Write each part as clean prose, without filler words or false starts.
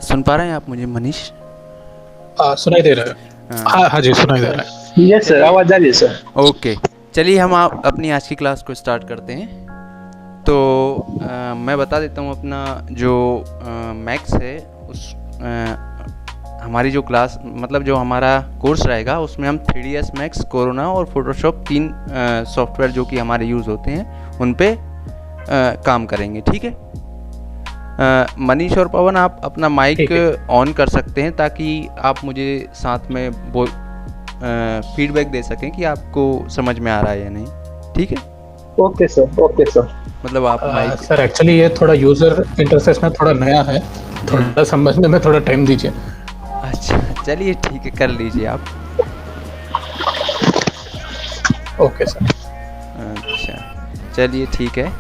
सुन पा रहे हैं आप मुझे मनीष? सुनाई दे रहा है। हाँ। हाँ हाँ जी, सुनाई दे रहा है। यस सर, आवाज आ रही है सर। ओके, चलिए हम आप अपनी आज की क्लास को स्टार्ट करते हैं। तो मैं बता देता हूँ अपना जो मैथ्स है उस हमारी जो क्लास मतलब जो हमारा कोर्स रहेगा उसमें हम 3ds मैक्स, कोरोना और फोटोशॉप 3 सॉफ्टवेयर जो कि हमारे यूज़ होते हैं उन पे काम करेंगे। ठीक है मनीष और पवन, आप अपना माइक ऑन कर सकते हैं ताकि आप मुझे साथ में फीडबैक दे सकें कि आपको समझ में आ रहा है या नहीं। ठीक है? Okay sir, okay sir. मतलब आप माइक सर एक्चुअली ये थोड़ा यूजर इंटरफेस में थोड़ा नया है, थोड़ा समझने में थोड़ा टाइम दीजिए। अच्छा चलिए ठीक है, कर लीजिए आप। Okay sir. अच्छा चलिए ठीक है।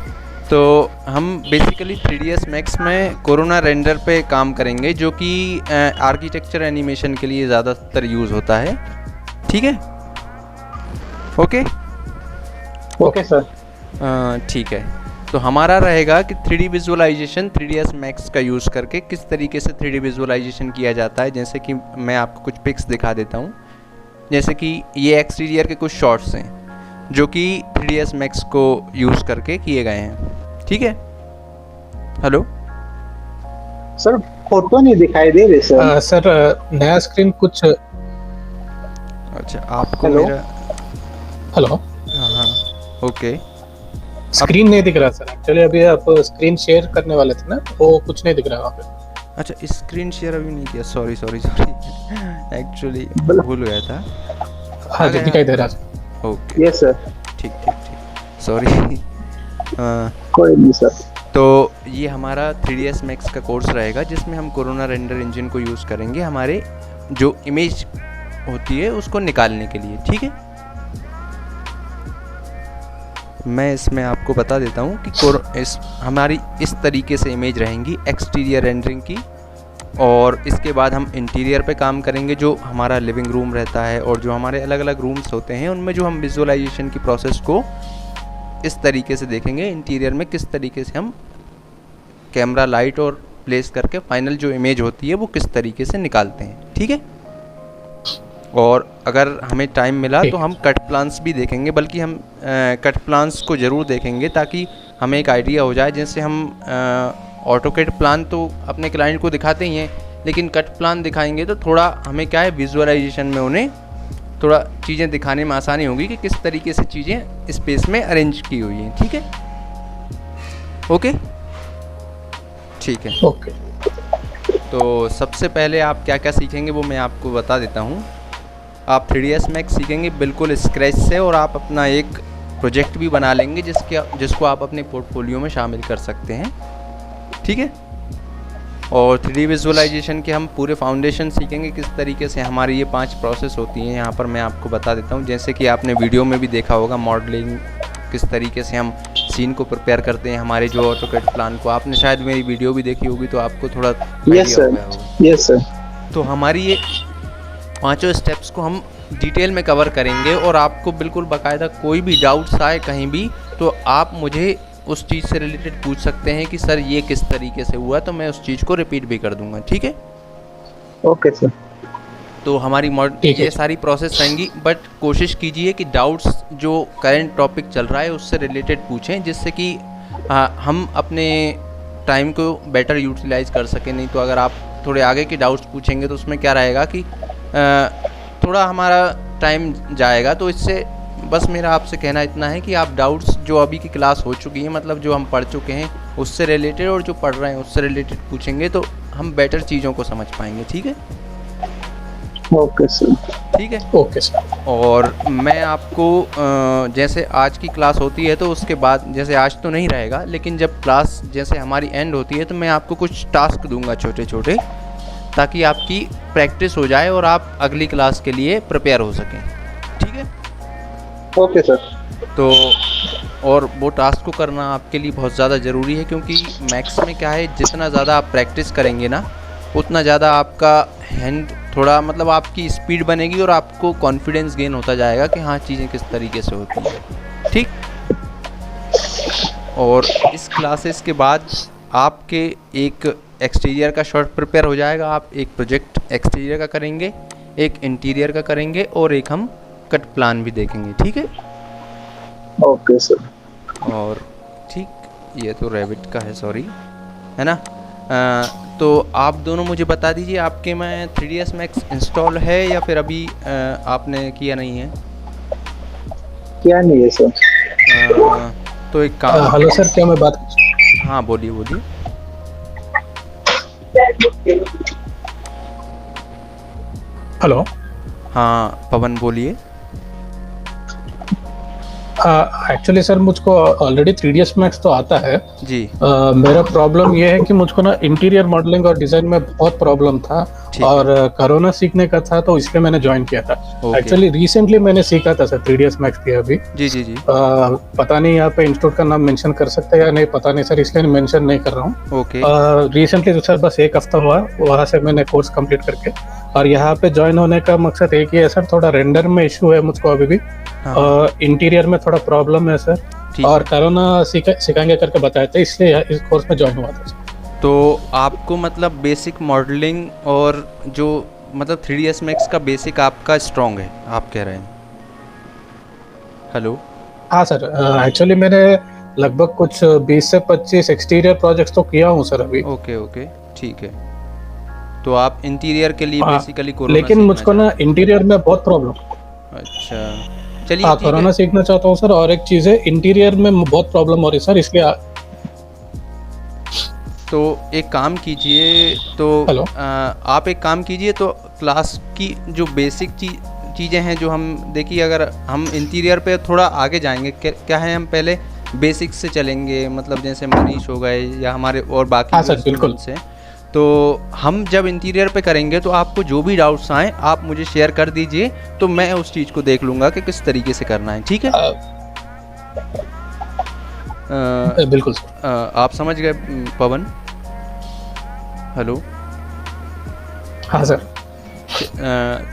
तो हम बेसिकली 3ds मैक्स में कोरोना रेंडर पे काम करेंगे जो कि आर्किटेक्चर एनिमेशन के लिए ज़्यादातर यूज़ होता है। ठीक है? Okay okay sir. ठीक है। तो हमारा रहेगा कि 3D विजुअलाइजेशन 3ds मैक्स का यूज़ करके किस तरीके से 3D विजुअलाइजेशन किया जाता है। जैसे कि मैं आपको कुछ पिक्स दिखा देता हूँ। जैसे कि ये एक्सटीरियर के कुछ शॉट्स हैं जो कि 3ds मैक्स को यूज़ करके किए गए हैं। ठीक है? हेलो सर, फोटो नहीं दिखाई दे रही सर। सर नया स्क्रीन कुछ। अच्छा आपको हेलो? मेरा हेलो, हाँ हाँ ओके स्क्रीन नहीं दिख रहा सर। एक्चुअली अभी आप स्क्रीन शेयर करने वाले थे ना, वो कुछ नहीं दिख रहा वहाँ पे। अच्छा स्क्रीन शेयर अभी नहीं किया, सॉरी एक्चुअली भूल गया था। हाँ जी, गया? दिखाई दे रहा सर। Okay yes sir. ठीक ठीक ठीक सॉरी कोई नहीं सर। तो ये हमारा 3ds मैक्स का कोर्स रहेगा जिसमें हम कोरोना रेंडर इंजन को यूज़ करेंगे हमारे जो इमेज होती है उसको निकालने के लिए। ठीक है? मैं इसमें आपको बता देता हूँ कि हमारी इस तरीके से इमेज रहेंगी एक्सटीरियर रेंडरिंग की, और इसके बाद हम इंटीरियर पे काम करेंगे जो हमारा लिविंग रूम रहता है और जो हमारे अलग अलग रूम्स होते हैं उनमें जो हम विजुअलाइजेशन की प्रोसेस को इस तरीके से देखेंगे। इंटीरियर में किस तरीके से हम कैमरा लाइट और प्लेस करके फाइनल जो इमेज होती है वो किस तरीके से निकालते हैं। ठीक है? और अगर हमें टाइम मिला तो हम कट प्लान्स भी देखेंगे, बल्कि हम कट प्लान्स को ज़रूर देखेंगे ताकि हमें एक आइडिया हो जाए। जैसे हम ऑटोकैड प्लान तो अपने क्लाइंट को दिखाते ही हैं, लेकिन कट प्लान दिखाएंगे तो थोड़ा हमें क्या है विजुअलाइजेशन में उन्हें थोड़ा चीज़ें दिखाने में आसानी होगी कि किस तरीके से चीज़ें स्पेस में अरेंज की हुई हैं। ठीक है? ओके ठीक है। ओके। तो सबसे पहले आप क्या क्या सीखेंगे वो मैं आपको बता देता हूँ। आप 3ds मैक्स सीखेंगे बिल्कुल स्क्रैच से, और आप अपना एक प्रोजेक्ट भी बना लेंगे जिसको आप अपने पोर्टफोलियो में शामिल कर सकते हैं। ठीक है? और 3D विजुअलाइजेशन के हम पूरे फाउंडेशन सीखेंगे, किस तरीके से हमारी ये 5 प्रोसेस होती हैं। यहाँ पर मैं आपको बता देता हूँ, जैसे कि आपने वीडियो में भी देखा होगा मॉडलिंग, किस तरीके से हम सीन को प्रिपेयर करते हैं हमारे जो ऑटोकैड प्लान को। आपने शायद मेरी वीडियो भी देखी होगी तो आपको थोड़ा यस आइडिया हो गया सर, होगा। Yes sir. तो हमारी ये 5 स्टेप्स को हम डिटेल में कवर करेंगे, और आपको बिल्कुल बाकायदा कोई भी डाउट्स आए कहीं भी तो आप मुझे उस चीज़ से रिलेटेड पूछ सकते हैं कि सर ये किस तरीके से हुआ, तो मैं उस चीज़ को रिपीट भी कर दूंगा। ठीक है? Okay sir. तो हमारी ये सारी प्रोसेस रहेंगी, बट कोशिश कीजिए कि डाउट्स जो करंट टॉपिक चल रहा है उससे रिलेटेड पूछें, जिससे कि हम अपने टाइम को बेटर यूटिलाइज कर सकें। नहीं तो अगर आप थोड़े आगे के डाउट्स पूछेंगे तो उसमें क्या रहेगा कि थोड़ा हमारा टाइम जाएगा। तो इससे बस मेरा आपसे कहना इतना है कि आप डाउट्स जो अभी की क्लास हो चुकी है, मतलब जो हम पढ़ चुके हैं उससे रिलेटेड, और जो पढ़ रहे हैं उससे रिलेटेड पूछेंगे तो हम बेटर चीज़ों को समझ पाएंगे। ठीक है? Okay sir. ठीक है? Okay sir. और मैं आपको जैसे आज की क्लास होती है तो उसके बाद, जैसे आज तो नहीं रहेगा लेकिन जब क्लास जैसे हमारी एंड होती है तो मैं आपको कुछ टास्क दूंगा छोटे छोटे, ताकि आपकी प्रैक्टिस हो जाए और आप अगली क्लास के लिए प्रिपेयर हो सकें। ठीक है? Okay sir. तो और वो टास्क को करना आपके लिए बहुत ज़्यादा ज़रूरी है, क्योंकि मैथ्स में क्या है, जितना ज़्यादा आप प्रैक्टिस करेंगे ना उतना ज़्यादा आपका हैंड थोड़ा मतलब आपकी स्पीड बनेगी और आपको कॉन्फिडेंस गेन होता जाएगा कि हाँ चीज़ें किस तरीके से होती हैं। ठीक? और इस क्लासेस के बाद आपके एक एक्सटीरियर का शॉट प्रिपेयर हो जाएगा। आप एक प्रोजेक्ट एक्सटीरियर का करेंगे, एक इंटीरियर का करेंगे और एक हम कट प्लान भी देखेंगे, ठीक है। Okay sir. और ठीक, ये तो रैबिट का है, सॉरी, है ना। तो आप दोनों मुझे बता दीजिए आपके में 3ds Max इंस्टॉल है या फिर अभी आपने किया नहीं है? क्या नहीं है सर? तो एक काम, हेलो सर, क्या मैं बात कर हाँ बोलिए बोलिए। हेलो? हाँ पवन बोलिए। एक्चुअली सर मुझको ऑलरेडी 3ds Max तो आता है जी। मेरा प्रॉब्लम ये है कि मुझको ना इंटीरियर मॉडलिंग और डिजाइन में बहुत प्रॉब्लम था और कोरोना सीखने का था तो इसलिए मैंने ज्वाइन किया था। एक्चुअली रिसेंटली मैंने सीखा था सर 3ds Max किया अभी। जी जी जी। पता नहीं यहाँ पे इंस्टीट्यूट का नाम मेंशन कर सकते हैं या नहीं, पता नहीं सर, इसलिए मेंशन नहीं कर रहा हूँ। ओके। रिसेंटली तो सर बस 1 हफ्ता हुआ वहाँ से मैंने कोर्स कंप्लीट करके, और यहाँ पे ज्वाइन होने का मकसद एक ही है सर, थोड़ा रेंडर में इशू है मुझको अभी भी, इंटीरियर में थोड़ा प्रॉब्लम है सर, और कोरोना सिखाएंगे करके बताया था, इसलिए इस कोर्स में ज्वाइन हुआ था सर। तो आपको मतलब बेसिक मॉडलिंग और जो मतलब 3ds Max का बेसिक आपका स्ट्रॉन्ग है, आप कह रहे हैं? हेलो? हाँ सर, एक्चुअली मैंने लगभग कुछ 20 से 25 एक्सटीरियर प्रोजेक्ट्स तो किया हूँ सर अभी। ओके ओके, ठीक है। तो आप इंटीरियर के लिए बेसिकली कोरोना, लेकिन मुझको ना इंटीरियर में बहुत प्रॉब्लम। अच्छा चलिए, हाँ कोरोना सीखना चाहता हूँ सर, और एक चीज़ है इंटीरियर में बहुत प्रॉब्लम हो रही है सर, इसलिए तो एक काम कीजिए, तो आप एक काम कीजिए, तो क्लास की जो बेसिक चीज़ें हैं जो हम देखिए, अगर हम इंटीरियर पे थोड़ा आगे जाएंगे, क्या है, हम पहले बेसिक से चलेंगे, मतलब जैसे मनीष हो गए या हमारे और बाकी स्टूडेंट्स हैं, तो हम जब इंटीरियर पे करेंगे तो आपको जो भी डाउट्स आए आप मुझे शेयर कर दीजिए, तो मैं उस चीज़ को देख लूँगा कि किस तरीके से करना है, ठीक है? बिल्कुल सर। आप समझ गए पवन? हेलो? हाँ सर।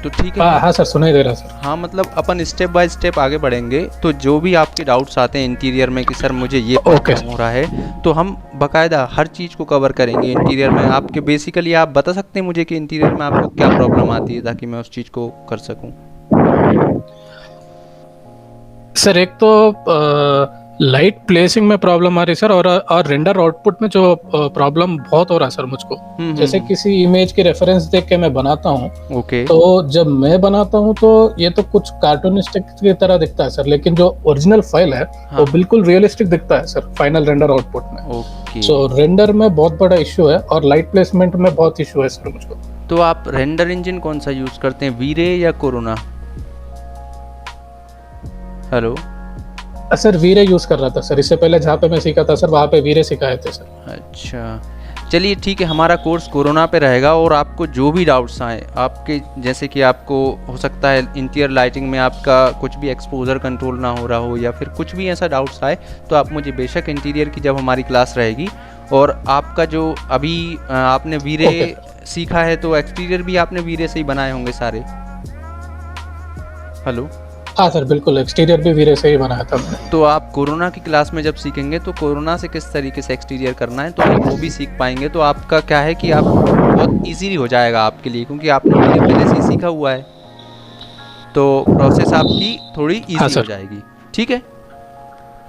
तो ठीक है। हाँ सर, सुनाई दे रहा सर। हाँ मतलब अपन स्टेप बाय स्टेप आगे बढ़ेंगे, तो जो भी आपके डाउट्स आते हैं इंटीरियर में कि सर मुझे ये प्रॉब्लम हो रहा है, तो हम बाकायदा हर चीज़ को कवर करेंगे इंटीरियर में। आपके बेसिकली आप बता सकते हैं मुझे कि इंटीरियर में आपको क्या प्रॉब्लम आती है, ताकि मैं उस चीज़ को कर सकूँ? सर एक तो लाइट प्लेसिंग में प्रॉब्लम आ रही है सर, और रेंडर आउटपुट में जो प्रॉब्लम बहुत हो रहा है सर मुझको। जैसे किसी इमेज की रेफरेंस देख के मैं बनाता हूँ, तो जब मैं बनाता हूँ तो ये तो कुछ कार्टूनिस्टिक की तरह दिखता है सर, लेकिन जो ओरिजिनल फाइल है वो बिल्कुल रियलिस्टिक दिखता है सर फाइनल रेंडर आउटपुट में। सो रेंडर में बहुत बड़ा इश्यू है और लाइट प्लेसमेंट में बहुत इश्यू है सर मुझको। तो आप रेंडर इंजन कौन सा यूज करते हैं, वीरे या कोरोना? हेलो सर, वीरे यूज कर रहा था सर, इससे पहले जहाँ पे मैं सीखा था सर वहाँ पे वीरे सिखाए थे सर। अच्छा चलिए ठीक है, हमारा कोर्स कोरोना पे रहेगा, और आपको जो भी डाउट्स आए आपके, जैसे कि आपको हो सकता है इंटीरियर लाइटिंग में आपका कुछ भी एक्सपोजर कंट्रोल ना हो रहा हो, या फिर कुछ भी ऐसा डाउट्स आए, तो आप मुझे बेशक इंटीरियर की जब हमारी क्लास रहेगी, और आपका जो अभी आपने वीरे सीखा है, तो एक्सटीरियर भी आपने वीरे से ही बनाए होंगे सारे? हेलो? हाँ सर बिल्कुल, एक्सटीरियर भी वीरे से ही बनाया था मैंने। तो आप कोरोना की क्लास में जब सीखेंगे तो कोरोना से किस तरीके से एक्सटीरियर करना है, तो आप वो भी सीख पाएंगे, तो आपका क्या है कि आप बहुत इजीली हो जाएगा आपके लिए, क्योंकि आपने वीरे पहले से ही सीखा हुआ है, तो प्रोसेस आपकी थोड़ी इजी हो जाएगी, ठीक है?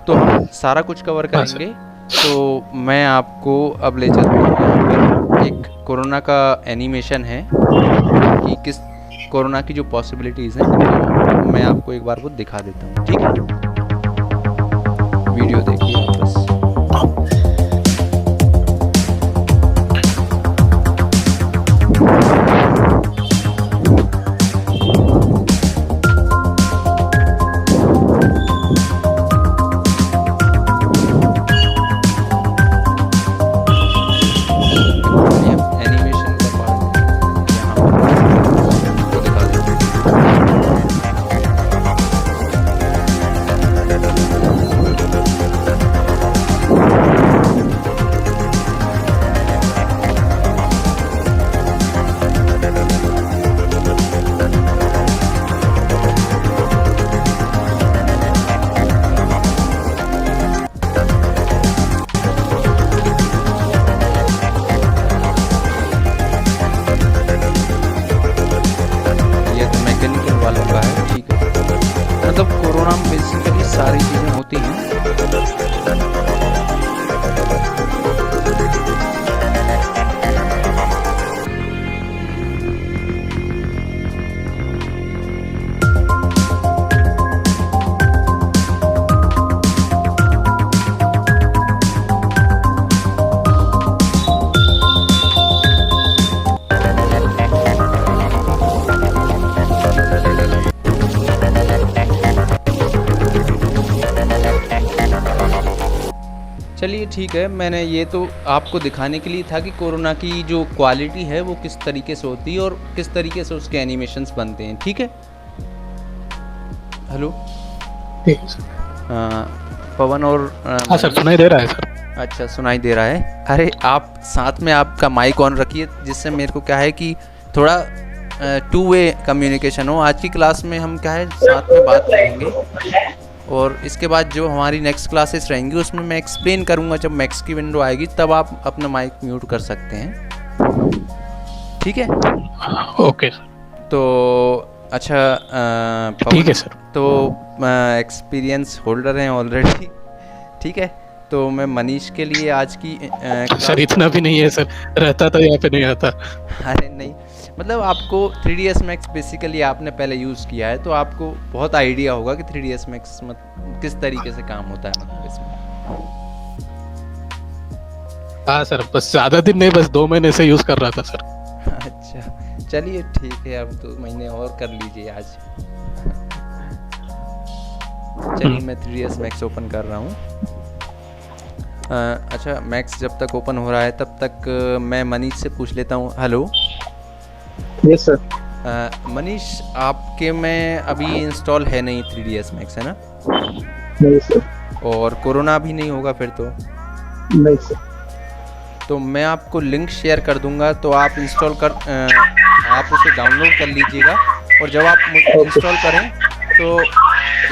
तो हम सारा कुछ कवर करेंगे। तो मैं आपको अब ले चलता हूँ, एक कोरोना का एनिमेशन है कि किस कोरोना की जो पॉसिबिलिटीज़ हैं, तो मैं आपको एक बार वो दिखा देता हूँ, ठीक है? वीडियो देखिए आप बस। चलिए ठीक है, मैंने ये तो आपको दिखाने के लिए था कि कोरोना की जो क्वालिटी है वो किस तरीके से होती है और किस तरीके से उसके एनिमेशंस बनते हैं। ठीक है, हेलो, ठीक है सर। पवन और हाँ सर, सुनाई दे रहा है सर। अच्छा, सुनाई दे रहा है। अरे आप साथ में आपका माइक ऑन रखिए, जिससे मेरे को क्या है कि थोड़ा टू वे कम्युनिकेशन हो। आज की क्लास में हम क्या है साथ में बात करेंगे और इसके बाद जो हमारी नेक्स्ट क्लासेस रहेंगी उसमें मैं एक्सप्लेन करूँगा। जब मैक्स की विंडो आएगी तब आप अपना माइक म्यूट कर सकते हैं। ठीक है, ओके सर। तो अच्छा ठीक है सर। तो एक्सपीरियंस होल्डर हैं ऑलरेडी। ठीक है, तो मैं मनीष के लिए आज की सर इतना भी नहीं है सर, रहता तो यहाँ पे नहीं आता। अरे नहीं, मतलब आपको 3ds Max बेसिकली आपने पहले यूज़ किया है तो आपको बहुत आइडिया होगा कि 3ds Max किस तरीके से काम होता है मतलब इसमें। हाँ सर, बस ज़्यादा दिन नहीं, बस 2 महीने से यूज़ कर रहा था सर। अच्छा चलिए ठीक है, अब 2 महीने और कर लीजिए आज। चलिए मैं 3ds Max ओपन कर रहा हूँ। अच्छा, मैक्स जब तक ओपन हो रहा है तब तक मैं मनीष से पूछ लेता हूँ। Hello, yes sir. मनीष, आपके में अभी इंस्टॉल है नहीं 3ds Max, है ना? नहीं सर। और कोरोना भी नहीं होगा फिर तो? नहीं सर। तो मैं आपको लिंक शेयर कर दूंगा, तो आप इंस्टॉल कर आप उसे डाउनलोड कर लीजिएगा और जब आप इंस्टॉल करें तो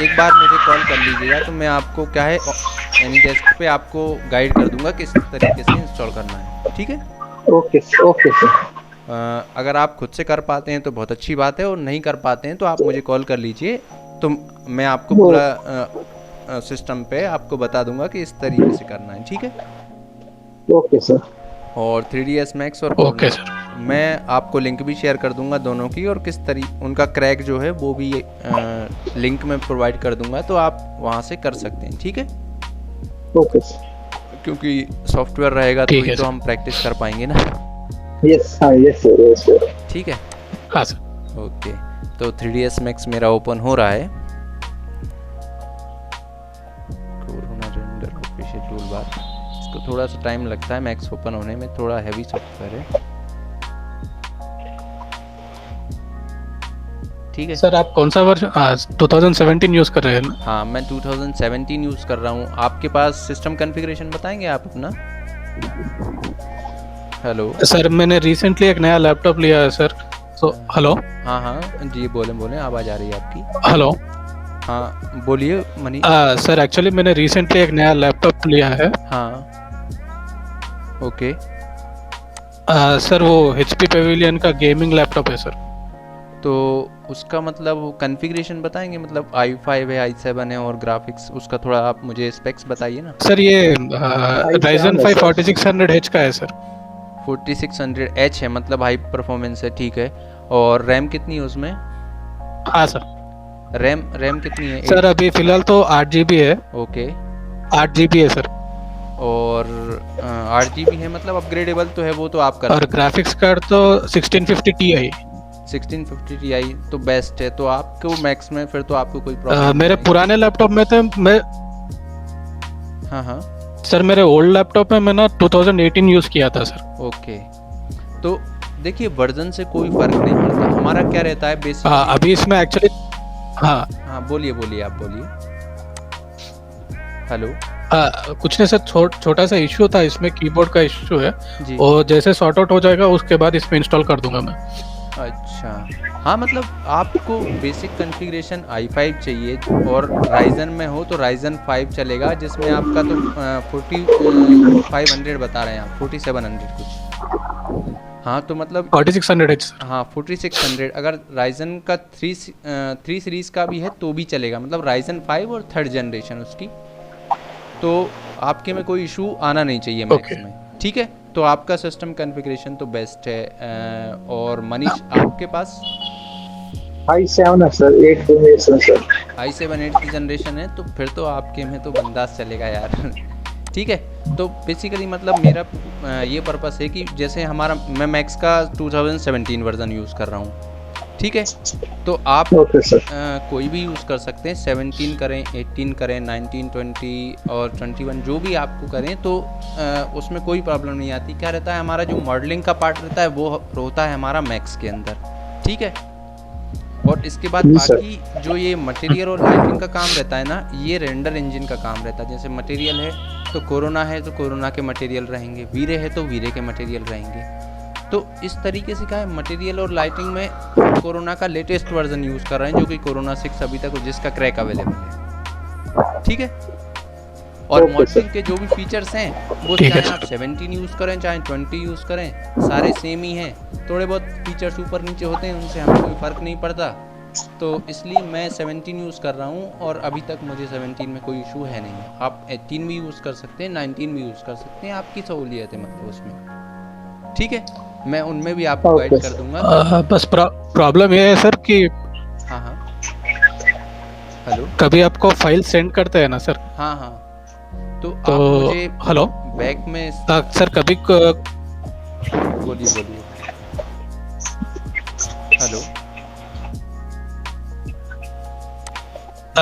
एक बार मुझे कॉल कर लीजिएगा, तो मैं आपको क्या है एनी डेस्क पे आपको गाइड कर दूंगा किस तरीके से इंस्टॉल करना है। ठीक है, ओके सर। अगर आप खुद से कर पाते हैं तो बहुत अच्छी बात है और नहीं कर पाते हैं तो आप मुझे कॉल कर लीजिए, तो मैं आपको पूरा सिस्टम पे आपको बता दूंगा कि इस तरीके से करना है। ठीक है, ओके सर। और 3ds Max और ओके सर, मैं आपको लिंक भी शेयर कर दूंगा दोनों की, और किस तरीके उनका क्रैक जो है वो भी लिंक में प्रोवाइड कर दूंगा, तो आप वहाँ से कर सकते हैं। ठीक है, ओके सर। क्योंकि सॉफ्टवेयर रहेगा तो हम प्रैक्टिस कर पाएंगे ना। यस, हाँ, यस सर। ठीक है, हाँ सर। ओके, तो 3ds Max मेरा ओपन हो रहा है। कोरोना रेंडर ऑफिशियल टूलबार, इसको थोड़ा सा टाइम लगता है मैक्स ओपन होने में, थोड़ा हैवी सॉफ्टवेयर है। ठीक है सर, आप कौन सा वर्जन 2017 यूज़ कर रहे हैं ना? हाँ, मैं 2017 यूज़ कर रहा हूँ। आपके पास सिस्टम कॉन्फ़िगरेशन बताएंगे आप अपना? हेलो सर, मैंने रिसेंटली एक नया लैपटॉप लिया है सर। तो हेलो, हाँ जी, बोलें, आवाज़ आ रही है आपकी। हेलो, हाँ बोलिए मनीष। सर एक्चुअली मैंने रिसेंटली एक नया लैपटॉप लिया है। हाँ, ओके। सर वो HP पेविलियन का गेमिंग लैपटॉप है सर। तो उसका मतलब कॉन्फ़िगरेशन बताएंगे, मतलब i5 है, i7 है और ग्राफिक्स उसका थोड़ा आप मुझे स्पेक्स बताइए ना। सर ये Ryzen 5 4600H का है सर। 4600H है, मतलब हाई परफॉर्मेंस है। ठीक है, और रैम कितनी है उसमें? हाँ सर। रैम कितनी है? सर अभी फिलहाल तो 8 GB है। ओके, 8 GB है सर। और 8 GB है, मतलब अपग्रेडेबल तो है वो, तो आप कर। और ग्राफिक्स कार्ड तो 1650 Ti। 1650 Ti तो बेस्ट है, तो आपको मैक्स में फिर तो आपको कोई प्रॉब्लम मेरे पुराने लैपटॉप में थे मैं। हाँ सर मेरे ओल्ड लैपटॉप में मैंने 2018 यूज़ किया था सर। ओके, तो देखिए वर्जन से कोई फर्क नहीं पड़ता, हमारा क्या रहता है बेसिक। अभी इसमें एक्चुअली हाँ बोलिए आप बोलिए। हेलो, कुछ नहीं सर, छोटा सा इश्यू था इसमें, कीबोर्ड का इश्यू है जी। और जैसे सॉर्ट आउट हो जाएगा उसके बाद इसमें इंस्टॉल कर दूंगा मैं। अच्छा, हाँ, मतलब आपको बेसिक कॉन्फ़िगरेशन i5 चाहिए और राइजन में हो तो राइजन 5 चलेगा, जिसमें आपका तो 4500 बता रहे हैं आप, 4700 कुछ। हाँ, तो मतलब 4600H सर। हाँ 4600। अगर राइजन का 3 सीरीज़ का भी है तो भी चलेगा, मतलब राइजन 5 और 3rd जनरेशन उसकी, तो आपके में कोई इशू आना नहीं चाहिए मैक्स में। ठीक है, तो आपका सिस्टम कॉन्फ़िगरेशन तो बेस्ट है। और मनीष, आपके पास i7 है sir, 8th generation sir. i7 8th generation है, तो फिर तो आपके में तो बंदास चलेगा यार। ठीक है, तो बेसिकली मतलब मेरा ये पर्पस है कि जैसे मैं मैक्स का 2017 वर्जन यूज़ कर रहा हूँ। ठीक है, तो आप ओके सर। कोई भी यूज़ कर सकते हैं, 17 करें, 18 करें, 19, 20 और 21 जो भी आपको करें, तो उसमें कोई प्रॉब्लम नहीं आती। क्या रहता है, हमारा जो मॉडलिंग का पार्ट रहता है वो होता है हमारा मैक्स के अंदर, ठीक है। और इसके बाद जी सर। बाकी जो ये मटेरियल और लाइटिंग का काम रहता है ना, ये रेंडर इंजन का काम रहता है। जैसे मटेरियल है तो कोरोना है तो कोरोना के मटेरियल रहेंगे, वीरे है तो वीरे के मटेरियल रहेंगे। तो इस तरीके से क्या है, मटेरियल और लाइटिंग में कोरोना का लेटेस्ट वर्जन यूज़ कर रहे हैं, जो कि कोरोना 6 अभी तक जिसका क्रैक अवेलेबल है, ठीक है। और ओके मॉडलिंग सर। के जो भी फीचर्स हैं वो ठीक है चाहे आप 17 यूज़ करें चाहे 20 यूज़ करें, सारे सेम ही हैं। थोड़े बहुत फीचर्स ऊपर नीचे होते हैं, उनसे हमें कोई फ़र्क नहीं पड़ता। तो इसलिए मैं 17 यूज़ कर रहा हूँ और अभी तक मुझे 17 में कोई इशू है नहीं। आप 18 भी यूज़ कर सकते हैं, 19 भी यूज़ कर सकते हैं, आपकी सहूलियत है मतलब उसमें, ठीक है। मैं उनमें भी आपको ओके गाइड कर सर। दूंगा। बस प्रॉब्लम ये है सर कि हाँ हाँ, हेलो, कभी आपको फाइल सेंड करते हैं ना सर, हाँ हाँ, तो तो आप मुझे हेलो बैक में सर कभी बोलिए बोलिए, हेलो,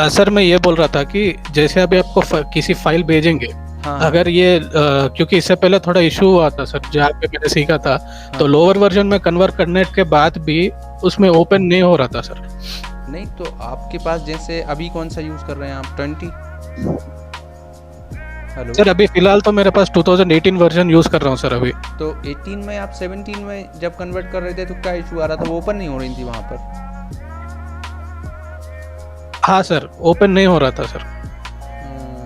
सर मैं ये बोल रहा था कि जैसे अभी आपको किसी फाइल भेजेंगे, हाँ अगर ये क्योंकि इससे पहले थोड़ा इशू हुआ था सर जहाँ पे मैंने सीखा था, तो लोअर वर्जन में कन्वर्ट करने के बाद भी उसमें ओपन नहीं हो रहा था सर। नहीं तो आपके पास जैसे अभी कौन सा यूज़ कर रहे हैं आप, 20? हेलो सर अभी फिलहाल तो मेरे पास 2018 वर्जन यूज कर रहा हूँ सर अभी। तो 18 में आप 17 में जब कन्वर्ट कर रहे थे तो क्या इशू आ रहा था, वो ओपन नहीं हो रही थी वहाँ पर? हाँ सर ओपन नहीं हो रहा था सर।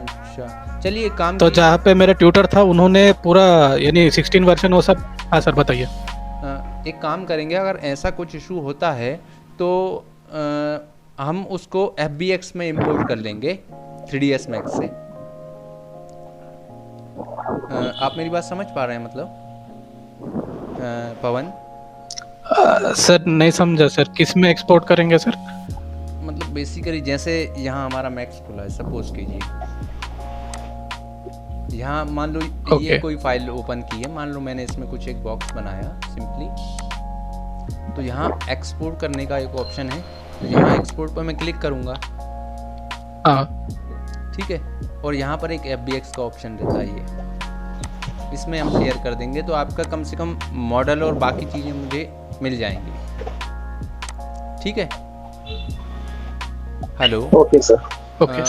अच्छा, चलिए काम तो जहाँ पे मेरा ट्यूटर था उन्होंने पूरा यानी 16 वर्जन वो सब। हाँ सर बताइए। एक काम करेंगे, अगर ऐसा कुछ इशू होता है तो हम उसको FBX में इंपोर्ट कर लेंगे 3ds Max से। आप मेरी बात समझ पा रहे हैं मतलब पवन? सर नहीं समझा सर, किस में एक्सपोर्ट करेंगे सर? मतलब बेसिकली जैसे यहाँ हमारा मैक्स खुला है, सपोज कीजिए यहाँ मान लो ये Okay. कोई फाइल ओपन की है, मान लो मैंने इसमें कुछ एक बॉक्स बनाया सिंपली, तो यहाँ एक्सपोर्ट करने का एक ऑप्शन है, तो यहाँ एक्सपोर्ट पर मैं क्लिक करूँगा, हाँ ठीक है। और यहाँ पर एक FBX का ऑप्शन रहता है, ये इसमें हम शेयर कर देंगे तो आपका कम से कम मॉडल और बाकी चीज़ें मुझे मिल जाएंगी, ठीक है। Hello, okay sir. ओके।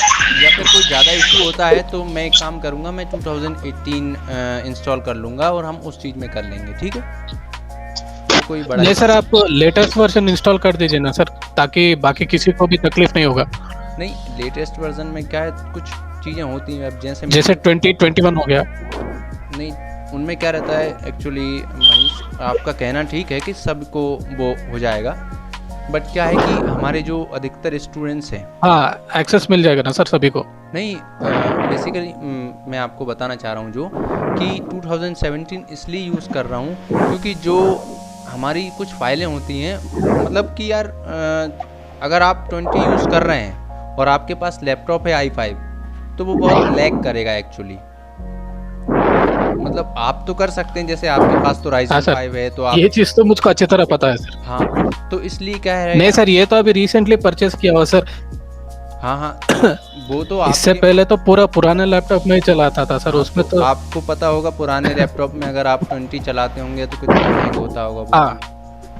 या फिर कोई ज़्यादा इशू होता है तो मैं एक काम करूँगा, मैं 2018 इंस्टॉल कर लूँगा और हम उस चीज़ में कर लेंगे, ठीक है। तो कोई बड़ा नहीं सर आप लेटेस्ट वर्जन इंस्टॉल कर दीजिए ना सर, ताकि बाकी किसी को भी तकलीफ नहीं होगा। नहीं, लेटेस्ट वर्जन में क्या है, कुछ चीज़ें होती हैं अब जैसे 2021 हो गया। नहीं, उनमें क्या रहता है एक्चुअली मनीष, आपका कहना ठीक है कि सबको वो हो जाएगा, बट क्या है कि हमारे जो अधिकतर स्टूडेंट्स हैं, हाँ एक्सेस मिल जाएगा ना सर सभी को। नहीं बेसिकली मैं आपको बताना चाह रहा हूँ जो कि 2017 इसलिए यूज़ कर रहा हूँ क्योंकि जो हमारी कुछ फाइलें होती हैं, मतलब कि यार अगर आप 20 यूज़ कर रहे हैं और आपके पास लैपटॉप है i5 तो वो बहुत लैग करेगा एक्चुअली। मतलब आप तो कर सकते हैं, जैसे आपके पास तो Ryzen 5 है तो आप, ये चीज तो मुझको अच्छी तरह पता है सर। हाँ तो इसलिए क्या है नहीं सर ये तो अभी रिसेंटली परचेस किया हुआ सर। हाँ हाँ वो तो इससे आपके, पहले तो पूरा पुराने लैपटॉप में ही चलाता था सर, उसमें तो आपको पता होगा पुराने लैपटॉप में अगर आप 20 चलाते होंगे तो कितना हैंग होता होगा वो। हाँ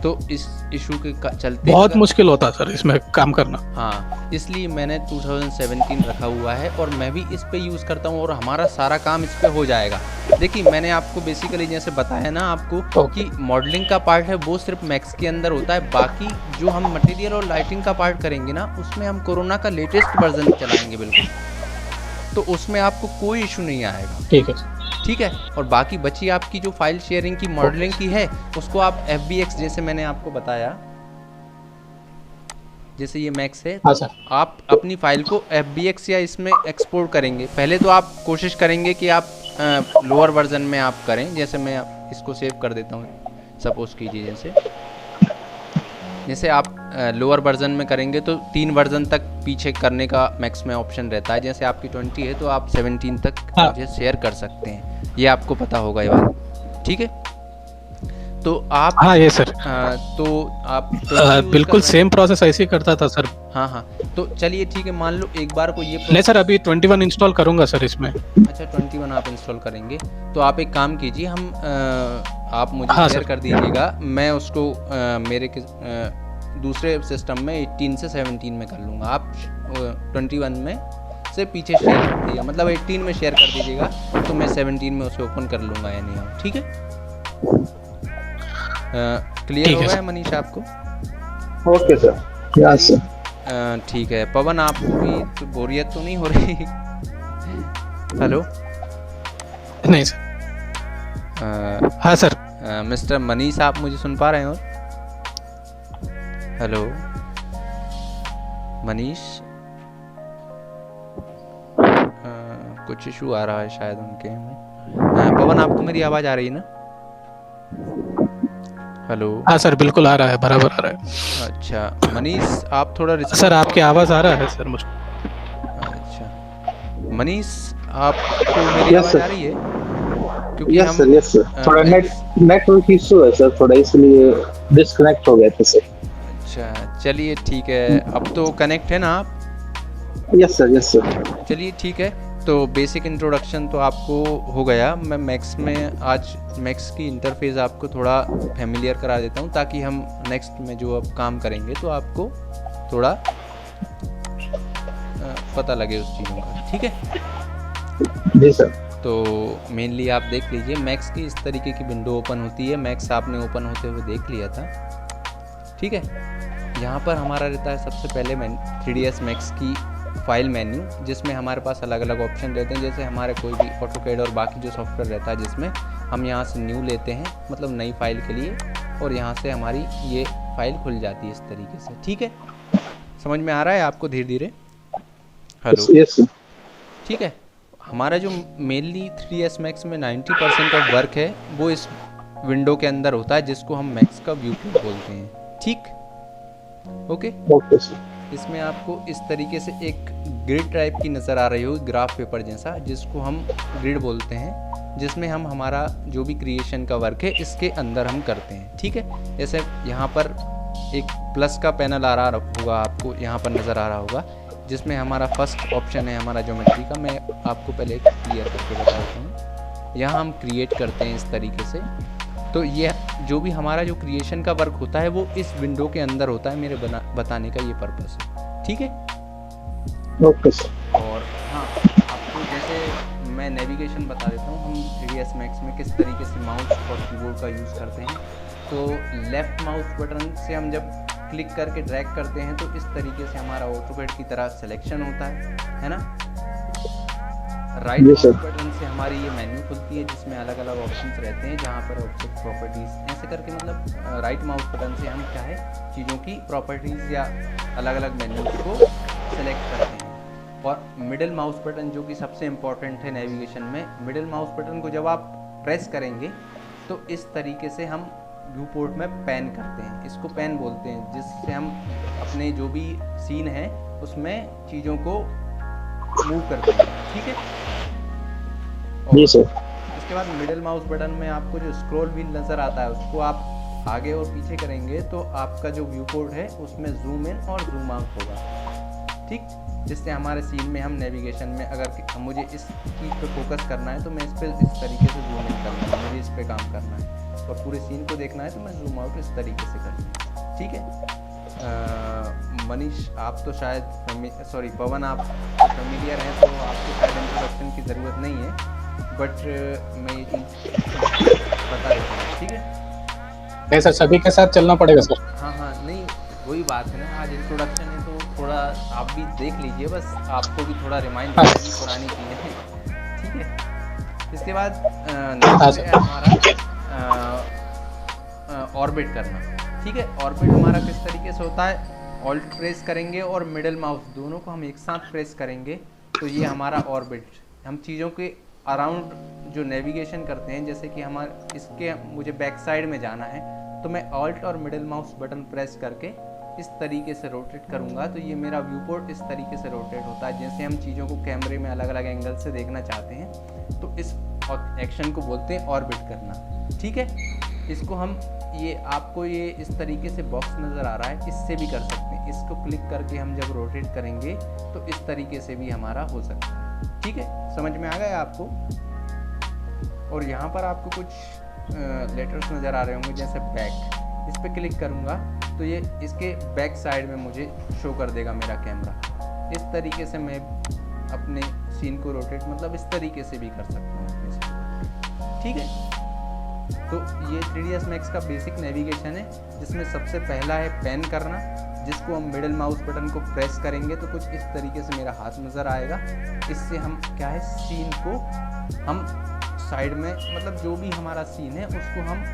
तो इस इशू के चलते बहुत अगर- मुश्किल होता है सर इसमें काम करना। हाँ, इसलिए मैंने 2017 रखा हुआ है और मैं भी इस पे यूज़ करता हूँ और हमारा सारा काम इस पे हो जाएगा। देखिए मैंने आपको बेसिकली जैसे बताया ना आपको कि मॉडलिंग का पार्ट है वो सिर्फ मैक्स के अंदर होता है, बाकी जो हम मटेरियल और लाइटिंग का पार्ट करेंगे ना उसमें हम कोरोना का लेटेस्ट वर्जन चलाएंगे बिल्कुल, तो उसमें आपको कोई इशू नहीं आएगा, ठीक है सर। ठीक है। और बाकी बची आपकी जो फाइल शेयरिंग की मॉडलिंग की है उसको आप FBX जैसे मैंने आपको बताया, जैसे ये मैक्स है, हाँ सर। आप अपनी फाइल को FBX या इसमें एक्सपोर्ट करेंगे। पहले तो आप कोशिश करेंगे कि आप लोअर वर्जन में आप करें, जैसे मैं इसको सेव कर देता हूँ, सपोज कीजिए जैसे आप लोअर वर्जन में करेंगे तो 3 वर्जन तक पीछे करने का मैक्स में ऑप्शन रहता है, जैसे आपकी 20 है तो आप 17 तक हाँ। मुझे शेयर कर सकते हैं, ये आपको पता होगा ये बात, ठीक है। तो आप हाँ ये सर तो आप 20 यूज़ बिल्कुल कर रहे सेम प्रोसेस ऐसे ही करता था सर। हैं। हाँ हाँ, तो चलिए ठीक है, मान लो एक बार को ये नहीं सर, अभी 21 इंस्टॉल करूंगा सर इसमें। अच्छा 21 आप इंस्टॉल करेंगे, तो आप एक काम कीजिए, आप मुझे हाँ शेयर सर। कर दीजिएगा, मैं उसको मेरे दूसरे सिस्टम में 18 से 17 में कर लूँगा। आप 21 में से पीछे शेयर कर दीजिएगा, मतलब 18 में शेयर कर दीजिएगा, तो मैं 17 में उसे ओपन कर लूँगा या नहीं हो, ठीक है? क्लियर ठीक हो है गया सर। मनीष आपको? Okay sir, yes sir. ठीक है पवन, आपको भी तो बोरियत तो नहीं हो रही? हेलो नहीं सर। हाँ सर। मिस्टर मनीष, आप मुझे सुन पा रहे हैं? और हेलो मनीष, कुछ इशू आ रहा है शायद उनके में। पवन, आपको मेरी आवाज़ आ रही है ना? हेलो। हाँ सर, बिल्कुल आ रहा है, बराबर आ रहा है। अच्छा मनीष, आप थोड़ा सर आपकी आवाज़ आ रहा है सर मुझको। अच्छा मनीष, आपको मेरी Yes, आवाज़ sir. आ रही है? क्योंकि यस सर, यस सर, थोड़ा मैं- नेटवर्क इशू है सर, थोड़ा इसलिए डिस्कनेक्ट हो गया था सर। अच्छा चलिए ठीक है, अब तो कनेक्ट है ना आप? Yes sir, yes sir. चलिए ठीक है, तो बेसिक इंट्रोडक्शन तो आपको हो गया। मैं मैक्स में आज मैक्स की इंटरफेस आपको थोड़ा फेमिलियर करा देता हूँ, ताकि हम नेक्स्ट में जो अब काम करेंगे तो आपको थोड़ा पता लगे उस चीज़ों का, ठीक है? जी सर। तो मेनली आप देख लीजिए, मैक्स की इस तरीके की विंडो ओपन होती है। मैक्स आपने ओपन होते हुए देख लिया था, ठीक है? यहाँ पर हमारा रहता है सबसे पहले 3ds मैक्स की फाइल मेन्यू, जिसमें हमारे पास अलग अलग ऑप्शन रहते हैं। जैसे हमारे कोई भी ऑटोकैड और बाकी जो सॉफ्टवेयर रहता है, जिसमें हम यहाँ से न्यू लेते हैं, मतलब नई फाइल के लिए, और यहाँ से हमारी ये फाइल खुल जाती है इस तरीके से, ठीक है? समझ में आ रहा है आपको धीरे धीरे? Hello, yes sir. ठीक है। हमारा जो मेनली 3ds मैक्स में 90% ऑफ वर्क है वो इस विंडो के अंदर होता है, जिसको हम मैक्स का व्यू पोर्ट बोलते हैं, ठीक? ओके। Okay sir. इसमें आपको इस तरीके से एक ग्रिड टाइप की नज़र आ रही हो, ग्राफ पेपर जैसा, जिसको हम ग्रिड बोलते हैं, जिसमें हम हमारा जो भी क्रिएशन का वर्क है इसके अंदर हम करते हैं, ठीक है? जैसे यहाँ पर एक प्लस का पैनल आ रहा होगा, आपको यहाँ पर नज़र आ रहा होगा, जिसमें हमारा फर्स्ट ऑप्शन है हमारा ज्योमेट्री का। मैं आपको पहले क्लियर करके बता देता हूँ। यहाँ हम क्रिएट करते हैं इस तरीके से। तो ये जो भी हमारा जो क्रिएशन का वर्क होता है वो इस विंडो के अंदर होता है, मेरे बताने का ये पर्पस है, ठीक है? Okay sir. और हाँ, आपको जैसे मैं नेविगेशन बता देता हूँ, हम 3ds मैक्स में किस तरीके से माउस और कीबोर्ड का यूज़ करते हैं। तो लेफ़्ट माउस बटन से हम जब क्लिक करके ड्रैग करते हैं तो इस तरीके से हमारा ऑटोकैड की तरह सिलेक्शन होता है ना? राइट माउस बटन से हमारी ये मेन्यू खुलती है, जिसमें अलग अलग ऑप्शंस रहते हैं, जहाँ पर ऑब्जेक्ट प्रॉपर्टीज़ ऐसे करके, मतलब राइट माउस बटन से हम क्या है चीज़ों की प्रॉपर्टीज़ या अलग अलग मेन्यूज को सेलेक्ट करते हैं। और मिडिल माउस बटन, जो कि सबसे इम्पॉर्टेंट है नेविगेशन में, मिडिल माउस बटन को जब आप प्रेस करेंगे तो इस तरीके से हम व्यू पोर्ट में पैन करते हैं, इसको पैन बोलते हैं, जिससे हम अपने जो भी सीन है उसमें चीज़ों को मूव करते हैं, ठीक है? जी सर। इसके बाद मिडिल माउस बटन में आपको जो स्क्रॉल व्हील नज़र आता है, उसको आप आगे और पीछे करेंगे तो आपका जो व्यू पोर्ट है उसमें जूम इन और जूम आउट होगा, ठीक? जिससे हमारे सीन में हम नेविगेशन में अगर मुझे इस चीज़ पे फोकस करना है तो मैं इस पर इस तरीके से जूम इन करूँगा, मुझे इस पे काम करना है, और पूरे सीन को देखना है तो मैं जूम आउट इस तरीके से करूँगा, ठीक है? मनीष, आप तो शायद सॉरी पवन, आप फेमिलियर हैं तो आपको शायद इंट्रोडक्शन की ज़रूरत नहीं है, बट मैं ये चीज़ बता देता हूँ, ठीक है? नहीं सर, सभी के साथ चलना पड़ेगा सर। हाँ हाँ, नहीं वही बात है ना, आज इंट्रोडक्शन है तो थोड़ा आप भी देख लीजिए, बस आपको भी थोड़ा रिमाइंड करेगी पुरानी चीज़ें, ठीक है? इसके बाद नेक्स्ट है हमारा ऑर्बिट करना, ठीक है? ऑर्बिट हमारा किस तरीके से होता है, ऑल्ट प्रेस करेंगे और मिडिल माउस दोनों को हम एक साथ प्रेस करेंगे तो ये हमारा ऑर्बिट, हम चीज़ों के अराउंड जो नेविगेशन करते हैं, जैसे कि हमारे इसके मुझे बैक साइड में जाना है तो मैं ऑल्ट और मिडिल माउस बटन प्रेस करके इस तरीके से रोटेट करूँगा तो ये मेरा व्यू पोर्ट इस तरीके से रोटेट होता है। जैसे हम चीज़ों को कैमरे में अलग अलग एंगल से देखना चाहते हैं तो इस एक्शन को बोलते हैं ऑर्बिट करना, ठीक है? इसको हम ये आपको ये इस तरीके से बॉक्स नज़र आ रहा है, इससे भी कर सकते हैं। इसको क्लिक करके हम जब रोटेट करेंगे तो इस तरीके से भी हमारा हो सकता है। ठीक है, समझ में आ गया आपको। और यहाँ पर आपको कुछ लेटर्स नज़र आ रहे होंगे जैसे बैक, इस पर क्लिक करूँगा तो ये इसके बैक साइड में मुझे शो कर देगा मेरा कैमरा। इस तरीके से मैं अपने सीन को रोटेट मतलब इस तरीके से भी कर सकता हूँ अपने सीन। ठीक है, तो ये 3ds Max का बेसिक नेविगेशन है, जिसमें सबसे पहला है पैन करना, जिसको हम मिडिल माउस बटन को प्रेस करेंगे तो कुछ इस तरीके से मेरा हाथ नज़र आएगा। इससे हम क्या है सीन को हम साइड में मतलब जो भी हमारा सीन है उसको हम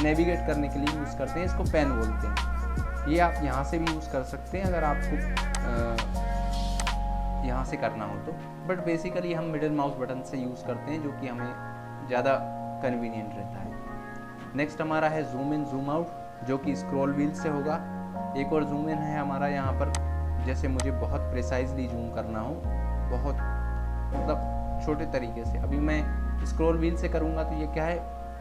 नेविगेट करने के लिए यूज़ करते हैं, इसको पैन बोलते हैं। ये आप यहाँ से भी यूज़ कर सकते हैं अगर आपको यहाँ से करना हो तो, बट बेसिकली हम मिडिल माउस बटन से यूज़ करते हैं जो कि हमें ज़्यादा कन्वीनियंट रहता है। नेक्स्ट हमारा है जूम इन जूम आउट, जो कि स्क्रॉल व्हील से होगा। एक और जूम इन है हमारा यहाँ पर, जैसे मुझे बहुत प्रिसाइजली जूम करना हो, बहुत मतलब छोटे तरीके से। अभी मैं स्क्रॉल व्हील से करूँगा तो ये क्या है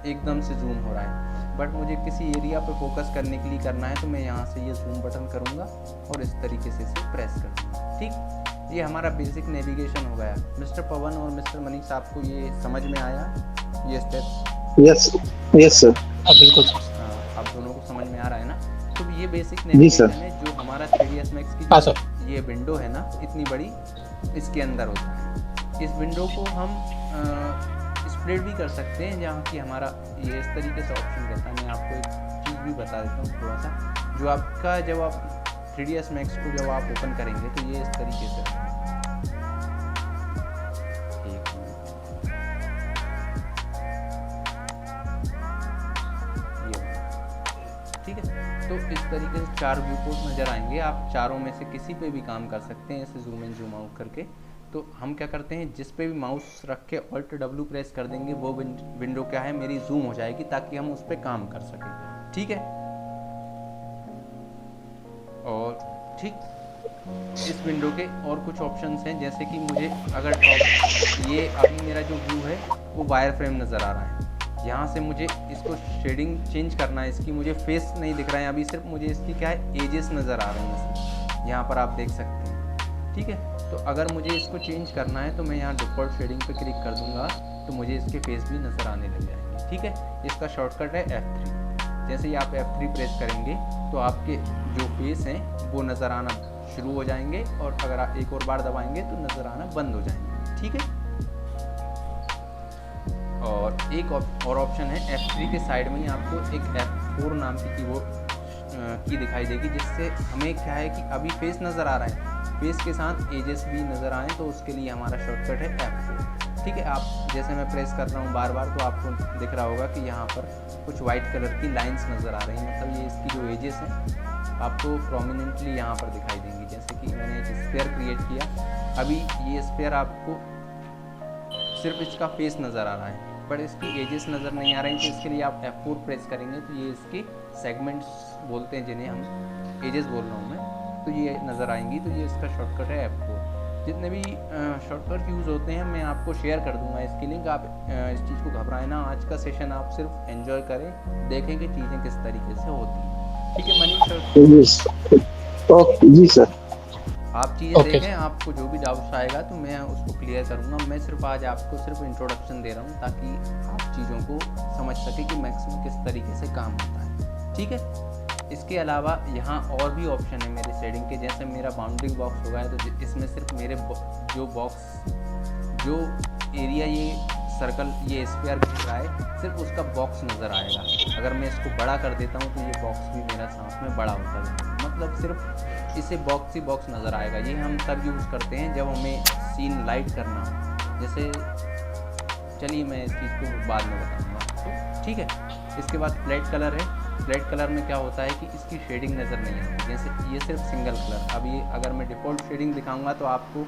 एकदम से जूम हो रहा है, बट मुझे किसी एरिया पर फोकस करने के लिए करना है तो मैं यहाँ से ये जूम बटन करूँगा और इस तरीके से इसे प्रेस कर दूँगा। ठीक, ये हमारा बेसिक नेविगेशन हो गया। मिस्टर पवन और मिस्टर मनीष, आपको ये समझ में आया ये स्टेप्स? Yes yes sir. बिल्कुल। आप दोनों को समझ में आ रहा है ना? तो ये बेसिक नेविगेशन है जो हमारा 3ds Max की ये विंडो है ना इतनी बड़ी, इसके अंदर होता है। इस विंडो को हम स्प्लिट भी कर सकते हैं, जहाँ की हमारा ये इस तरीके से ऑप्शन रहता है। मैं आपको एक चीज़ भी बता देता हूँ थोड़ा सा, जो आपका जब आप 3ds Max को जब आप ओपन करेंगे तो ये इस तरीके से रहता है। ठीक है, तो इस तरीके से 4 व्यू पोर्ट नज़र आएंगे। आप चारों में से किसी पे भी काम कर सकते हैं ऐसे जूम इन जूम आउट करके। तो हम क्या करते हैं, जिस पे भी माउस रख के Alt W प्रेस कर देंगे वो विंडो क्या है मेरी जूम हो जाएगी, ताकि हम उस पर काम कर सकें। ठीक है, और ठीक इस विंडो के और कुछ ऑप्शंस हैं, जैसे कि मुझे अगर टॉप ये अभी मेरा जो व्यू है वो वायर फ्रेम नज़र आ रहा है, यहाँ से मुझे इसको शेडिंग चेंज करना है। इसकी मुझे फेस नहीं दिख रहा है अभी, सिर्फ मुझे इसकी क्या है एजेस नज़र आ रहे हैं, यहाँ पर आप देख सकते हैं। ठीक है, तो अगर मुझे इसको चेंज करना है तो मैं यहाँ डिफ़ॉल्ट शेडिंग पे क्लिक कर दूँगा तो मुझे इसके फेस भी नज़र आने लग जाएंगे। ठीक है, इसका शॉर्टकट है F3। जैसे ही आप F3 प्रेस करेंगे तो आपके जो फेस हैं वो नज़र आना शुरू हो जाएंगे, और अगर आप एक और बार दबाएंगे तो नज़र आना बंद हो जाएंगे। ठीक है, और एक और ऑप्शन है F3 के साइड में ही आपको एक F4 नाम की कीबोर्ड की दिखाई देगी, जिससे हमें क्या है कि अभी फेस नज़र आ रहा है, फेस के साथ एजेस भी नज़र आए, तो उसके लिए हमारा शॉर्टकट है F4। ठीक है, आप जैसे मैं प्रेस कर रहा हूँ बार बार तो आपको दिख रहा होगा कि यहाँ पर कुछ वाइट कलर की लाइंस नज़र आ रही हैं, मतलब ये इसकी जो एजेस हैं आपको प्रोमिनेंटली यहाँ पर दिखाई देंगी। जैसे कि मैंने एक स्फीयर क्रिएट किया, अभी ये स्फीयर आपको सिर्फ इसका फेस नज़र आ रहा है बट इसकी एजेस नज़र नहीं आ रही, तो इसके लिए आप F4 प्रेस करेंगे तो ये इसकी सेगमेंट्स बोलते हैं जिन्हें हम एजेस बोल रहा हूँ मैं, तो ये नज़र आएंगी। तो ये इसका शॉर्टकट है F4। जितने भी शॉर्टकट यूज़ होते हैं मैं आपको शेयर कर दूंगा इसकी लिंक, आप इस चीज़ को घबराएं ना। आज का सेशन आप सिर्फ एंजॉय करें, देखें कि चीज़ें किस तरीके से होती हैं। ठीक है मनीष सर? ओके जी सर। आप चीज़ें देखें, आपको जो भी डाउट्स आएगा तो मैं उसको क्लियर करूँगा। मैं सिर्फ आज आपको सिर्फ इंट्रोडक्शन दे रहा हूँ ताकि आप चीज़ों को समझ सकें कि मैक्स में किस तरीके से काम होता है। ठीक है, इसके अलावा यहाँ और भी ऑप्शन है मेरे शेडिंग के, जैसे मेरा बाउंडिंग बॉक्स होगा तो इसमें सिर्फ मेरे जो बॉक्स जो एरिया ये सर्कल ये स्क्वायर घिर रहा है सिर्फ उसका बॉक्स नज़र आएगा। अगर मैं इसको बड़ा कर देता हूँ तो ये बॉक्स भी मेरा साथ में बड़ा होता जाएगा, मतलब सिर्फ इसे बॉक्स ही बॉक्स नज़र आएगा। ये हम तब यूज़ करते हैं जब हमें सीन लाइट करना हो। जैसे चलिए मैं इस चीज़ को बाद में बताऊँगा आपको। ठीक है, इसके बाद फ्लैट कलर है। फ्लैट कलर में क्या होता है कि इसकी शेडिंग नज़र नहीं आती, जैसे ये सिर्फ सिंगल कलर। अब ये अगर मैं डिफ़ॉल्ट शेडिंग दिखाऊंगा तो आपको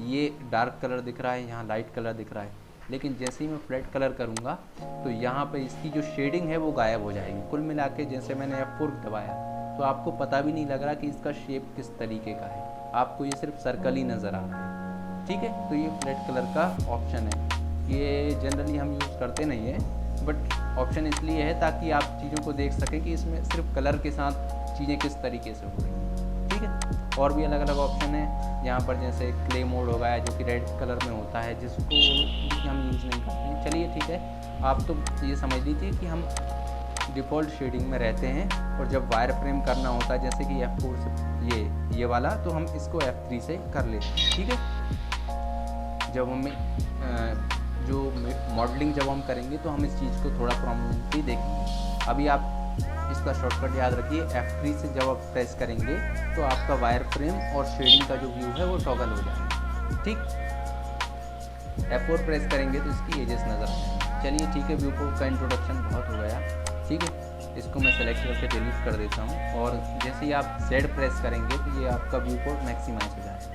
ये डार्क कलर दिख रहा है, यहाँ लाइट कलर दिख रहा है, लेकिन जैसे ही मैं फ्लैट कलर करूँगा तो यहाँ पे इसकी जो शेडिंग है वो गायब हो जाएगी। कुल मिला के जैसे मैंने F4 दबाया तो आपको पता भी नहीं लग रहा कि इसका शेप किस तरीके का है, आपको ये सिर्फ सर्कल ही नज़र आ रहा है। ठीक है, तो ये फ्लैट कलर का ऑप्शन है। ये जनरली हम यूज़ करते नहीं है बट ऑप्शन इसलिए है ताकि आप चीज़ों को देख सकें कि इसमें सिर्फ कलर के साथ चीज़ें किस तरीके से हो रही हैं, ठीक है। और भी अलग अलग ऑप्शन है यहाँ पर, जैसे क्ले मोड हो गया जो कि रेड कलर में होता है, जिसको भी हम यूज़ नहीं करते हैं। चलिए ठीक है, आप तो ये समझ लीजिए कि हम डिफ़ॉल्ट शेडिंग में रहते हैं, और जब वायर फ्रेम करना होता है जैसे कि F4 से ये वाला, तो हम इसको F3 से कर लेते हैं, ठीक है। जब हमें जो मॉडलिंग जब हम करेंगे तो हम इस चीज़ को थोड़ा प्रोमिनेंटली देखेंगे। अभी आप इसका शॉर्टकट याद रखिए, F3 से जब आप प्रेस करेंगे तो आपका वायर फ्रेम और शेडिंग का जो व्यू है वो टॉगल हो जाएगा, ठीक। F4 प्रेस करेंगे तो इसकी एजेस नज़र आएंगे। चलिए ठीक है, व्यू पोर्ट का इंट्रोडक्शन बहुत हो गया, ठीक है। इसको मैं सेलेक्ट करके डिलीट कर देता हूँ, और जैसे ही आप Z प्रेस करेंगे तो ये आपका व्यू पोर्ट मैक्सिमाइज हो जाएगा।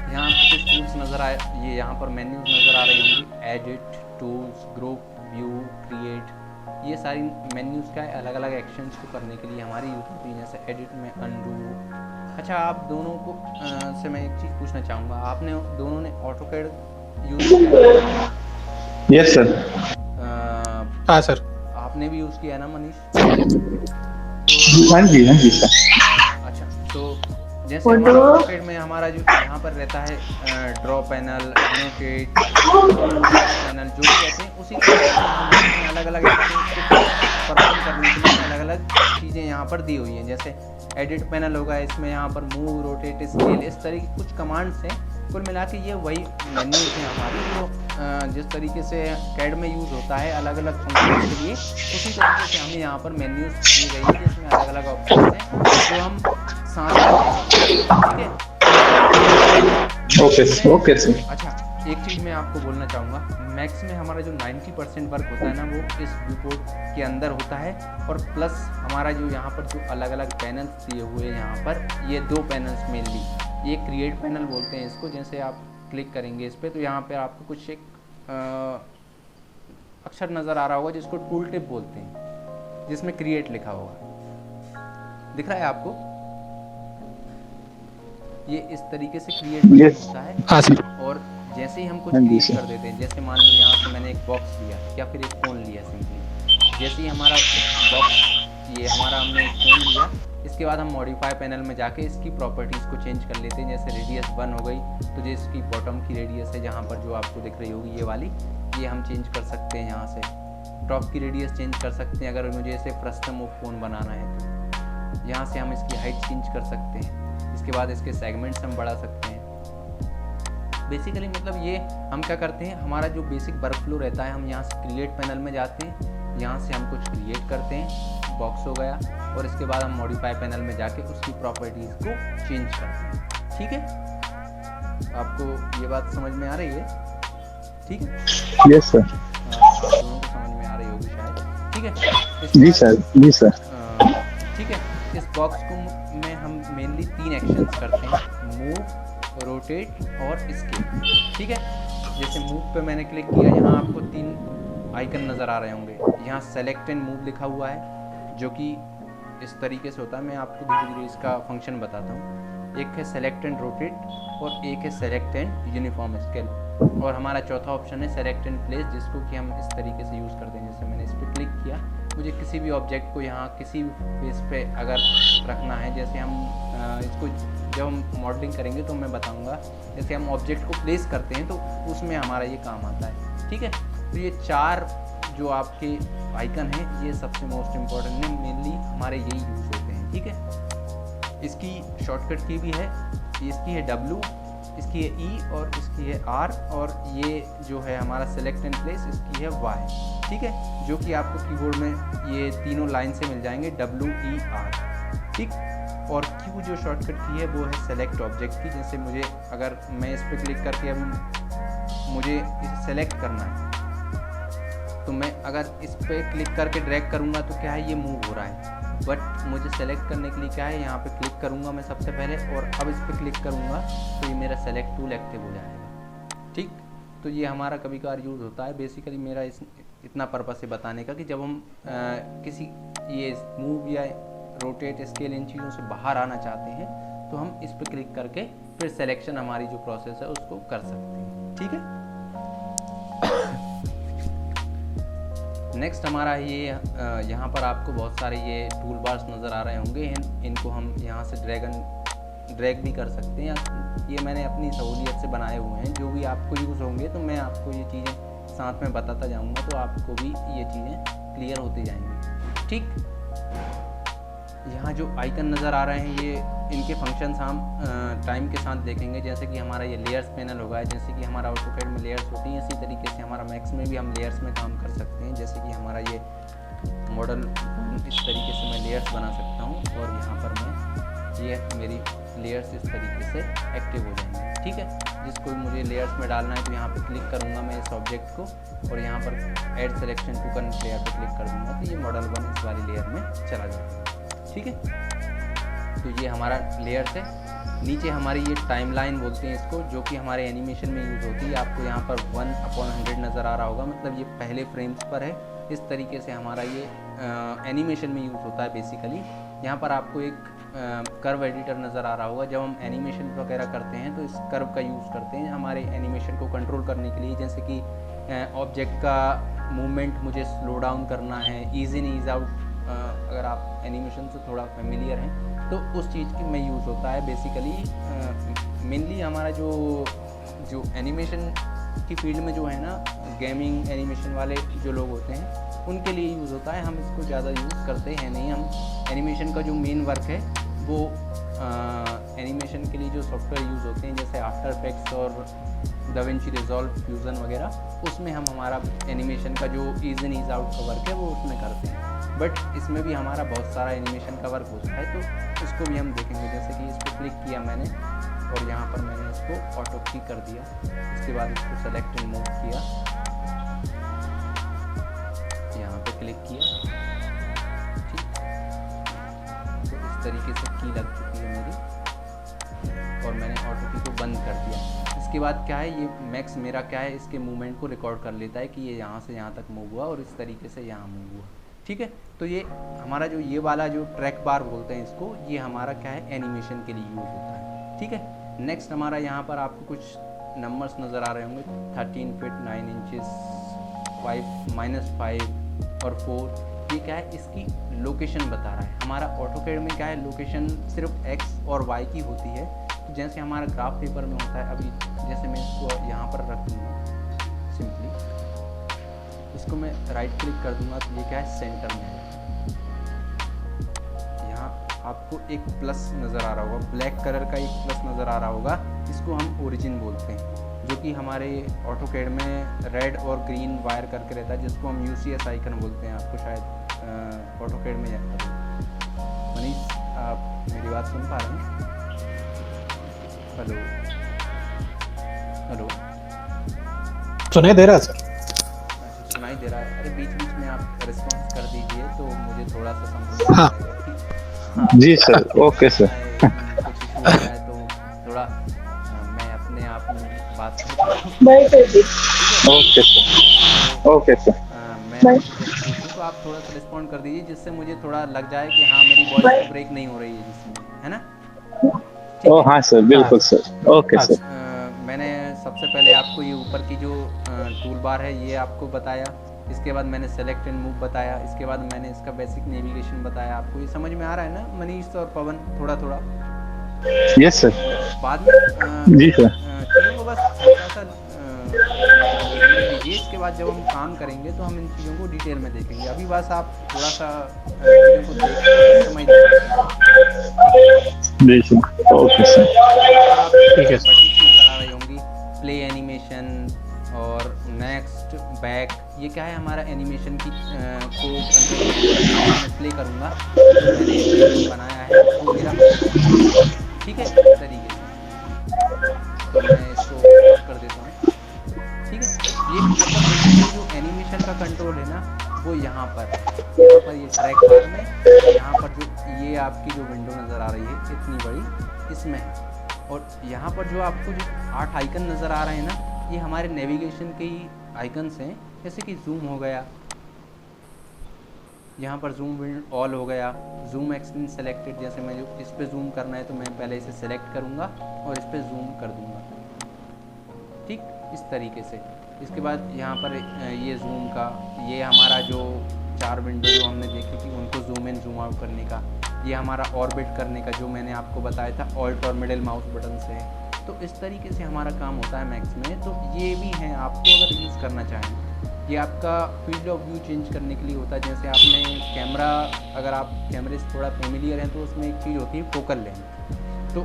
यहाँ पर कुछ टूल्स नज़र आए, ये यहाँ पर मेन्यूज नज़र आ रही होंगी, edit, tools, group, view, create, ये सारी मेन्यूज़ का अलग अलग एक्शंस को करने के लिए हमारी यूज़ होती है। जैसे एडिट में अनडू। अच्छा, आप दोनों को से मैं एक चीज़ पूछना चाहूँगा, आपने दोनों ने ऑटोकैड यूज़ किया? Yes sir. हाँ सर। आपने भी यूज़ किया ना मनीष? हाँ जी सर। अच्छा, तो जैसे हमारा ऑटोकैड में हमारा जो यहाँ पर रहता है ड्रॉ पैनल, एनोटेट पैनल, जो भी कहते हैं, उसी तरह से अलग अलग परफॉर्म करने के लिए अलग अलग चीज़ें यहाँ पर दी हुई हैं। जैसे एडिट पैनल होगा, इसमें यहाँ पर मूव, रोटेट, स्केल, इस तरह की कुछ कमांड्स हैं। कुल मिला के ये वही मेन्यूज हैं हमारी, जो जिस तरीके से कैड में यूज़ होता है अलग अलग फंक्शन के लिए, उसी तरीके से हमें यहाँ पर मेन्यूज दी गई है, जिसमें अलग अलग ऑप्शन हैं जो हम साथ में, ठीक है। Okay sir. अच्छा, एक चीज़ मैं आपको बोलना चाहूँगा, मैक्स में हमारा जो 90% वर्क होता है ना, वो इस व्यू पोर्ट के अंदर होता है, और प्लस हमारा जो यहाँ पर जो अलग अलग पैनल्स दिए हुए हैं यहाँ पर, ये 2 पैनल्स मेनली, ये क्रिएट पैनल बोलते हैं इसको। जैसे आप क्लिक करेंगे इस पर तो यहाँ पर आपको कुछ एक अक्षर नज़र आ रहा होगा जिसको टूल टिप बोलते हैं, जिसमें क्रिएट लिखा होगा, दिख रहा है आपको? ये इस तरीके से क्रिएट होता है। हाँ सर। और जैसे ही हम कुछ क्रिएट कर देते हैं, जैसे मान लो यहाँ से मैंने एक बॉक्स लिया या फिर एक फ़ोन लिया सिंपली, जैसे ही हमारा बॉक्स, ये हमारा हमने एक फ़ोन लिया, इसके बाद हम मॉडिफाई पैनल में जाके इसकी प्रॉपर्टीज़ को चेंज कर लेते हैं। जैसे रेडियस 1 हो गई, तो जो इसकी बॉटम की रेडियस है जहाँ पर जो आपको दिख रही होगी ये वाली, ये हम चेंज कर सकते हैं। यहाँ से टॉप की रेडियस चेंज कर सकते हैं, अगर मुझे इसे कस्टम फ़ोन बनाना है तो यहाँ से हम इसकी हाइट चेंज कर सकते हैं। इसके बाद इसके सेगमेंट्स हम बढ़ा सकते हैं। बेसिकली मतलब ये हम क्या करते हैं, हमारा जो बेसिक वर्क फ्लो रहता है, हम यहाँ से क्रिएट पैनल में जाते हैं, यहाँ से हम कुछ क्रिएट करते हैं, बॉक्स हो गया, और इसके बाद हम मॉडिफाई पैनल में जाके उसकी प्रॉपर्टीज़ को चेंज करते हैं, ठीक है। आपको ये बात समझ में आ रही है? ठीक है, यस सर। दोनों को समझ में आ रही होगी शायद, ठीक है। जी सर। ठीक है, इस बॉक्स को में हम मेनली 3 एक्शंस करते हैं, मूव, रोटेट और स्केल, ठीक है। जैसे मूव पे मैंने क्लिक किया, यहाँ आपको 3 आइकन नज़र आ रहे होंगे। यहाँ सेलेक्ट एंड मूव लिखा हुआ है, जो कि इस तरीके से होता है, मैं आपको धीरे धीरे इसका फंक्शन बताता हूँ। एक है सेलेक्ट एंड रोटेट, और एक है सेलेक्ट एंड यूनिफॉर्म स्केल, और हमारा चौथा ऑप्शन है सेलेक्ट एंड प्लेस, जिसको कि हम इस तरीके से यूज़ करते हैं। जैसे मैंने इस पर क्लिक किया, मुझे किसी भी ऑब्जेक्ट को यहाँ किसी भी फेस पे अगर रखना है, जैसे हम इसको जब हम मॉडलिंग करेंगे तो मैं बताऊँगा, जैसे हम ऑब्जेक्ट को प्लेस करते हैं तो उसमें हमारा ये काम आता है, ठीक है। तो ये 4 जो आपके आइकन हैं, ये सबसे मोस्ट इम्पॉर्टेंट है, मेनली हमारे यही यूज़ होते हैं, ठीक है। इसकी शॉर्टकट की भी है, इसकी है W, इसकी है E, और इसकी है R, और ये जो है हमारा सेलेक्ट एंड प्लेस, इसकी है Y, ठीक है, जो कि आपको कीबोर्ड में ये तीनों लाइन से मिल जाएंगे, W, E, R, ठीक। और Q जो शॉर्टकट की है वो है सेलेक्ट ऑब्जेक्ट की। जैसे मुझे, अगर मैं इस पर क्लिक करके अब मुझे इसे सेलेक्ट करना है, तो मैं अगर इस पर क्लिक करके ड्रैग करूँगा तो क्या है, ये मूव हो रहा है, बट मुझे सेलेक्ट करने के लिए क्या है, यहाँ पे क्लिक करूँगा मैं सबसे पहले, और अब इस पर क्लिक करूँगा तो ये मेरा सेलेक्ट टूल एक्टिव हो जाएगा, ठीक। तो ये हमारा कभी कभार यूज़ होता है। बेसिकली मेरा इतना पर्पस है बताने का कि जब हम किसी ये मूव या रोटेट, स्केल, इन चीज़ों से बाहर आना चाहते हैं, तो हम इस पर क्लिक करके फिर सिलेक्शन हमारी जो प्रोसेस है उसको कर सकते हैं, ठीक है। नेक्स्ट हमारा ये यहाँ पर आपको बहुत सारे ये टूल बार्स नज़र आ रहे होंगे, इनको हम यहाँ से ड्रैग भी कर सकते हैं। ये मैंने अपनी सहूलियत से बनाए हुए हैं, जो भी आपको यूज़ होंगे तो मैं आपको ये चीज़ें साथ में बताता जाऊँगा, तो आपको भी ये चीज़ें क्लियर होती जाएंगी। ठीक, यहाँ जो आइकन नज़र आ रहे हैं ये इनके फंक्शंस हम टाइम के साथ देखेंगे। जैसे कि हमारा ये लेयर्स पैनल होगा, जैसे कि हमारा ऑटोकैड में लेयर्स होती हैं, इसी तरीके से हमारा मैक्स में भी हम लेयर्स में काम कर सकते हैं। जैसे कि हमारा ये मॉडल इस तरीके से मैं लेयर्स बना सकता हूँ, और यहाँ पर मैं ये मेरी लेयर्स इस तरीके से एक्टिव हो जाएंगे। ठीक है, जिसको मुझे लेयर्स में डालना है तो यहाँ पर क्लिक करूँगा मैं इस ऑब्जेक्ट को, और यहाँ पर add selection to current layer पर क्लिक कर दूँगा, तो ये मॉडल 1 इस वाली लेयर में चला जाएगा। ठीक है, तो ये हमारा लेयर्स है। नीचे हमारी ये टाइमलाइन बोलते हैं इसको, जो कि हमारे एनिमेशन में यूज़ होती है। आपको यहाँ पर 1/100 नज़र आ रहा होगा, मतलब ये पहले फ्रेम्स पर है। इस तरीके से हमारा ये एनिमेशन में यूज़ होता है बेसिकली। यहाँ पर आपको एक कर्व एडिटर नज़र आ रहा होगा। जब हम एनिमेशन वगैरह करते हैं तो इस कर्व का यूज़ करते हैं हमारे एनिमेशन को कंट्रोल करने के लिए। जैसे कि ऑब्जेक्ट का मूवमेंट मुझे स्लो डाउन करना है, ईज़ इन ईज़ आउट, अगर आप एनिमेशन से थोड़ा फेमिलियर हैं तो उस चीज़ की में यूज़ होता है बेसिकली। मेनली हमारा जो एनिमेशन की फील्ड में जो है ना, गेमिंग एनिमेशन वाले जो लोग होते हैं उनके लिए यूज़ होता है। हम इसको ज़्यादा यूज़ करते हैं नहीं। हम एनिमेशन का जो मेन वर्क है वो एनिमेशन के लिए जो सॉफ्टवेयर यूज़ होते हैं, जैसे आफ्टर इफेक्ट्स और दाविंची रिजॉल्व, फ्यूज़न वगैरह, उसमें हम हमारा एनिमेशन का जो ईज़ इन ईज़ आउट का वर्क है वो उसमें करते हैं। बट इसमें भी हमारा बहुत सारा एनिमेशन का वर्क होता है, तो इसको भी हम देखेंगे। जैसे कि इसको क्लिक किया मैंने, और यहाँ पर मैंने इसको ऑटो की कर दिया। इसके बाद इसको सेलेक्ट एंड मूव किया, यहाँ पे क्लिक किया। ठीक, तो इस तरीके से की लग चुकी है मेरी, और मैंने ऑटो की को बंद कर दिया। इसके बाद क्या है, ये मैक्स मेरा क्या है, इसके मूवमेंट को रिकॉर्ड कर लेता है कि ये यहाँ से यहाँ तक मूव हुआ और इस तरीके से यहाँ मूव हुआ। ठीक है, तो ये हमारा जो ये वाला जो ट्रैक बार बोलते हैं इसको, ये हमारा क्या है, एनिमेशन के लिए यूज़ होता है। ठीक है, नेक्स्ट हमारा यहाँ पर आपको कुछ नंबर्स नज़र आ रहे होंगे, 13 फीट 9 इंचेस, 5 और 4। ये क्या है, इसकी लोकेशन बता रहा है। हमारा ऑटोकैड में क्या है, लोकेशन सिर्फ एक्स और वाई की होती है। तो जैसे हमारा ग्राफ पेपर में होता है, अभी जैसे मैं इसको यहाँ पर रख दूँगा सिंपली, इसको मैं राइट क्लिक कर दूंगा तो ये क्या है, सेंटर में है। यहाँ आपको एक प्लस नज़र आ रहा होगा, ब्लैक कलर का एक प्लस नज़र आ रहा होगा, इसको हम ओरिजिन बोलते हैं, जो कि हमारे ऑटोकैड में रेड और ग्रीन वायर करके रहता है, जिसको हम UCS आइकन बोलते हैं। आपको शायद ऑटोकैड में जाता है। मनीष, आप मेरी बात सुन पा रहे हैं? हेलो हेलो, सुनाई दे रहा है सर? सुनाई दे रहा है। अरे बीच बीच में आप रिस्पॉन्स कर दीजिए तो मुझे थोड़ा सा समझ हाँ। हाँ जी सर, ओके सर। कुछ इशू हो रहा है तो थोड़ा मैं अपने आप में बात करता हूँ। Okay sir, okay sir. मैं तो आप थोड़ा सा रिस्पॉन्ड कर दीजिए, जिससे मुझे थोड़ा लग जाए कि हाँ मेरी वॉइस ब्रेक नहीं हो रही है जिसमें, है ना? ओ हाँ सर, बिल्कुल सर, ओके सर। मैंने सबसे पहले आपको ये ऊपर की जो टूल बार है ये आपको बताया। इसके बाद मैंने सेलेक्ट एंड मूव बताया। इसके बाद मैंने इसका बेसिक नेविगेशन बताया। आपको ये समझ में आ रहा है ना मनीष और पवन? थोड़ा थोड़ा यस सर। बाद में जी सर। चीज़ों को बस थोड़ा सा समझ लीजिए। इसके बाद जब हम काम करेंगे तो हम इन चीज़ों को डिटेल में देखेंगे। अभी बस आप थोड़ा सा चीज़ों को देख के समझ जी सर, ओके सर। ठीक है सर। नज़र आ रही होंगी, प्ले एनिमेशन और नेक्स्ट बैक। ये क्या है, हमारा एनिमेशन की को मैं प्ले करूँगा जो मैंने बनाया है वो मेरा, ठीक है, इस तरीके से। तो मैं इसको ऑफ कर देता हूँ। ठीक है, ये मतलब जो एनिमेशन का कंट्रोल है ना वो यहाँ पर ये ट्रैक बार में, यहाँ पर जो ये आपकी जो विंडो नज़र आ रही है इतनी बड़ी, इसमें है। और यहाँ पर जो आपको जो 8 आइकन नज़र आ रहे हैं ना, ये हमारे नेविगेशन के ही आइकन्स हैं। जैसे कि जूम हो गया, यहाँ पर जूम ऑल हो गया, जूम एक्सटेंड सेलेक्टेड। जैसे मैं जो इस पे जूम करना है तो मैं पहले इसे सेलेक्ट करूँगा और इस पे जूम कर दूँगा, ठीक, इस तरीके से। इसके बाद यहाँ पर ये जूम का, ये हमारा जो 4 विंडो जो हमने देखी थी उनको जूम इन जूम आउट करने का, ये हमारा ऑर्बिट करने का जो मैंने आपको बताया था ऑल्ट और मिडिल माउस बटन से। तो इस तरीके से हमारा काम होता है मैक्स में। तो ये भी हैं, आपको अगर यूज़ करना चाहें, ये आपका फील्ड ऑफ व्यू चेंज करने के लिए होता है। जैसे आपने कैमरा, अगर आप कैमरे से थोड़ा फेमिलियर हैं तो उसमें एक चीज़ होती है फोकल लेंथ। तो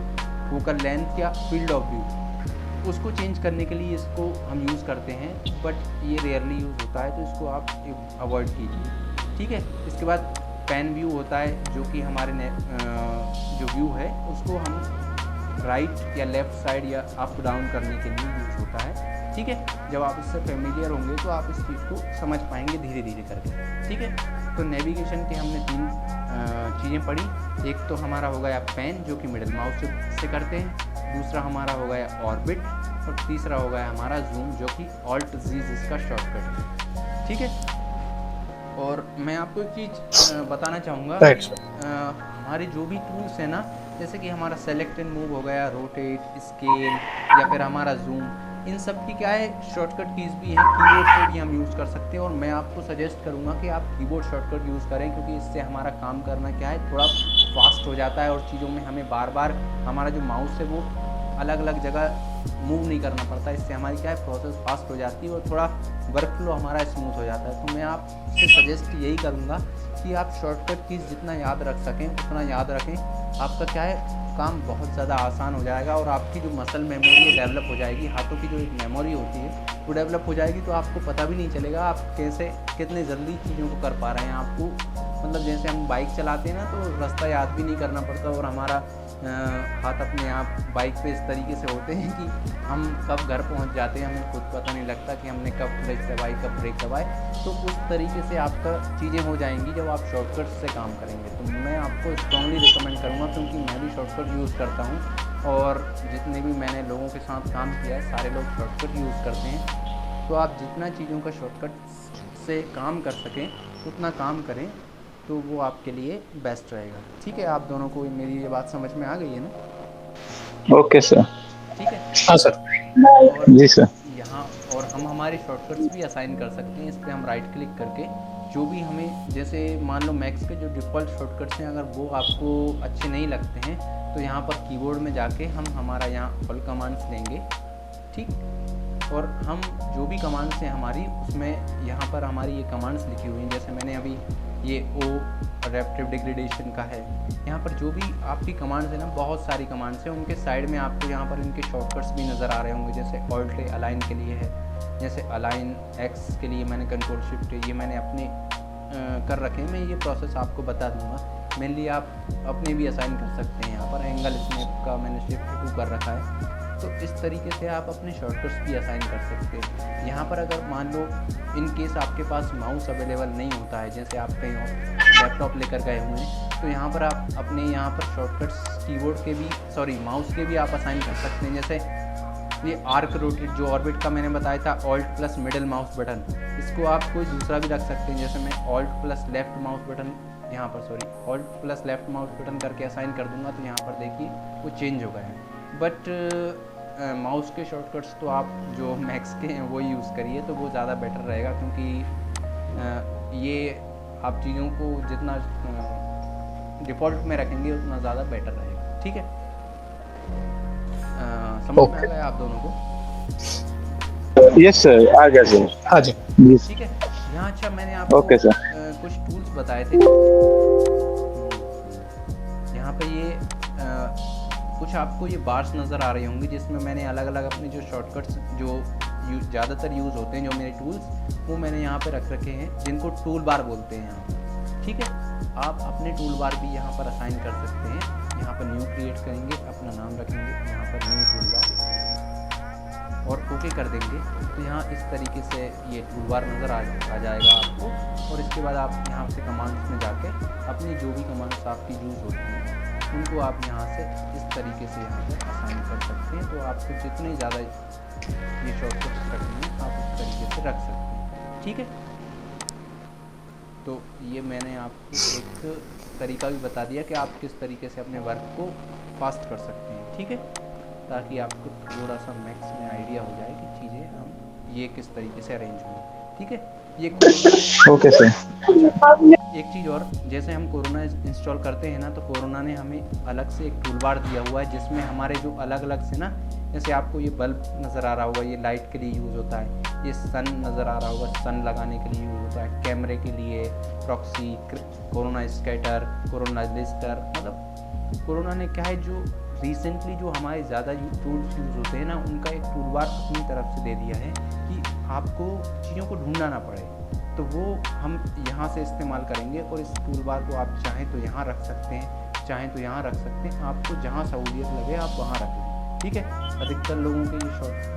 फोकल लेंथ या फील्ड ऑफ व्यू, उसको चेंज करने के लिए इसको हम यूज़ करते हैं, बट ये रेयरली यूज़ होता है, तो इसको आप अवॉइड कीजिए, ठीक है। इसके बाद पैन व्यू होता है, जो कि हमारे जो व्यू है उसको हम राइट या लेफ़्ट साइड या अप डाउन करने के लिए यूज़ होता है, ठीक है। जब आप इससे फेमिलियर होंगे तो आप इस चीज़ को समझ पाएंगे धीरे धीरे करके, ठीक है। तो नेविगेशन के हमने 3 चीज़ें पढ़ी। एक तो हमारा हो गया पैन, जो कि मिडिल माउस से करते हैं, दूसरा हमारा हो गया ऑर्बिट, और तीसरा हो गया हमारा जूम, जो कि ऑल्ट जी इसका शॉर्टकट है, ठीक है। और मैं आपको एक चीज़ बताना चाहूँगा, हमारे जो भी टूल्स हैं ना, जैसे कि हमारा सेलेक्ट एंड मूव हो गया, रोटेट, स्केल, या फिर हमारा जूम, इन सब की क्या है शॉर्टकट कीज़ भी हैं, कीबोर्ड से भी हम यूज़ कर सकते हैं। और मैं आपको सजेस्ट करूँगा कि आप कीबोर्ड शॉर्टकट यूज़ करें, क्योंकि इससे हमारा काम करना क्या है थोड़ा फास्ट हो जाता है, और चीज़ों में हमें बार बार हमारा जो माउस है वो अलग अलग जगह मूव नहीं करना पड़ता। इससे हमारी क्या है प्रोसेस फास्ट हो जाती है और थोड़ा वर्क फ्लो हमारा स्मूथ हो जाता है। तो मैं आपसे सजेस्ट यही करूँगा कि आप शॉर्टकट कीज़ जितना याद रख सकें उतना याद रखें। आपका क्या है काम बहुत ज़्यादा आसान हो जाएगा, और आपकी जो मसल मेमोरी है डेवलप हो जाएगी, हाथों की जो एक मेमोरी होती है वो डेवलप हो जाएगी। तो आपको पता भी नहीं चलेगा आप कैसे कितने जल्दी चीज़ों को कर पा रहे हैं। आपको मतलब जैसे हम बाइक चलाते हैं ना, तो रास्ता याद भी नहीं करना पड़ता, और हमारा हाथ अपने आप बाइक पे इस तरीके से होते हैं कि हम कब घर पहुंच जाते हैं हमें खुद पता नहीं लगता कि हमने कब क्लच दबाई कब ब्रेक दबाए। तो उस तरीके से आपका चीज़ें हो जाएंगी जब आप शॉर्टकट से काम करेंगे। तो मैं आपको स्ट्रांगली रिकमेंड करूँगा, क्योंकि मैं भी शॉर्टकट यूज़ करता हूँ, और जितने भी मैंने लोगों के साथ काम किया है सारे लोग शॉर्टकट यूज़ करते हैं। तो आप जितना चीज़ों का शॉर्टकट से काम कर सकें उतना काम करें, तो वो आपके लिए बेस्ट रहेगा, ठीक है। आप दोनों को मेरी ये बात समझ में आ गई है ना? Okay sir. ठीक है। हाँ सर। और जी सर। यहाँ और हम हमारे शॉर्टकट्स भी असाइन कर सकते हैं। इस पर हम राइट क्लिक करके जो भी हमें, जैसे मान लो मैक्स के जो डिफ़ॉल्ट शॉर्टकट्स हैं अगर वो आपको अच्छे नहीं लगते हैं, तो यहाँ पर कीबोर्ड में जाके हम हमारा यहाँ ऑल कमांड्स लेंगे, ठीक। और हम जो भी कमांड्स हैं हमारी, उसमें यहाँ पर हमारी ये कमांड्स लिखी हुई हैं। जैसे मैंने अभी ये ओ रेप्टिव डिग्रेडेशन का है, यहाँ पर जो भी आपकी कमांड्स है ना, बहुत सारी कमांड्स हैं, उनके साइड में आपको यहाँ पर इनके शॉर्टकट्स भी नज़र आ रहे होंगे। जैसे ऑल्ट अलाइन के लिए है, जैसे अलाइन एक्स के लिए मैंने कंट्रोल शिफ्ट, ये मैंने अपने कर रखे हैं। मैं ये प्रोसेस आपको बता दूंगा। मेनली आप अपने भी असाइन कर सकते हैं। यहाँ पर एंगल स्नैप का मैंने शिफ्ट 2 कर रखा है, तो इस तरीके से आप अपने शॉर्टकट्स भी असाइन कर सकते हैं। यहाँ पर अगर मान लो इन केस आपके पास माउस अवेलेबल नहीं होता है, जैसे आप कहीं लैपटॉप लेकर गए हुए हैं, तो यहाँ पर आप अपने यहाँ पर शॉर्टकट्स कीबोर्ड के भी माउस के भी आप असाइन कर सकते हैं। जैसे ये आर्क रोटेट जो ऑर्बिट का मैंने बताया था, alt plus middle mouse button, इसको आप कोई दूसरा भी रख सकते हैं। जैसे मैं alt plus left mouse button यहाँ पर alt plus left mouse button करके असाइन कर दूंगा, तो यहाँ पर देखिए वो चेंज हो गया है। बट माउस के शॉर्टकट्स तो आप जो मैक्स के हैं वो यूज़ करिए, तो वो ज़्यादा बेटर रहेगा, क्योंकि ये आप चीज़ों को जितना डिफ़ॉल्ट में रखेंगे उतना ज़्यादा बेटर रहेगा, ठीक है। समझ में आ गया आप दोनों को? यस सर, आ गया सर। हाँ जी। ठीक है। यहाँ अच्छा मैंने आपको ओके सर। कुछ टूल्स बताए थे। यहाँ पे ये कुछ आपको ये बार्स नज़र आ रही होंगी, जिसमें मैंने अलग अलग अपने जो शॉर्टकट्स जो ज़्यादातर यूज़ होते हैं, जो मेरे टूल्स, वो मैंने यहाँ पे रख रखे हैं, जिनको टूल बार बोलते हैं यहाँ पर, ठीक है। आप अपने टूल बार भी यहाँ पर असाइन कर सकते हैं। यहाँ पर न्यू क्रिएट करेंगे, अपना नाम रखेंगे, यहाँ पर न्यू टूल बार और ओके कर देंगे, तो यहाँ इस तरीके से ये टूल बार नज़र आ जाएगा आपको। और इसके बाद आप यहाँ से कमांड्स में जाके अपनी जो भी कमांड्स आपकी यूज़ होती हैं उनको आप यहाँ से इस तरीके से यहाँ पर असाइन कर सकते हैं। तो आपको जितने ज़्यादा ये शॉर्टकट्स रखने हैं आप इस तरीके से रख सकते हैं, ठीक है। तो ये मैंने आपको एक तरीका भी बता दिया कि आप किस तरीके से अपने वर्क को फास्ट कर सकते हैं, ठीक है, ताकि आपको थोड़ा सा मैक्स में आइडिया हो जाए कि चीज़ें हम ये किस तरीके से अरेंज होंगे। ठीक है, ये कोरोना ओके सर। एक चीज़ और, जैसे हम कोरोना इंस्टॉल करते हैं ना, तो कोरोना ने हमें अलग से एक टूल बार दिया हुआ है जिसमें हमारे जो अलग अलग से ना, जैसे आपको ये बल्ब नज़र आ रहा होगा, ये लाइट के लिए यूज़ होता है, ये सन नज़र आ रहा होगा, सन लगाने के लिए यूज़ होता है, कैमरे के लिए proxy, corona scatter, corona lister. मतलब कोरोना ने क्या है, जो रिसेंटली जो हमारे ज़्यादा टूल्स यूज़ होते हैं ना, उनका एक टूल बार अपनी तरफ से दे दिया है कि आपको चीज़ों को ढूंढना ना पड़े। तो वो हम यहाँ से इस्तेमाल करेंगे, और इस टूल बार को आप चाहें तो यहाँ रख सकते हैं, चाहें तो यहाँ रख सकते हैं, आपको जहाँ सहूलियत लगे आप वहाँ रख लें। ठीक है, अधिकतर लोगों के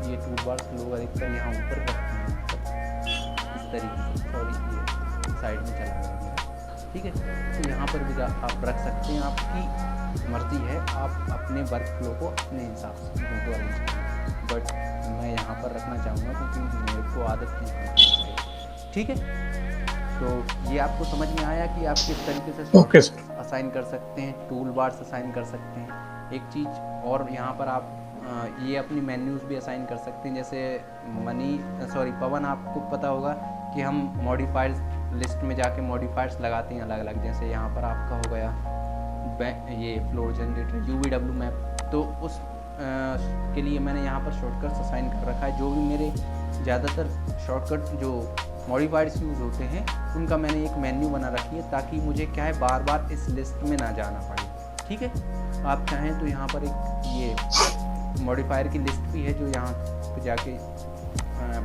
ये टूल बार लोग अधिकतर यहाँ ऊपर रखते हैं इस तरीके से। सॉरी, ये साइड में चला गया। ठीक है, तो यहाँ पर भी आप रख सकते हैं, आपकी मर्ज़ी है, आप अपने वर्क फ्लो को अपने हिसाब से चीज़ों को अरेंज करें। बट मैं यहाँ पर रखना चाहूँगा क्योंकि मेरे को आदत नहीं है। ठीक है, तो ये आपको समझ में आया कि आप किस तरीके से सॉफ्टवेयर असाइन कर सकते हैं, टूल बार्स असाइन कर सकते हैं। एक चीज़ और, यहाँ पर आप ये अपनी मेन्यूज़ भी असाइन कर सकते हैं। जैसे पवन, आपको पता होगा कि हम मॉडिफाइड्स लिस्ट में जाके मॉडिफायर्स लगाते हैं अलग अलग। जैसे यहाँ पर आपका हो गया ये फ्लोर जनरेटर UVW मैप, तो उस के लिए मैंने यहाँ पर शॉर्टकट्स असाइन कर रखा है। जो भी मेरे ज़्यादातर शॉर्टकट जो मॉडिफायर्स यूज़ होते हैं, उनका मैंने एक मेन्यू बना रखी है, ताकि मुझे क्या है, बार बार इस लिस्ट में ना जाना पड़े। ठीक है, आप चाहें तो यहाँ पर एक ये मॉडिफायर की लिस्ट भी है, जो यहाँ पर जाके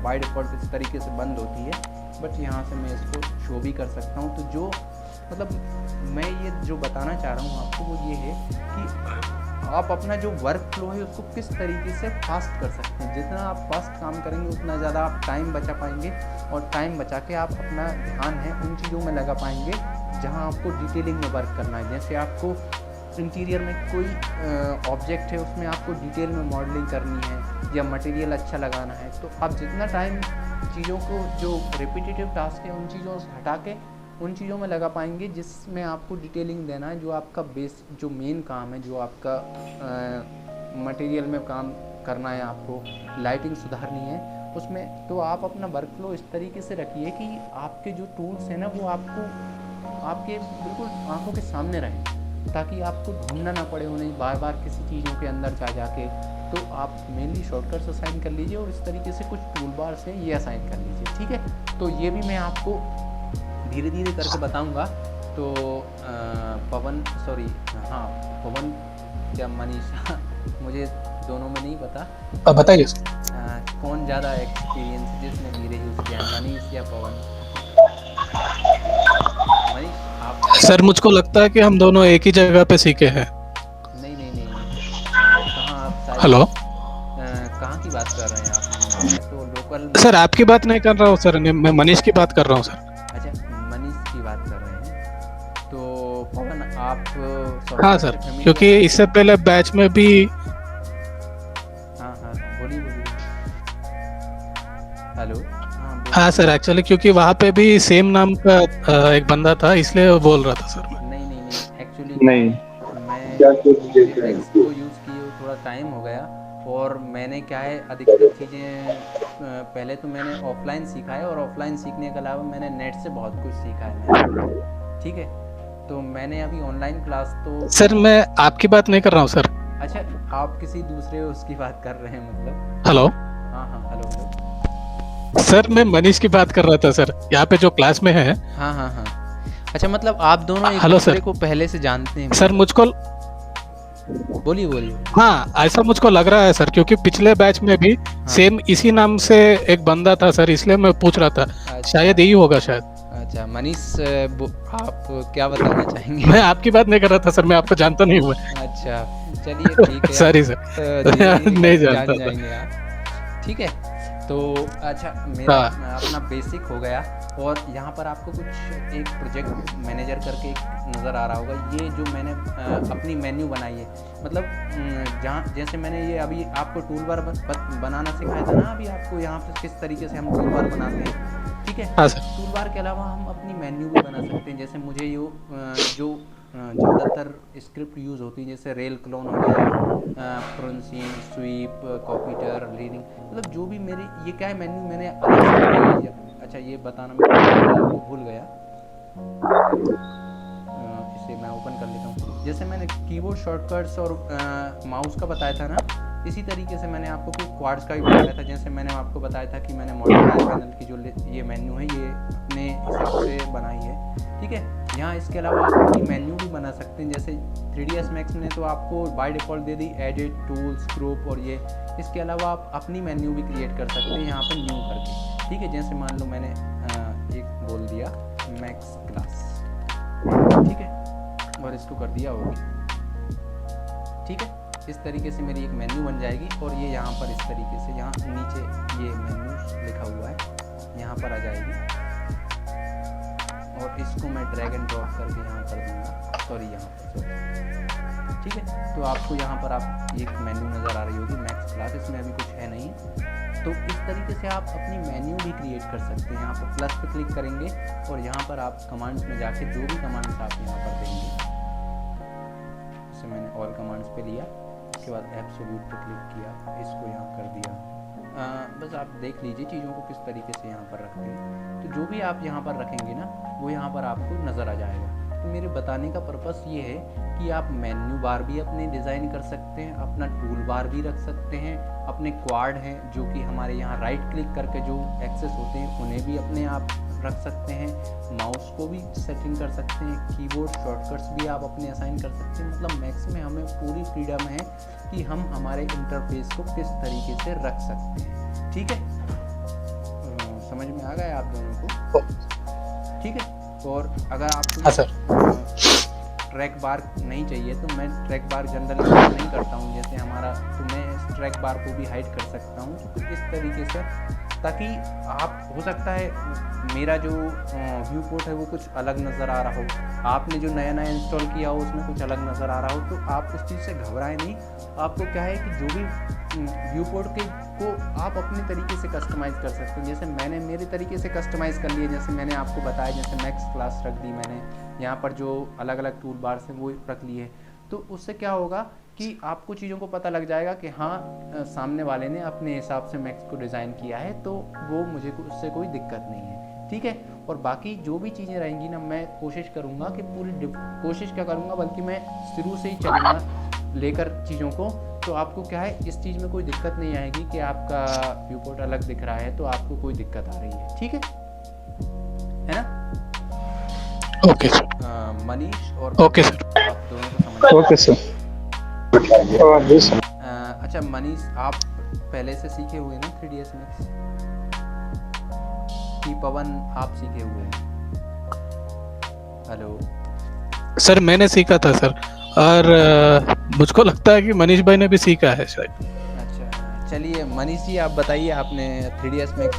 बाय डिफ़ॉल्ट इस तरीके से बंद होती है, बट यहाँ से मैं इसको शो भी कर सकता हूँ। तो जो मतलब मैं ये जो बताना चाह रहा हूँ आपको, वो ये है कि आप अपना जो वर्क फ्लो है उसको किस तरीके से फास्ट कर सकते हैं। जितना आप फास्ट काम करेंगे उतना ज़्यादा आप टाइम बचा पाएंगे, और टाइम बचा के आप अपना ध्यान है उन चीज़ों में लगा पाएंगे जहां आपको डिटेलिंग में वर्क करना है। जैसे आपको इंटीरियर में कोई ऑब्जेक्ट है, उसमें आपको डिटेल में मॉडलिंग करनी है या मटेरियल अच्छा लगाना है, तो आप जितना टाइम चीज़ों को, जो रिपीटेटिव टास्क है उन चीज़ों से हटा के उन चीज़ों में लगा पाएंगे जिसमें आपको डिटेलिंग देना है, जो आपका बेस, जो मेन काम है, जो आपका मटेरियल में काम करना है, आपको लाइटिंग सुधारनी है उसमें। तो आप अपना वर्क फ्लो इस तरीके से रखिए कि आपके जो टूल्स हैं ना, वो आपके बिल्कुल आंखों के सामने रहें, ताकि आपको ढूंढना ना पड़े उन्हें बार बार किसी चीज़ों के अंदर जाके। तो आप मेनली शॉर्टकट्स असाइन कर लीजिए, और इस तरीके से कुछ टूल बार्स हैं ये असाइन कर लीजिए। ठीक है, तो ये भी मैं आपको धीरे धीरे करके बताऊंगा। तो पवन क्या मनीषा, मुझे दोनों में नहीं पता, बताइए कौन ज़्यादा एक्सपीरियंस है जिसने धीरे यूज़ किया, मनीष या पवन? मनीष, आप? सर मुझको लगता है कि हम दोनों एक ही जगह पे सीखे हैं। नहीं, कहाँ आप? हेलो, कहाँ की बात कर रहे हैं आप? मैं तो लोकल। सर आपकी बात नहीं कर रहा हूँ सर, मैं मनीष की बात कर रहा हूँ सर। अच्छा, मनीष की बात कर रहे हैं। तो पवन, आप? हाँ सर, क्योंकि इससे पहले बैच में भी। हाँ, बोलिए। हेलो। हाँ सर, एक्चुअली क्योंकि वहाँ पे भी सेम नाम का एक बंदा था, इसलिए वो बोल रहा था सर। नहीं, एक्चुअली नहीं, मैं इसको यूज़ किए थोड़ा टाइम हो गया, और मैंने क्या है, अधिकतर चीज़ें पहले तो मैंने ऑफलाइन सीखा है, और ऑफलाइन सीखने के अलावा मैंने नेट से बहुत कुछ सीखा है। ठीक है, तो मैंने अभी ऑनलाइन क्लास तो। सर मैं आपकी बात नहीं कर रहा हूँ सर। अच्छा, आप किसी दूसरे उसकी बात कर रहे हैं मतलब? हेलो। हाँ, हेलो। सर मैं मनीष की बात कर रहा था सर, यहाँ पे जो क्लास में है। हाँ। अच्छा, मतलब आप दोनों एक दूसरे को पहले से जानते हैं? सर मुझको बोलिए। हाँ, ऐसा मुझको लग रहा है सर, क्योंकि पिछले बैच में भी सेम इसी नाम से एक बंदा था सर, इसलिए मैं पूछ रहा था। अच्छा, शायद यही होगा शायद। अच्छा मनीष, आप क्या बताना चाहेंगे? मैं आपकी बात नहीं कर रहा था सर, मैं आपको जानता नहीं हूँ। अच्छा, चलिए ठीक है। सॉरी सर, नहीं जानता जाएंगे आप। ठीक है, तो अच्छा, मेरा अपना बेसिक हो गया, और यहाँ पर आपको कुछ एक प्रोजेक्ट मैनेजर करके नज़र आ रहा होगा। ये जो मैंने अपनी मेन्यू बनाई है, मतलब जहाँ जैसे मैंने ये अभी आपको टूल बार बनाना सिखाया था ना, अभी आपको यहाँ पर किस तरीके से हम टूल बार बनाते हैं। ठीक है, हाँ सर। टूल बार के अलावा हम अपनी मेन्यू भी बना सकते हैं। जैसे मुझे जो ज़्यादातर स्क्रिप्ट यूज़ होती हैं, जैसे रेल क्लोन हो गया, प्रोंसिन, स्वीप, कॉपीटर, लीडिंग, मतलब जो भी मेरे ये क्या है मेन्यू मैंने अलग से बनाया है। अच्छा ये बताना मैं भूल गया, इसे मैं ओपन कर लेता हूँ। जैसे मैंने कीबोर्ड शॉर्टकट्स और माउस का बताया था ना, इसी तरीके से मैंने आपको कुछ क्वाड्स का भी बताया था। जैसे मैंने आपको बताया था कि मैंने मॉडिफायर पैनल की जो ये मेन्यू है ये अपने हिसाब से बनाई है, ठीक है। यहाँ इसके अलावा आप अपनी मेन्यू भी बना सकते हैं। जैसे 3ds Max ने तो आपको by default they the edit, tools, group और ये, इसके अलावा आप अपनी मेन्यू भी क्रिएट कर सकते हैं यहाँ पर न्यू करके, ठीक है। जैसे मान लो मैंने एक बोल दिया मैक्स क्लास, ठीक है, और इसको कर दिया होगी, ठीक है। इस तरीके से मेरी एक मेन्यू बन जाएगी और ये यहाँ पर इस तरीके से यहाँ नीचे ये मेन्यू लिखा हुआ है यहाँ पर आ जाएगी, और इसको मैं ड्रैग एंड ड्रॉप करके यहाँ कर दूँगा, सॉरी यहाँ पर, ठीक है। तो आपको यहाँ पर आप एक मेन्यू नज़र आ रही होगी मैक्स क्लास, इसमें अभी कुछ है नहीं। तो इस तरीके से आप अपनी मेन्यू भी क्रिएट कर सकते हैं। यहाँ पर प्लस पे क्लिक करेंगे और यहाँ पर आप कमांड्स में जाके जो भी कमांड्स आप यहाँ पर देंगे, जैसे मैंने ऑल कमांड्स पे लिया, उसके बाद एब्सोल्यूट पे क्लिक किया, इसको यहाँ कर दिया। बस आप देख लीजिए चीज़ों को किस तरीके से यहाँ पर रखते हैं। तो जो भी आप यहाँ पर रखेंगे ना वो यहाँ पर आपको नज़र आ जाएगा। तो मेरे बताने का पर्पस ये है कि आप मेन्यू बार भी अपने डिज़ाइन कर सकते हैं, अपना टूल बार भी रख सकते हैं, अपने क्वाड हैं जो कि हमारे यहाँ राइट क्लिक करके जो एक्सेस होते हैं उन्हें भी अपने आप रख सकते हैं, माउस को भी सेटिंग कर सकते हैं, कीबोर्ड शॉर्टकट्स भी आप अपने असाइन कर सकते हैं। मतलब मैक्स में हमें पूरी फ्रीडम है कि हम हमारे इंटरफेस को किस तरीके से रख सकते हैं, ठीक है। समझ में आ गया आप दोनों को, ठीक है। और अगर आपको ट्रैक बार नहीं चाहिए तो मैं ट्रैक बार जनरली नहीं करता हूँ, जैसे हमारा, तो मैं इस ट्रैक बार को भी हाइड कर सकता हूँ तो इस तरीके से, ताकि आप, हो सकता है मेरा जो व्यू पोर्ट है वो कुछ अलग नज़र आ रहा हो, आपने जो नया नया इंस्टॉल किया हो उसमें कुछ अलग नज़र आ रहा हो, तो आप उस चीज़ से घबराएं नहीं। आपको क्या है कि जो भी व्यू पोर्ट को आप अपने तरीके से कस्टमाइज़ कर सकते हैं। जैसे मैंने मेरे तरीके से कस्टमाइज़ कर लिया, जैसे मैंने आपको बताया, जैसे मैक्स क्लास रख दी मैंने, यहाँ पर जो अलग अलग टूल बार से वो रख लिए। तो उससे क्या होगा कि आपको चीज़ों को पता लग जाएगा कि हाँ सामने वाले ने अपने हिसाब से मैक्स को डिज़ाइन किया है, तो वो मुझे उससे कोई दिक्कत नहीं है, ठीक है। और बाकी जो भी चीज़ें रहेंगी ना, मैं कोशिश करूँगा कि कोशिश क्या करूँगा, बल्कि मैं शुरू से ही चलूँगा लेकर चीज़ों को, तो आपको क्या है इस चीज़ में कोई दिक्कत नहीं आएगी कि आपका व्यू पोर्ट अलग दिख रहा है तो आपको कोई दिक्कत आ रही है, ठीक है ना। Okay sir. मनीष और ओके सर, आप दोनों को समझ, ओके सर। अच्छा मनीष, आप पहले से सीखे हुए ना 3ds Max, कि पवन आप सीखे हुए हैं? हेलो सर मैंने सीखा था सर, और मुझको लगता है कि मनीष भाई ने भी सीखा है शायद। अच्छा चलिए मनीष जी आप बताइए, आपने 3ds Max,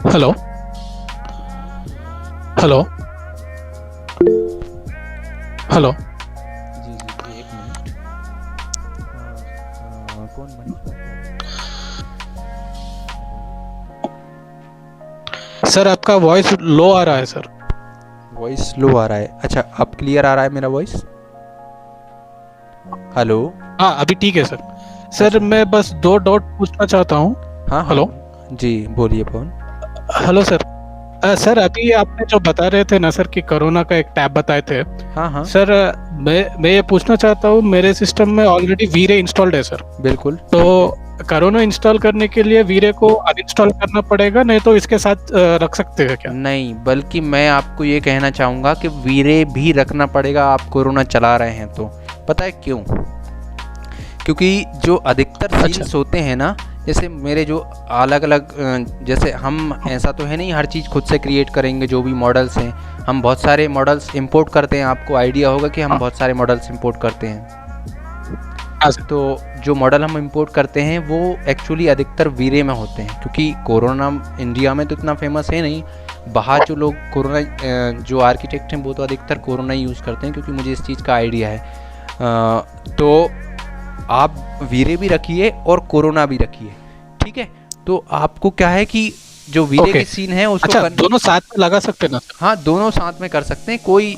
hello hello hello hello, जी एक मिनट, कौन मनीष? सर आपका वॉइस लो आ रहा है सर। वॉइस लो आ रहा है? अच्छा अब क्लियर आ रहा है मेरा वॉइस? हेलो, हाँ अभी ठीक है सर। सर मैं बस 2 डॉट पूछना चाहता हूँ। हाँ हेलो जी बोलिए पवन। Hello sir. सर अभी आपने जो बता रहे थे ना सर कि कोरोना का एक टैब बताए थे, हाँ सर मैं ये पूछना चाहता हूँ, मेरे सिस्टम में ऑलरेडी वीरे इंस्टॉल्ड है सर। बिल्कुल। तो कोरोना इंस्टॉल करने के लिए वीरे को अनइंस्टॉल करना पड़ेगा, नहीं तो इसके साथ रख सकते हैं क्या? नहीं, बल्कि मैं आपको ये कहना चाहूँगा कि वीरे भी रखना पड़ेगा, आप कोरोना चला रहे हैं तो। पता है क्यों? क्योंकि जो अधिकतर सीन्स होते हैं ना, जैसे मेरे जो अलग अलग, जैसे हम ऐसा तो है नहीं हर चीज़ खुद से क्रिएट करेंगे, जो भी मॉडल्स हैं हम बहुत सारे मॉडल्स इंपोर्ट करते हैं। आपको आइडिया होगा कि हम बहुत सारे मॉडल्स इंपोर्ट करते हैं। तो जो मॉडल हम इंपोर्ट करते हैं वो एक्चुअली अधिकतर वीरे में होते हैं, क्योंकि कोरोना इंडिया में तो इतना फेमस है नहीं, बाहर जो लोग कोरोना जो आर्किटेक्ट हैं वो तो अधिकतर कोरोना ही यूज़ करते हैं, क्योंकि मुझे इस चीज़ का आइडिया है। तो आप वीरे भी रखिए और कोरोना भी रखिए, ठीक है, तो आपको क्या है कि जो वीरे Okay. की सीन है उसको अच्छा, दोनों साथ में लगा सकते हैं ना? हाँ, दोनों साथ में कर सकते हैं, कोई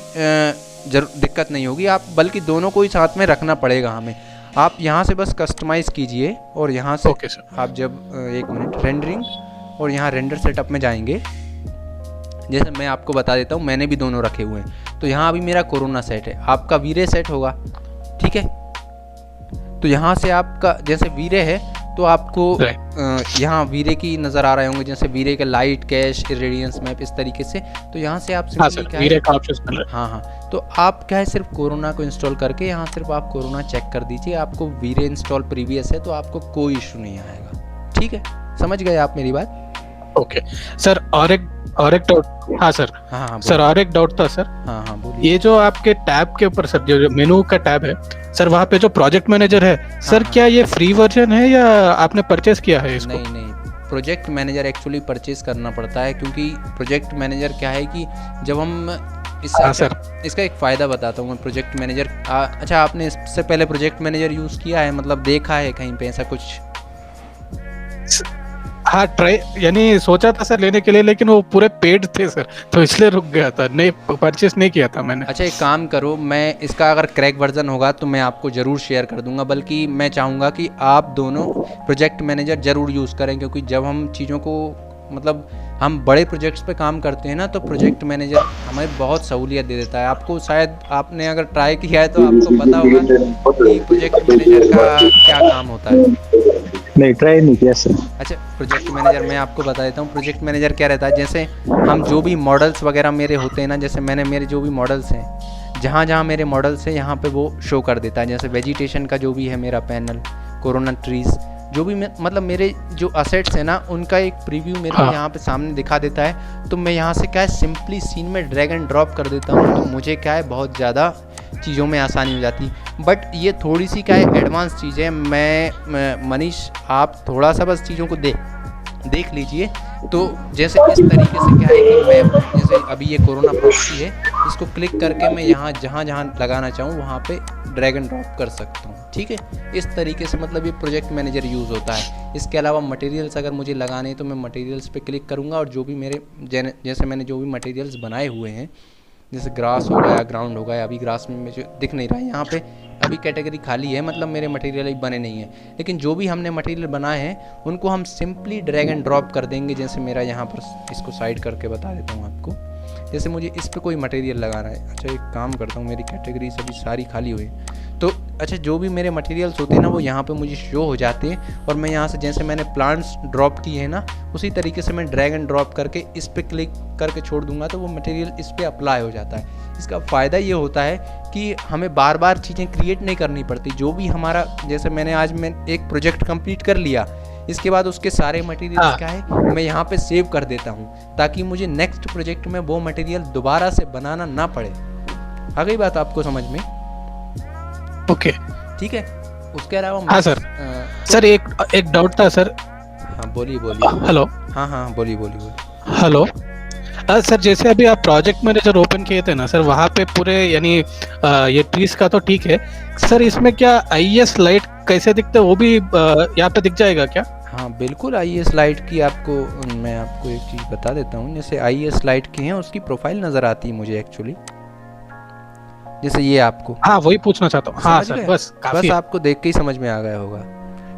दिक्कत नहीं होगी। आप बल्कि दोनों को ही साथ में रखना पड़ेगा हमें। आप यहाँ से बस कस्टमाइज़ कीजिए और यहाँ से ओके सर। आप जब एक मिनट रेंडरिंग और यहाँ रेंडर सेटअप में जाएंगे, जैसे मैं आपको बता देता हूँ, मैंने भी दोनों रखे हुए हैं। तो यहाँ अभी मेरा कोरोना सेट है, आपका वीरे सेट होगा, ठीक है। तो यहाँ से आपका जैसे वीरे है तो आपको यहाँ वीरे की नज़र आ रहे होंगे, जैसे वीरे का लाइट, कैश, इरेडियंस मैप, इस तरीके से। तो यहाँ से आप हाँ सर, वीरे का ऑप्शन मिल रहा है। हाँ, तो आप क्या है सिर्फ कोरोना को इंस्टॉल करके यहाँ सिर्फ आप कोरोना चेक कर दीजिए, आपको वीरे इंस्टॉल प्रीवियस है तो आपको कोई इशू नहीं आएगा, ठीक है। समझ गए आप मेरी बात? ओके सर, और एक डाउट। हाँ सर। हाँ सर, और एक डाउट था सर। हाँ बोलिए। ये जो आपके टैब के ऊपर सर, जो मेनू का टैब है सर, वहाँ पे जो प्रोजेक्ट मैनेजर है सर, क्या ये फ्री वर्जन है या आपने परचेस किया है इसको? नहीं, प्रोजेक्ट मैनेजर एक्चुअली परचेज करना पड़ता है, क्योंकि प्रोजेक्ट मैनेजर क्या है कि जब हम इसका एक फ़ायदा बताता हूँ मैं। प्रोजेक्ट मैनेजर अच्छा, आपने इससे पहले प्रोजेक्ट मैनेजर यूज़ किया है, मतलब देखा है कहीं पे ऐसा कुछ? हाँ, ट्राई यानी सोचा था सर लेने के लिए, लेकिन वो पूरे पेड थे सर, तो इसलिए रुक गया था, नहीं परचेस नहीं किया था मैंने। अच्छा, एक काम करो, मैं इसका अगर क्रैक वर्जन होगा तो मैं आपको ज़रूर शेयर कर दूंगा, बल्कि मैं चाहूँगा कि आप दोनों प्रोजेक्ट मैनेजर ज़रूर यूज़ करें, क्योंकि जब हम चीज़ों को मतलब हम बड़े प्रोजेक्ट्स पे काम करते हैं ना, तो प्रोजेक्ट मैनेजर हमें बहुत सहूलियत दे देता है। आपको शायद आपने अगर ट्राई किया है तो आपको पता होगा कि प्रोजेक्ट मैनेजर का क्या काम होता है। नहीं, ट्राई नहीं किया सर। अच्छा, प्रोजेक्ट मैनेजर मैं आपको बता देता हूँ। प्रोजेक्ट मैनेजर क्या रहता है, जैसे हम जो भी मॉडल्स वगैरह मेरे होते हैं ना, जैसे मेरे जो भी मॉडल्स हैं, जहाँ मेरे मॉडल्स हैं यहाँ पे वो शो कर देता है। जैसे वेजिटेशन का जो भी है मेरा पैनल, कोरोना ट्रीज़, जो भी मतलब मेरे जो असेट्स हैं ना, उनका एक प्रीव्यू मेरे को यहाँ पे सामने दिखा देता है। तो मैं यहाँ से क्या है सिंपली सीन में ड्रैग एंड ड्रॉप कर देता हूँ, तो मुझे क्या है बहुत ज़्यादा चीज़ों में आसानी हो जाती। बट ये थोड़ी सी क्या है एडवांस चीज़ है। मैं मनीष, आप थोड़ा सा बस चीज़ों को देख लीजिए। तो जैसे इस तरीके से क्या है कि मैं जैसे अभी ये कोरोना प्रॉपर्टी है, इसको क्लिक करके मैं यहाँ जहाँ लगाना चाहूँ वहाँ पे ड्रैग एंड ड्रॉप कर सकता हूँ, ठीक है। इस तरीके से मतलब ये प्रोजेक्ट मैनेजर यूज़ होता है। इसके अलावा मटेरियल्स अगर मुझे लगाने हैं तो मैं मटेरियल्स पे क्लिक करूँगा, और जो भी मेरे जैसे मैंने जो भी मटेरियल्स बनाए हुए हैं, जैसे ग्रास हो गया, ग्राउंड हो गया, अभी ग्रास में मुझे दिख नहीं रहा है, यहाँ पे अभी कैटेगरी खाली है, मतलब मेरे मटेरियल बने नहीं हैं। लेकिन जो भी हमने मटेरियल बनाए हैं उनको हम सिंपली ड्रैग एंड ड्रॉप कर देंगे। जैसे मेरा यहाँ पर, इसको साइड करके बता देता हूँ आपको, जैसे मुझे इस पर कोई मटेरियल लगाना है। अच्छा, एक काम करता हूँ, मेरी कैटेगरी अभी सारी खाली हुई है, तो अच्छा जो भी मेरे मटेरियल्स होते हैं ना वो यहाँ पे मुझे शो हो जाते हैं, और मैं यहाँ से जैसे मैंने प्लांट्स ड्रॉप किए हैं ना, उसी तरीके से मैं ड्रैग एंड ड्रॉप करके इस पर क्लिक करके छोड़ दूंगा, तो वो मटेरियल इस पर अप्लाई हो जाता है। इसका फ़ायदा ये होता है कि हमें बार बार चीज़ें क्रिएट नहीं करनी पड़ती। जो भी हमारा, जैसे मैं एक प्रोजेक्ट कंप्लीट कर लिया, इसके बाद उसके सारे मटेरियल क्या है मैं यहाँ पे सेव कर देता हूँ, ताकि मुझे नेक्स्ट प्रोजेक्ट में वो मटेरियल दोबारा से बनाना ना पड़े। आ गई बात आपको समझ में? ओके, ठीक है। उसके अलावा हाँ सर, सर एक डाउट था सर। हाँ बोलिए। हेलो। हाँ बोलिए। हेलो सर, जैसे अभी आप प्रोजेक्ट मैनेजर ओपन किए थे ना सर, वहाँ पे पूरे यानी ये ट्रीज का तो ठीक है सर, इसमें क्या IES लाइट कैसे दिखते हैं वो भी यहाँ पे दिख जाएगा क्या? हाँ बिल्कुल, IES लाइट की मैं आपको एक चीज़ बता देता हूँ। जैसे IES लाइट की है उसकी प्रोफाइल नज़र आती है मुझे एक्चुअली, जैसे ये आपको। हाँ वही पूछना चाहता हूँ। हाँ सर, बस आपको देख के ही समझ में आ गया होगा,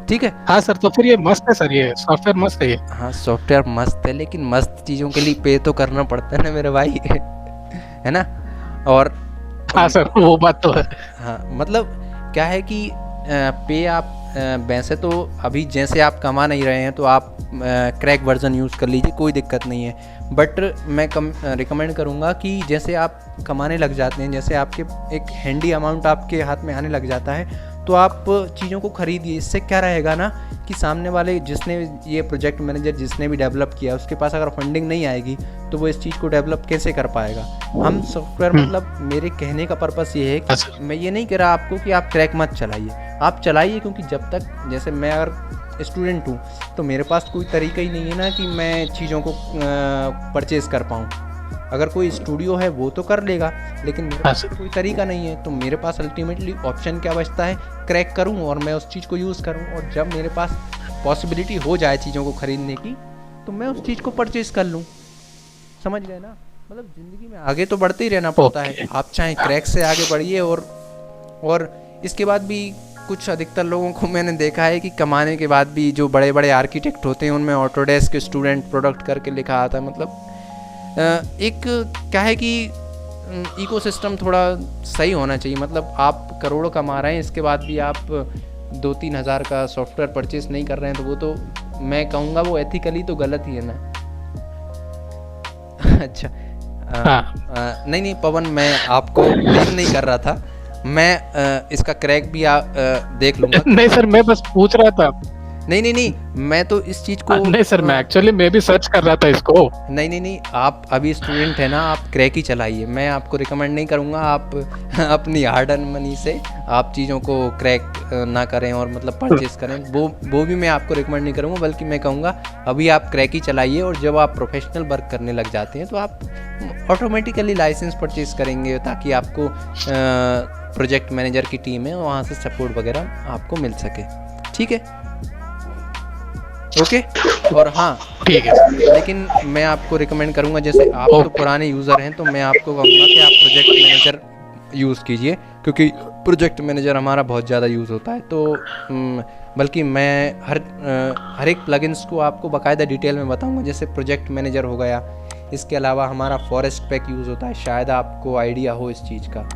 ठीक है। हाँ सर, तो फिर ये मस्त है सर, ये सॉफ्टवेयर मस्त है ये। हाँ सॉफ्टवेयर मस्त है, लेकिन मस्त चीज़ों के लिए पे तो करना पड़ता है ना मेरे भाई है ना। और हाँ सर, वो बात तो है। हाँ मतलब क्या है कि पे आप वैसे तो अभी जैसे आप कमा नहीं रहे हैं तो आप क्रैक वर्जन यूज़ कर लीजिए, कोई दिक्कत नहीं है। बट मैं रिकमेंड करूँगा कि जैसे आप कमाने लग जाते हैं, जैसे आपके एक हैंडी अमाउंट आपके हाथ में आने लग जाता है, तो आप चीज़ों को खरीदिए। इससे क्या रहेगा ना कि सामने वाले जिसने ये प्रोजेक्ट मैनेजर जिसने भी डेवलप किया उसके पास अगर फंडिंग नहीं आएगी तो वो इस चीज़ को डेवलप कैसे कर पाएगा। हम सॉफ्टवेयर मतलब मेरे कहने का पर्पस ये है कि मैं ये नहीं कह रहा आपको कि आप क्रैक मत चलाइए, आप चलाइए, क्योंकि जब तक जैसे मैं अगर स्टूडेंट हूँ तो मेरे पास कोई तरीका ही नहीं है ना कि मैं चीज़ों को परचेज़ कर पाऊँ। अगर कोई स्टूडियो है वो तो कर लेगा, लेकिन मेरे पास कोई तरीका नहीं है, तो मेरे पास अल्टीमेटली ऑप्शन क्या बचता है, क्रैक करूं और मैं उस चीज़ को यूज़ करूं। और जब मेरे पास पॉसिबिलिटी हो जाए चीज़ों को ख़रीदने की तो मैं उस चीज़ को परचेज़ कर लूँ। समझ गए ना? मतलब ज़िंदगी में आगे तो बढ़ते ही रहना पड़ता है। आप चाहे क्रैक से आगे बढ़िए और इसके बाद भी कुछ अधिकतर लोगों को मैंने देखा है कि कमाने के बाद भी जो बड़े बड़े आर्किटेक्ट होते हैं उनमें ऑटोडेस्क स्टूडेंट प्रोडक्ट करके लिखा आता है। मतलब एक क्या है कि इकोसिस्टम थोड़ा सही होना चाहिए। मतलब आप करोड़ों कमा रहे हैं, इसके बाद भी आप 2-3 हज़ार का सॉफ्टवेयर परचेस नहीं कर रहे हैं, तो वो तो मैं कहूँगा वो एथिकली तो गलत ही है ना। अच्छा नहीं पवन, मैं आपको ब्लेम नहीं कर रहा था। मैं इसका क्रैक भी देख लूँगा। नहीं सर, मैं बस पूछ रहा था। नहीं, मैं तो इस चीज़ को नहीं सर, मैं एक्चुअली मैं भी सर्च कर रहा था इसको। नहीं, आप अभी स्टूडेंट है ना, आप क्रैक ही चलाइए। मैं आपको रिकमेंड नहीं करूँगा आप अपनी हार्ड अर्न मनी से आप चीज़ों को क्रैक ना करें और मतलब परचेस करें, वो भी मैं आपको रिकमेंड नहीं करूँगा। बल्कि मैं कहूँगा अभी आप क्रैक ही चलाइए, और जब आप प्रोफेशनल वर्क करने लग जाते हैं तो आप ऑटोमेटिकली लाइसेंस परचेस करेंगे, ताकि आपको प्रोजेक्ट मैनेजर की टीम है वहाँ से सपोर्ट वगैरह आपको मिल सके। ठीक है, ओके। और हाँ ठीक है, लेकिन मैं आपको रिकमेंड करूँगा, जैसे आप तो पुराने यूज़र हैं, तो मैं आपको कहूँगा कि आप प्रोजेक्ट मैनेजर यूज़ कीजिए, क्योंकि प्रोजेक्ट मैनेजर हमारा बहुत ज़्यादा यूज़ होता है। तो बल्कि मैं हर एक प्लगइन्स को आपको बाकायदा डिटेल में बताऊँगा। जैसे प्रोजेक्ट मैनेजर हो गया, इसके अलावा हमारा फॉरेस्ट पैक यूज़ होता है, शायद आपको आइडिया हो इस चीज़ का।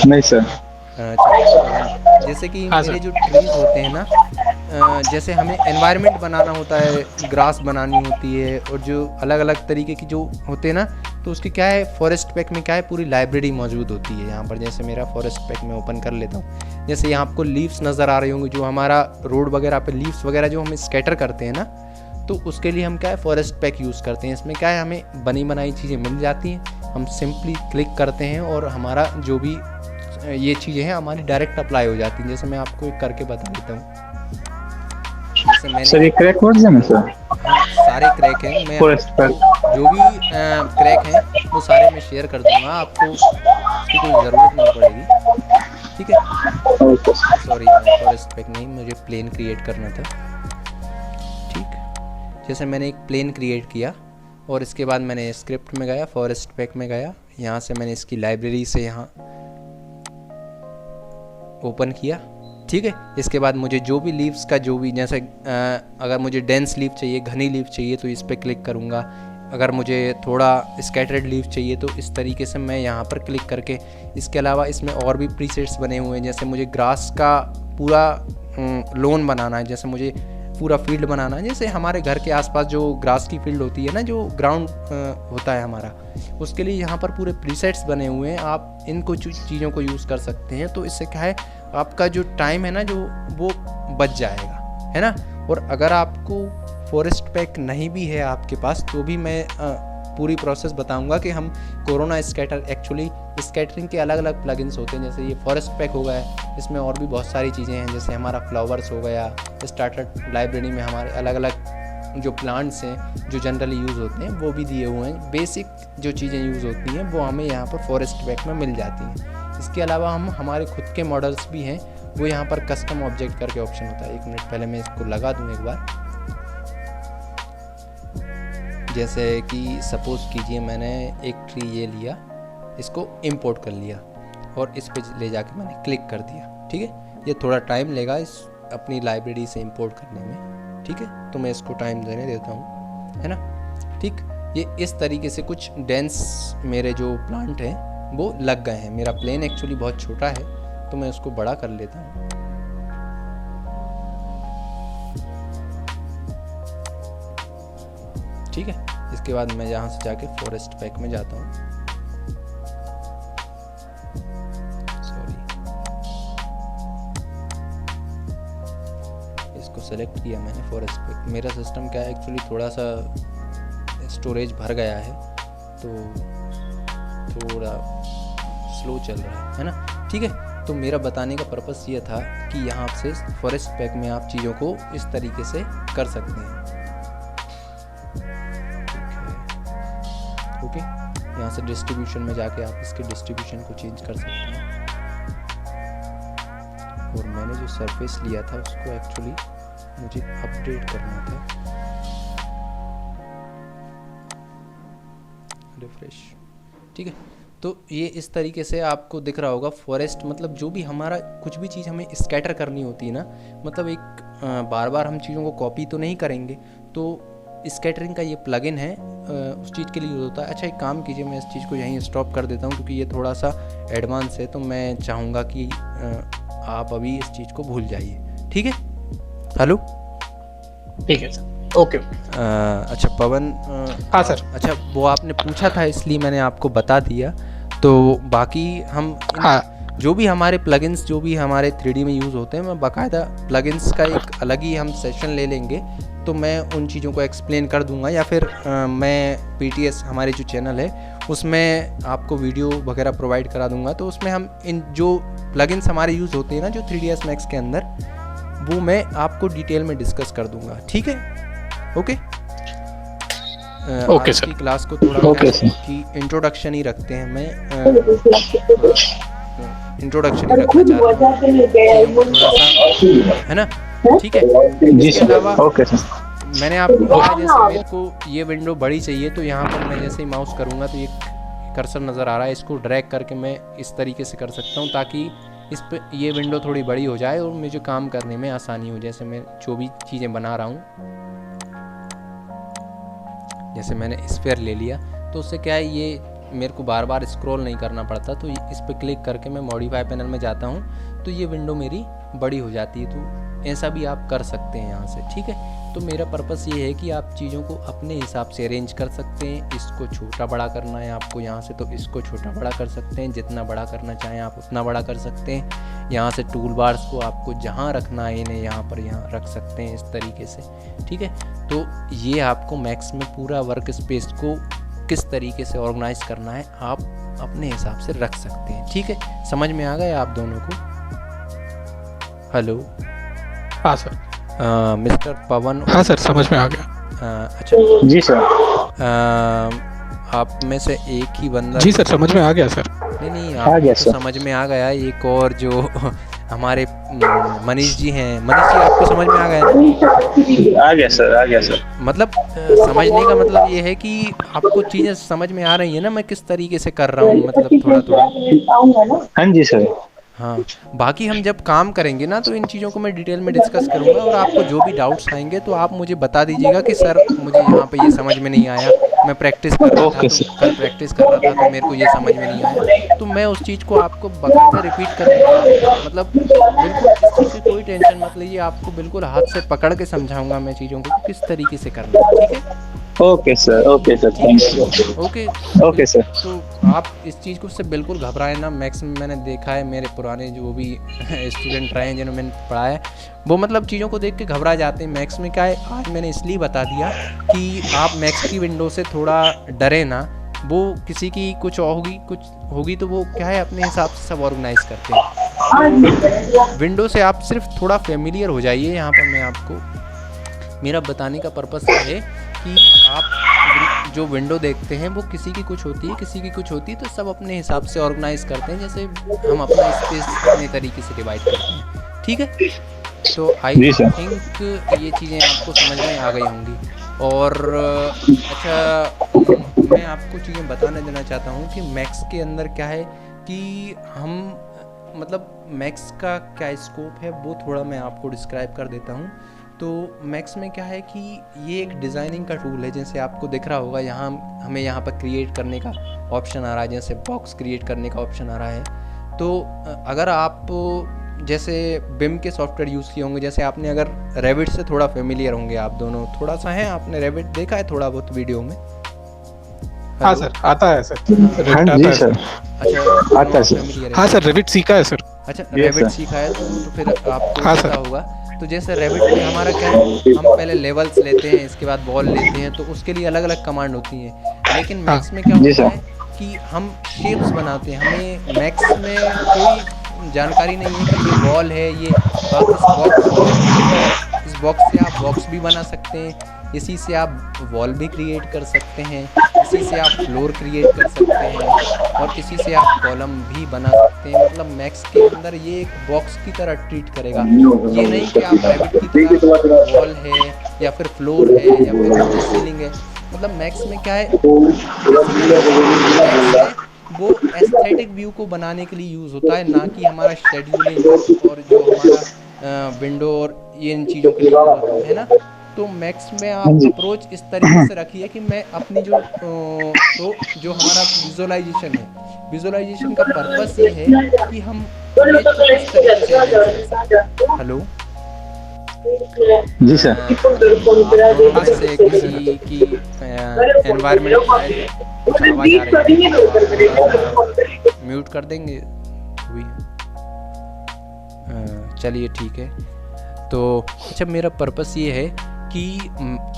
नहीं सर। जैसे कि मेरे जो ट्रीज होते हैं ना, जैसे हमें एनवायरनमेंट बनाना होता है, ग्रास बनानी होती है, और जो अलग अलग तरीके की जो होते हैं ना, तो उसकी क्या है, फॉरेस्ट पैक में क्या है, पूरी लाइब्रेरी मौजूद होती है यहाँ पर। जैसे मेरा फॉरेस्ट पैक में ओपन कर लेता हूँ। जैसे यहाँ आपको लीव्स नज़र आ रही होंगी, जो हमारा रोड वगैरह पे लीव्स वगैरह जो हम स्कैटर करते हैं ना, तो उसके लिए हम क्या है, फॉरेस्ट पैक यूज़ करते हैं। इसमें क्या है, हमें बनी बनाई चीज़ें मिल जाती हैं, हम सिंपली क्लिक करते हैं और हमारा जो भी ये चीज़ें हैं हमारी डायरेक्ट अप्लाई हो जाती हैं। जैसे मैं आपको एक करके बता देता हूँ। जैसे मैंने सर ये क्रैक वर्जन है सर? हाँ, सारे क्रैक हैं। मैं जो भी क्रैक हैं वो सारे मैं शेयर कर दूंगा, आपको उसकी कोई ज़रूरत नहीं पड़ेगी। ठीक है, सॉरी फॉरेस्ट पैक नहीं, मुझे प्लेन क्रिएट करना था। ठीक, जैसे मैंने एक प्लेन क्रिएट किया और इसके बाद मैंने स्क्रिप्ट में गया, फॉरेस्ट पैक में गया, यहाँ से मैंने इसकी लाइब्रेरी से यहाँ ओपन किया। ठीक है, इसके बाद मुझे जो भी लीव्स का जो भी, जैसे अगर मुझे डेंस लीव चाहिए, घनी लीव चाहिए, तो इस पर क्लिक करूँगा। अगर मुझे थोड़ा स्कैटर्ड लीव चाहिए तो इस तरीके से मैं यहाँ पर क्लिक करके, इसके अलावा इसमें और भी प्रीसेट्स बने हुए हैं। जैसे मुझे ग्रास का पूरा लोन बनाना है, जैसे मुझे पूरा फील्ड बनाना है, जैसे हमारे घर के आसपास जो ग्रास की फील्ड होती है ना, जो ग्राउंड होता है हमारा, उसके लिए यहाँ पर पूरे प्रीसेट्स बने हुए हैं। आप इन कुछ चीज़ों को यूज़ कर सकते हैं। तो इससे क्या है, आपका जो टाइम है ना, जो वो बच जाएगा, है ना। और अगर आपको फॉरेस्ट पैक नहीं भी है आपके पास, तो भी मैं पूरी प्रोसेस बताऊंगा कि हम कोरोना स्कैटर, एक्चुअली स्कैटरिंग के अलग अलग प्लगइन्स होते हैं। जैसे ये फॉरेस्ट पैक हो गया, इसमें और भी बहुत सारी चीज़ें हैं, जैसे हमारा फ्लावर्स हो गया। स्टार्टर लाइब्रेरी में हमारे अलग अलग जो प्लांट्स हैं जो जनरली यूज़ होते हैं वो भी दिए हुए हैं। बेसिक जो चीज़ें यूज़ होती हैं वो हमें यहाँ पर फॉरेस्ट पैक में मिल जाती हैं। इसके अलावा हम हमारे खुद के मॉडल्स भी हैं, वो यहाँ पर कस्टम ऑब्जेक्ट करके ऑप्शन होता है। 1 मिनट पहले मैं इसको लगा दूँ एक बार। जैसे कि सपोज़ कीजिए मैंने एक ट्री ये लिया, इसको इंपोर्ट कर लिया और इस पे ले जाके मैंने क्लिक कर दिया। ठीक है, ये थोड़ा टाइम लेगा इस अपनी लाइब्रेरी से इंपोर्ट करने में। ठीक है, तो मैं इसको टाइम देने देता हूँ, है ना। ठीक, ये इस तरीके से कुछ डेंस मेरे जो प्लांट हैं वो लग गए हैं। मेरा प्लेन एक्चुअली बहुत छोटा है, तो मैं उसको बड़ा कर लेता हूँ। ठीक है, इसके बाद मैं यहाँ से जाके फॉरेस्ट पैक में जाता हूँ। सॉरी, इसको सेलेक्ट किया मैंने फॉरेस्ट पैक। मेरा सिस्टम क्या है, एक्चुअली थोड़ा सा स्टोरेज भर गया है, तो थोड़ा स्लो चल रहा है ना। ठीक है, तो मेरा बताने का पर्पस ये था कि यहाँ से फॉरेस्ट पैक में आप चीज़ों को इस तरीके से कर सकते हैं। ओके, यहाँ से डिस्ट्रीब्यूशन में जाके आप इसके डिस्ट्रीब्यूशन को चेंज कर सकते हैं। और मैंने जो सरफेस लिया था उसको एक्चुअली मुझे अपडेट करना था। रिफ्रेश, ठीक है। तो ये इस तरीके से आपको दिख रहा होगा फॉरेस्ट, मतलब जो भी हमारा कुछ भी चीज़ हमें स्कैटर करनी होती है ना, मतलब एक बार बार हम चीज़ों को कॉपी तो नहीं करेंगे, तो स्कैटरिंग का ये प्लगइन है, उस चीज़ के लिए यूज़ होता है। अच्छा, एक काम कीजिए, मैं इस चीज़ को यहीं स्टॉप कर देता हूँ क्योंकि ये थोड़ा सा एडवांस है, तो मैं चाहूँगा कि आप अभी इस चीज़ को भूल जाइए, ठीक है। हेलो, ठीक है सर, ओके। अच्छा पवन, हाँ सर। अच्छा वो आपने पूछा था इसलिए मैंने आपको बता दिया। तो बाकी हम जो भी हमारे प्लगइन्स जो भी हमारे 3D में यूज़ होते हैं, मैं बाकायदा प्लगइन्स का एक अलग ही हम सेशन ले लेंगे, तो मैं उन चीज़ों को एक्सप्लेन कर दूंगा, या फिर मैं PTS हमारे जो चैनल है उसमें आपको वीडियो वगैरह प्रोवाइड करा दूंगा, तो उसमें हम इन जो प्लगइन्स हमारे यूज़ होते हैं ना जो 3ds Max के अंदर, वो मैं आपको डिटेल में डिस्कस कर दूंगा, ठीक है। ओके ओके आज सर। की क्लास को थोड़ा ओके सर। कि इंट्रोडक्शन ही रखते हैं, मैं इंट्रोडक्शन ही रखना चाहता हूँ थोड़ा सा, है ना, ठीक है। जी इसके सर, अलावा ओके सर। मैंने आपको कहा जैसे मेरे को ये विंडो बड़ी चाहिए, तो यहाँ पर मैं जैसे ही माउस करूँगा तो ये कर्सर नज़र आ रहा है, इसको ड्रैग करके मैं इस तरीके से कर सकता हूँ ताकि इस पे ये विंडो थोड़ी बड़ी हो जाए और मुझे काम करने में आसानी हो। जैसे मैं जो भी चीज़ें बना रहा हूँ, जैसे मैंने स्फीयर ले लिया, तो उससे क्या है, ये मेरे को बार बार स्क्रॉल नहीं करना पड़ता, तो इस पर क्लिक करके मैं मॉडिफाई पैनल में जाता हूँ तो ये विंडो मेरी बड़ी हो जाती है। तो ऐसा भी आप कर सकते हैं यहाँ से, ठीक है। तो मेरा पर्पस ये है कि आप चीज़ों को अपने हिसाब से अरेंज कर सकते हैं। इसको छोटा बड़ा करना है आपको यहाँ से, तो इसको छोटा बड़ा कर सकते हैं, जितना बड़ा करना चाहें आप उतना बड़ा कर सकते हैं। यहाँ से टूल बार्स को आपको जहाँ रखना है इन्हें यहाँ पर यहाँ रख सकते हैं इस तरीके से, ठीक है। तो ये आपको मैक्स में पूरा वर्क स्पेस को किस तरीके से ऑर्गेनाइज करना है आप अपने हिसाब से रख सकते हैं, ठीक है। समझ में आ गया आप दोनों को? हेलो, हाँ सर। मिस्टर पवन। हाँ सर, समझ में आ गया। अच्छा जी सर। आप में से एक ही बंदा, जी सर, समझ में आ गया सर। नहीं आ गया आपको सर। समझ में आ गया। एक और जो हमारे मनीष जी हैं, मनीष जी आपको समझ में आ गया ना? आ गया सर, आ गया सर। मतलब समझने का मतलब ये है कि आपको चीज़ें समझ में आ रही है ना, मैं किस तरीके से कर रहा हूँ, मतलब थोड़ा थोड़ा। हाँ जी सर। हाँ, बाकी हम जब काम करेंगे ना तो इन चीज़ों को मैं डिटेल में डिस्कस करूँगा, और आपको जो भी डाउट्स आएंगे तो आप मुझे बता दीजिएगा कि सर मुझे यहाँ पे ये समझ में नहीं आया, मैं प्रैक्टिस कर रहा था, ओके तो सर। कल प्रैक्टिस कर रहा था तो मेरे को ये समझ में नहीं आया, तो मैं उस चीज़ को आपको बकायदा रिपीट करूँगा। मतलब बिल्कुल इस चीज़ की कोई टेंशन मत लीजिए, आपको बिल्कुल हाथ से पकड़ के समझाऊँगा मैं चीज़ों को किस तरीके से करना है, ठीक है। Okay sir, thank you. Okay okay sir. तो आप इस चीज़ को से बिल्कुल घबराए ना। मैक्स में मैंने देखा है, मेरे पुराने जो भी स्टूडेंट रहे हैं जिन्होंने मैंने पढ़ाया है, वो मतलब चीज़ों को देख के घबरा जाते हैं। मैक्स में क्या है, आज मैंने इसलिए बता दिया कि आप मैक्स की विंडो से थोड़ा डरे ना। वो किसी की कुछ होगी तो वो क्या है अपने हिसाब से सब ऑर्गेनाइज करते हैं। विंडो से आप सिर्फ थोड़ा फेमिलियर हो जाइए। यहाँ पर मैं आपको, मेरा बताने का पर्पस ये है कि आप जो विंडो देखते हैं वो किसी की कुछ होती है, किसी की कुछ होती है, तो सब अपने हिसाब से ऑर्गेनाइज करते हैं, जैसे हम अपना स्पेस अपने तरीके से डिवाइड करते हैं, ठीक है। तो आई थिंक ये चीज़ें आपको समझ में आ गई होंगी। और अच्छा, मैं आपको चीज़ें बताने देना चाहता हूँ कि मैक्स के अंदर क्या है कि हम मतलब मैक्स का क्या स्कोप है वो थोड़ा मैं आपको डिस्क्राइब कर देता हूँ। तो मैक्स में क्या है कि ये एक डिज़ाइनिंग का टूल है, जैसे आपको दिख रहा होगा यहाँ हमें यहाँ पर क्रिएट करने का ऑप्शन आ रहा है, जैसे बॉक्स क्रिएट करने का ऑप्शन आ रहा है। तो अगर आप जैसे बिम के सॉफ्टवेयर यूज़ किए होंगे, जैसे आपने अगर रेविट से थोड़ा फेमिलियर होंगे, आप दोनों थोड़ा सा हैं, आपने रेविट देखा है थोड़ा बहुत वीडियो में? हाँ सर, आता है सर। हाँ जी सर। अच्छा, आता है सर। हाँ सर, रेविट सीखा है सर। अच्छा, रेविट सीखा है तो फिर आपको हाँ पता सर। होगा। तो जैसे रेविट में हमारा क्या है, हम पहले लेवल्स लेते हैं, इसके बाद बॉल लेते हैं, तो उसके लिए अलग अलग कमांड होती हैं। लेकिन मैक्स में क्या होता है कि हम शेप्स बनाते हैं। हमें मैक्स में कोई जानकारी नहीं है कि ये बॉल है, ये आप इस बॉक्स से आप बॉक्स भी बना सकते हैं, इसी से आप वॉल भी क्रिएट कर सकते हैं, इसी से आप फ्लोर क्रिएट कर सकते हैं और इसी से आप कॉलम भी बना सकते हैं। मतलब मैक्स के अंदर ये एक बॉक्स की तरह ट्रीट करेगा। ये नहीं कि आप रैबिट की तरह वॉल है या फिर फ्लोर है या फिर सीलिंग है। मतलब मैक्स में क्या है, मैक्स है वो एस्थेटिक व्यू को बनाने के लिए यूज़ होता है, ना कि हमारा शेड्यूलिंग और जो हमारा विंडो और ये इन चीज़ों के लिए यूज़ होता है ना। तो मैक्स में आप अप्रोच इस तरीके से रखिए कि मैं अपनी जो तो जो हमारा विजुअलाइजेशन है, विजुअलाइजेशन का पर्पस ये है कि हम इमेज को किस तरीके से enhance कर सकते हैं। हेलो जी सर। आप दोनों में से किसी की एनवायरनमेंट कुछ आवाज़ आ रही है, म्यूट कर देंगे हुई। चलिए ठीक है। तो अच्छा, मेरा पर्पस ये है कि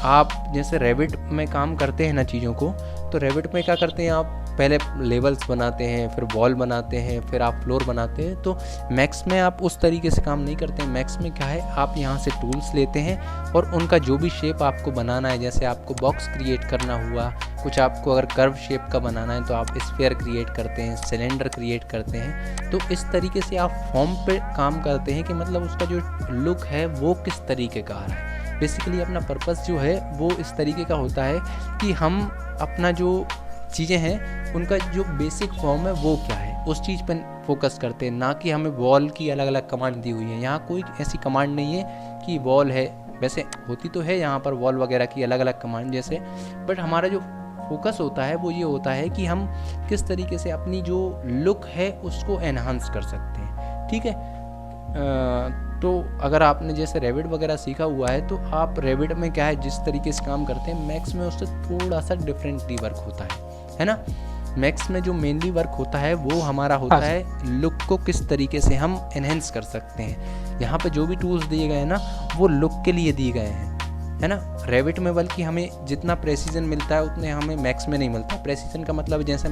आप जैसे रेविट में काम करते हैं ना चीज़ों को, तो रेविट में क्या करते हैं आप पहले लेवल्स बनाते हैं, फिर वॉल बनाते हैं, फिर आप फ्लोर बनाते हैं। तो मैक्स में आप उस तरीके से काम नहीं करते हैं। मैक्स में क्या है, आप यहाँ से टूल्स लेते हैं और उनका जो भी शेप आपको बनाना है, जैसे आपको बॉक्स क्रिएट करना हुआ, कुछ आपको अगर कर्व शेप का बनाना है तो आप स्फीयर क्रिएट करते हैं, सिलेंडर क्रिएट करते हैं। तो इस तरीके से आप फॉर्म पे काम करते हैं कि मतलब उसका जो लुक है वो किस तरीके का आ रहा है। बेसिकली अपना पर्पस जो है वो इस तरीके का होता है कि हम अपना जो चीज़ें हैं उनका जो बेसिक फॉर्म है वो क्या है उस चीज़ पर फोकस करते हैं, ना कि हमें वॉल की अलग अलग कमांड दी हुई है। यहाँ कोई ऐसी कमांड नहीं है कि वॉल है, वैसे होती तो है यहाँ पर वॉल वगैरह की अलग अलग कमांड जैसे, बट हमारा जो फोकस होता है वो ये होता है कि हम किस तरीके से अपनी जो लुक है उसको एनहांस कर सकते हैं। ठीक है। तो अगर आपने जैसे रेविट वगैरह सीखा हुआ है तो आप रेविट में क्या है जिस तरीके से काम करते हैं, मैक्स में उससे थोड़ा सा डिफरेंटली वर्क होता है ना। मैक्स में जो मेनली वर्क होता है वो हमारा होता है लुक को किस तरीके से हम एनहेंस कर सकते हैं। यहाँ पे जो भी टूल्स दिए गए हैं ना वो लुक के लिए दिए गए हैं, है ना। रेविट में बल्कि हमें जितना प्रेसिजन मिलता है उतने हमें मैक्स में नहीं मिलता। प्रेसिजन का मतलब जैसे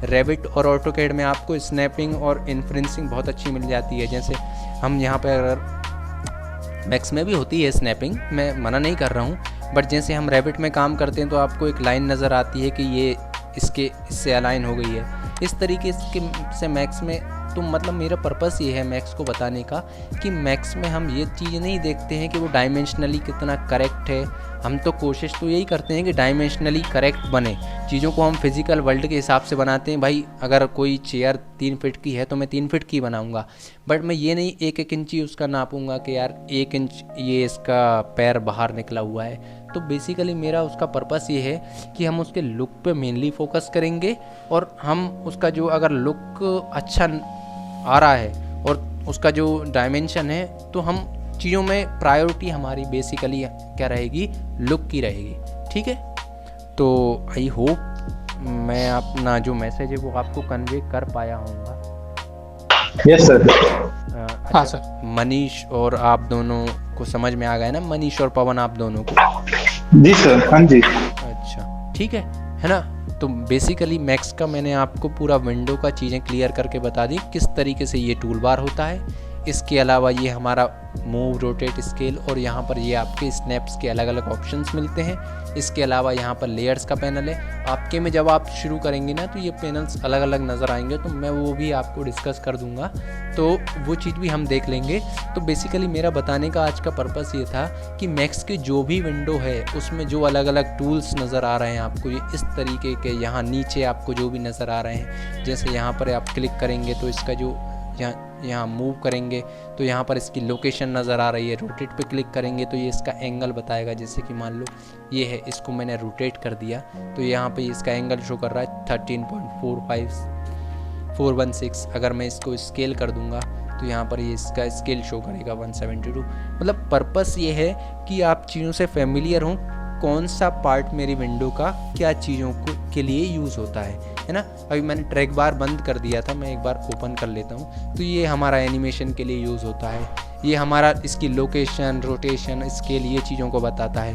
रेविट और ऑटोकैड में आपको स्नैपिंग और इन्फ्रेंसिंग बहुत अच्छी मिल जाती है। जैसे हम यहाँ पर अगर मैक्स में भी होती है स्नैपिंग, मैं मना नहीं कर रहा हूँ, बट जैसे हम रेविट में काम करते हैं तो आपको एक लाइन नज़र आती है कि ये इससे अलाइन हो गई है। इस तरीके से मैक्स में तो मतलब मेरा पर्पस ये है मैक्स को बताने का कि मैक्स में हम ये चीज़ नहीं देखते हैं कि वो डायमेंशनली कितना करेक्ट है। हम तो कोशिश तो यही करते हैं कि डायमेंशनली करेक्ट बने। चीज़ों को हम फिज़िकल वर्ल्ड के हिसाब से बनाते हैं। भाई अगर कोई चेयर 3 फीट की है तो मैं 3 फीट की बनाऊंगा, बट मैं ये नहीं 1-1 इंची उसका नापूंगा कि यार 1 इंच ये इसका पैर बाहर निकला हुआ है। तो बेसिकली मेरा उसका पर्पस ये है कि हम उसके लुक पे मेनली फोकस करेंगे और हम उसका जो अगर लुक अच्छा आ रहा है और उसका जो डायमेंशन है तो हम चीज़ों में प्रायोरिटी हमारी बेसिकली क्या रहेगी, लुक की रहेगी। ठीक है। तो आई होप मैं अपना जो मैसेज है वो आपको कन्वे कर पाया होऊंगा। Yes sir. हाँ सर। मनीष और आप दोनों को समझ में आ गया ना, मनीष और पवन आप दोनों को? जी सर। हाँ जी। अच्छा ठीक है ना। तो बेसिकली मैक्स का मैंने आपको पूरा विंडो का चीज़ें क्लियर करके बता दी किस तरीके से ये टूल बार होता है। इसके अलावा ये हमारा मूव, रोटेट, स्केल और यहाँ पर ये आपके स्नैप्स के अलग अलग ऑप्शंस मिलते हैं। इसके अलावा यहाँ पर लेयर्स का पैनल है। आपके में जब आप शुरू करेंगे ना तो ये पैनल्स अलग अलग नज़र आएंगे, तो मैं वो भी आपको डिस्कस कर दूँगा, तो वो चीज़ भी हम देख लेंगे। तो बेसिकली मेरा बताने का आज का पर्पस ये था कि मैक्स की जो भी विंडो है उसमें जो अलग अलग टूल्स नज़र आ रहे हैं आपको, ये इस तरीके के यहाँ नीचे आपको जो भी नज़र आ रहे हैं, जैसे यहाँ पर आप क्लिक करेंगे तो इसका जो यहाँ मूव करेंगे तो यहाँ पर इसकी लोकेशन नज़र आ रही है। रोटेट पे क्लिक करेंगे तो ये इसका एंगल बताएगा। जैसे कि मान लो ये है, इसको मैंने रोटेट कर दिया तो यहाँ पे इसका एंगल शो कर रहा है 13.45416। अगर मैं इसको स्केल कर दूंगा तो यहाँ पर ये इसका स्केल शो करेगा 172। मतलब पर्पस ये है कि आप चीज़ों से फेमिलियर हों, कौन सा पार्ट मेरी विंडो का क्या चीज़ों के लिए यूज़ होता है ना। अभी मैंने ट्रैक बार बंद कर दिया था, मैं एक बार ओपन कर लेता हूँ। तो ये हमारा एनिमेशन के लिए यूज़ होता है। ये हमारा इसकी लोकेशन, रोटेशन, स्केल, ये चीज़ों को बताता है।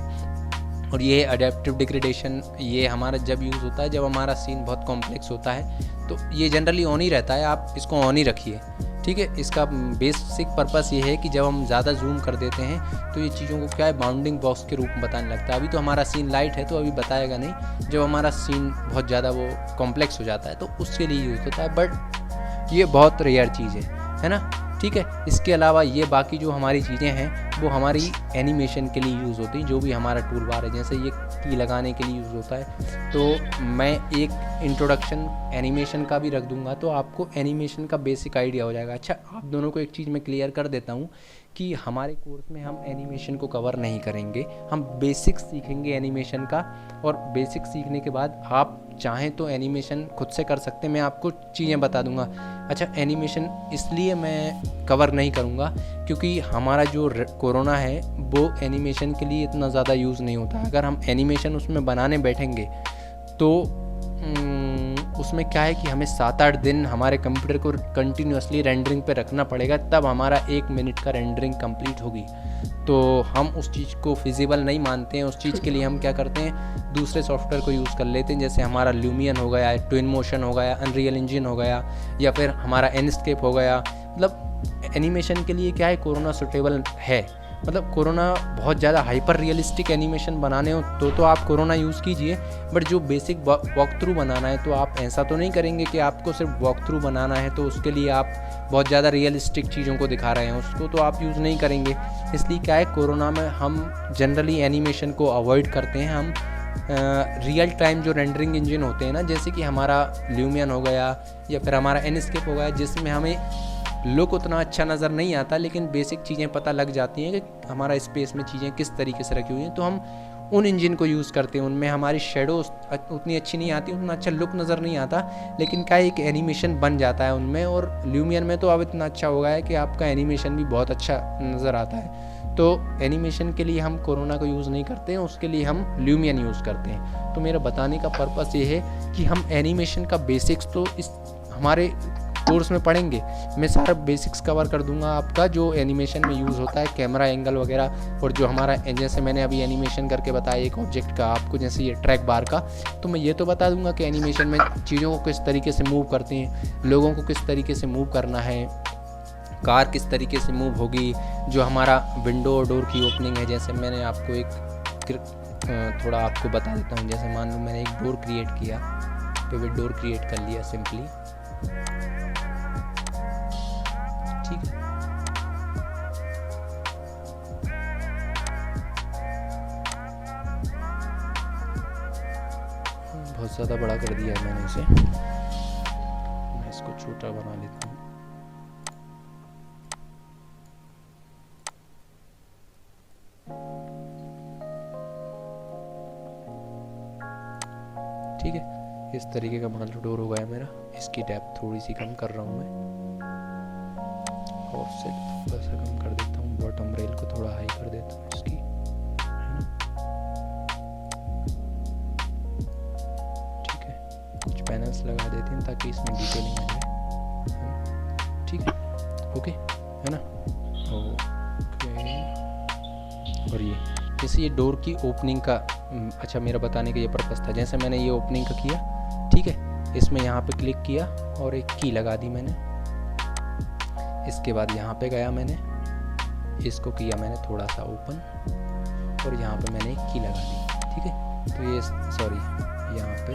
और ये अडेप्टिव डिग्रेडेशन, ये हमारा जब यूज़ होता है जब हमारा सीन बहुत कॉम्प्लेक्स होता है, तो ये जनरली ऑन ही रहता है। आप इसको ऑन ही रखिए, ठीक है। इसका बेसिक पर्पस ये है कि जब हम ज़्यादा जूम कर देते हैं तो ये चीज़ों को क्या है, बाउंडिंग बॉक्स के रूप में बताने लगता है। अभी तो हमारा सीन लाइट है तो अभी बताएगा नहीं, जब हमारा सीन बहुत ज़्यादा वो कॉम्प्लेक्स हो जाता है तो उसके लिए यूज़ होता है, बट ये बहुत रेयर चीज़ है ना। ठीक है। इसके अलावा ये बाकी जो हमारी चीज़ें हैं वो हमारी एनिमेशन के लिए यूज़ होती हैं, जो भी हमारा टूल बार है, जैसे ये की लगाने के लिए यूज़ होता है। तो मैं एक इंट्रोडक्शन एनिमेशन का भी रख दूंगा तो आपको एनिमेशन का बेसिक आइडिया हो जाएगा। अच्छा, आप दोनों को एक चीज़ मैं क्लियर कर देता हूँ कि हमारे कोर्स में हम एनिमेशन को कवर नहीं करेंगे, हम बेसिक्स सीखेंगे एनिमेशन का, और बेसिक सीखने के बाद आप चाहें तो एनिमेशन खुद से कर सकते हैं, मैं आपको चीज़ें बता दूंगा। अच्छा, एनिमेशन इसलिए मैं कवर नहीं करूंगा क्योंकि हमारा जो कोरोना है वो एनिमेशन के लिए इतना ज़्यादा यूज़ नहीं होता। अगर हम एनिमेशन उसमें बनाने बैठेंगे तो उसमें क्या है कि हमें 7-8 दिन हमारे कंप्यूटर को कंटिन्यूसली रेंडरिंग पे रखना पड़ेगा, तब हमारा 1 मिनट का रेंडरिंग कंप्लीट होगी। तो हम उस चीज़ को फिजिबल नहीं मानते हैं। उस चीज़ के लिए हम क्या करते हैं, दूसरे सॉफ्टवेयर को यूज़ कर लेते हैं, जैसे हमारा ल्यूमियन हो गया, ट्विन मोशन हो गया, अनरियल इंजन हो गया, या फिर हमारा एनस्केप हो गया। मतलब एनिमेशन के लिए क्या है, कोरोना सूटेबल है। मतलब कोरोना बहुत ज़्यादा हाइपर रियलिस्टिक एनिमेशन बनाने हो तो आप कोरोना यूज़ कीजिए, बट जो बेसिक वॉक थ्रू बनाना है तो आप ऐसा तो नहीं करेंगे कि आपको सिर्फ वॉक थ्रू बनाना है तो उसके लिए आप बहुत ज़्यादा रियलिस्टिक चीज़ों को दिखा रहे हैं, उसको तो आप यूज़ नहीं करेंगे। इसलिए क्या है, कोरोना में हम जनरली एनिमेशन को अवॉइड करते हैं। हम रियल टाइम जो रेंडरिंग इंजन होते हैं ना, जैसे कि हमारा ल्यूमियन हो गया या फिर हमारा एनस्केप हो गया, जिसमें हमें लुक उतना अच्छा नज़र नहीं आता लेकिन बेसिक चीज़ें पता लग जाती हैं कि हमारा स्पेस में चीज़ें किस तरीके से रखी हुई हैं, तो हम उन इंजन को यूज़ करते हैं। उनमें हमारी शेडोज उतनी अच्छी नहीं आती, उतना अच्छा लुक नज़र नहीं आता, लेकिन क्या एक एनिमेशन बन जाता है उनमें। और ल्यूमियन में तो अब इतना अच्छा हो गया है कि आपका एनिमेशन भी बहुत अच्छा नज़र आता है। तो एनिमेशन के लिए हम कोरोना को यूज़ नहीं करते हैं, उसके लिए हम ल्यूमियन यूज़ करते हैं। तो मेरा बताने का पर्पस ये है कि हम एनिमेशन का बेसिक्स तो इस हमारे कोर्स में पढ़ेंगे। मैं सारा बेसिक्स कवर कर दूंगा आपका, जो एनिमेशन में यूज़ होता है, कैमरा एंगल वगैरह, और जो हमारा जैसे मैंने अभी एनिमेशन करके बताया एक ऑब्जेक्ट का आपको, जैसे ये ट्रैक बार का, तो मैं ये तो बता दूंगा कि एनिमेशन में चीज़ों को किस तरीके से मूव करते हैं, लोगों को किस तरीके से मूव करना है, कार किस तरीके से मूव होगी, जो हमारा विंडो और डोर की ओपनिंग है। जैसे मैंने आपको एक थोड़ा आपको बता देता हूँ, जैसे मान लो मैंने एक डोर क्रिएट किया, पिवट डोर क्रिएट कर लिया सिंपली, ठीक है। बहुत ज़्यादा बड़ा कर दिया है मैंने इसे, मैं इसको छोटा बना लेता हूँ। ठीक है, इस तरीके का मान लो डोर हो गया मेरा। इसकी डेप्थ थोड़ी सी कम कर रहा हूँ मैं, ऑफसेट थोड़ा सा कम कर देता हूँ, बॉटम रेल को थोड़ा हाई कर देता हूँ इसकी, है ना। ठीक है, कुछ पैनल्स लगा देते हैं ताकि इसमें डिटेलिंग आ जाए। ठीक है, ओके, है ना। ओके, और ये जैसे ये डोर की ओपनिंग का, अच्छा मेरा बताने का ये पर्पस था। जैसे मैंने ये ओपनिंग का किया, ठीक है, इसमें यहाँ पे क्लिक किया और एक की लगा दी मैंने। इसके बाद यहाँ पे गया, मैंने इसको किया मैंने थोड़ा सा ओपन, और यहाँ पे मैंने एक की लगा दी। ठीक है, तो ये सॉरी यहाँ पे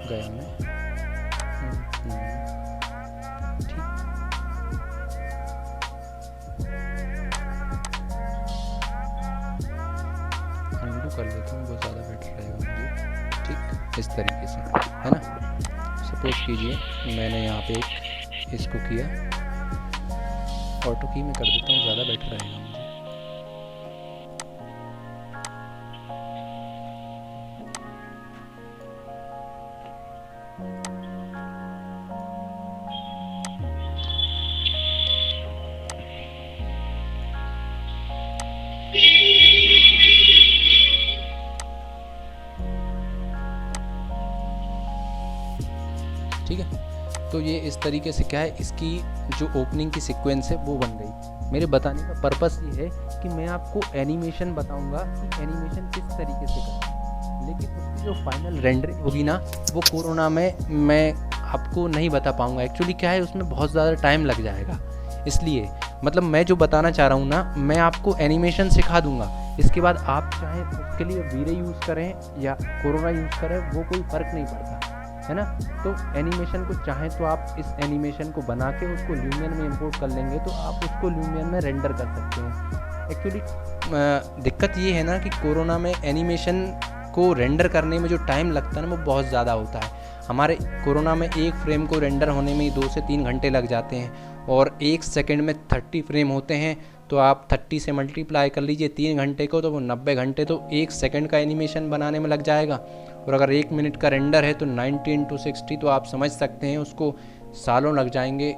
गया मैं, ठीक, अनडू कर लेता हूँ, बहुत ज़्यादा बेटर रहेगा मुझे। ठीक, इस तरीके से, है ना। सपोज कीजिए मैंने यहाँ पे एक इसको किया, ऑटो की में कर देता हूँ, ज़्यादा बेटर रहेगा मुझे। ठीक है, तो ये इस तरीके से क्या है, इसकी जो ओपनिंग की सीक्वेंस है वो बन गई। मेरे बताने का पर्पस ये है कि मैं आपको एनिमेशन बताऊंगा कि एनिमेशन किस तरीके से करना, लेकिन उसकी जो फाइनल रेंडरिंग होगी ना, वो कोरोना में मैं आपको नहीं बता पाऊंगा। एक्चुअली क्या है, उसमें बहुत ज़्यादा टाइम लग जाएगा, इसलिए मतलब मैं जो बताना चाह रहा हूँ ना, मैं आपको एनिमेशन सिखा दूंगा, इसके बाद आप चाहें उसके लिए वीरे यूज़ करें या कोरोना यूज़ करें, वो कोई फ़र्क नहीं पड़ता, है ना। तो एनिमेशन को चाहें तो आप इस एनिमेशन को बना के उसको ल्यूमियन में इंपोर्ट कर लेंगे, तो आप उसको ल्यूमियन में रेंडर कर सकते हैं। एक्चुअली दिक्कत ये है ना कि कोरोना में एनिमेशन को रेंडर करने में जो टाइम लगता है ना, वो बहुत ज़्यादा होता है। हमारे कोरोना में एक फ्रेम को रेंडर होने में 2 से 3 घंटे लग जाते हैं, और 1 सेकंड में 30 फ्रेम होते हैं, तो आप 30 से मल्टीप्लाई कर लीजिए 3 घंटे को, तो वो 90 घंटे तो 1 सेकंड का एनिमेशन बनाने में लग जाएगा। और अगर 1 मिनट का रेंडर है तो 90 × 60, तो आप समझ सकते हैं उसको सालों लग जाएंगे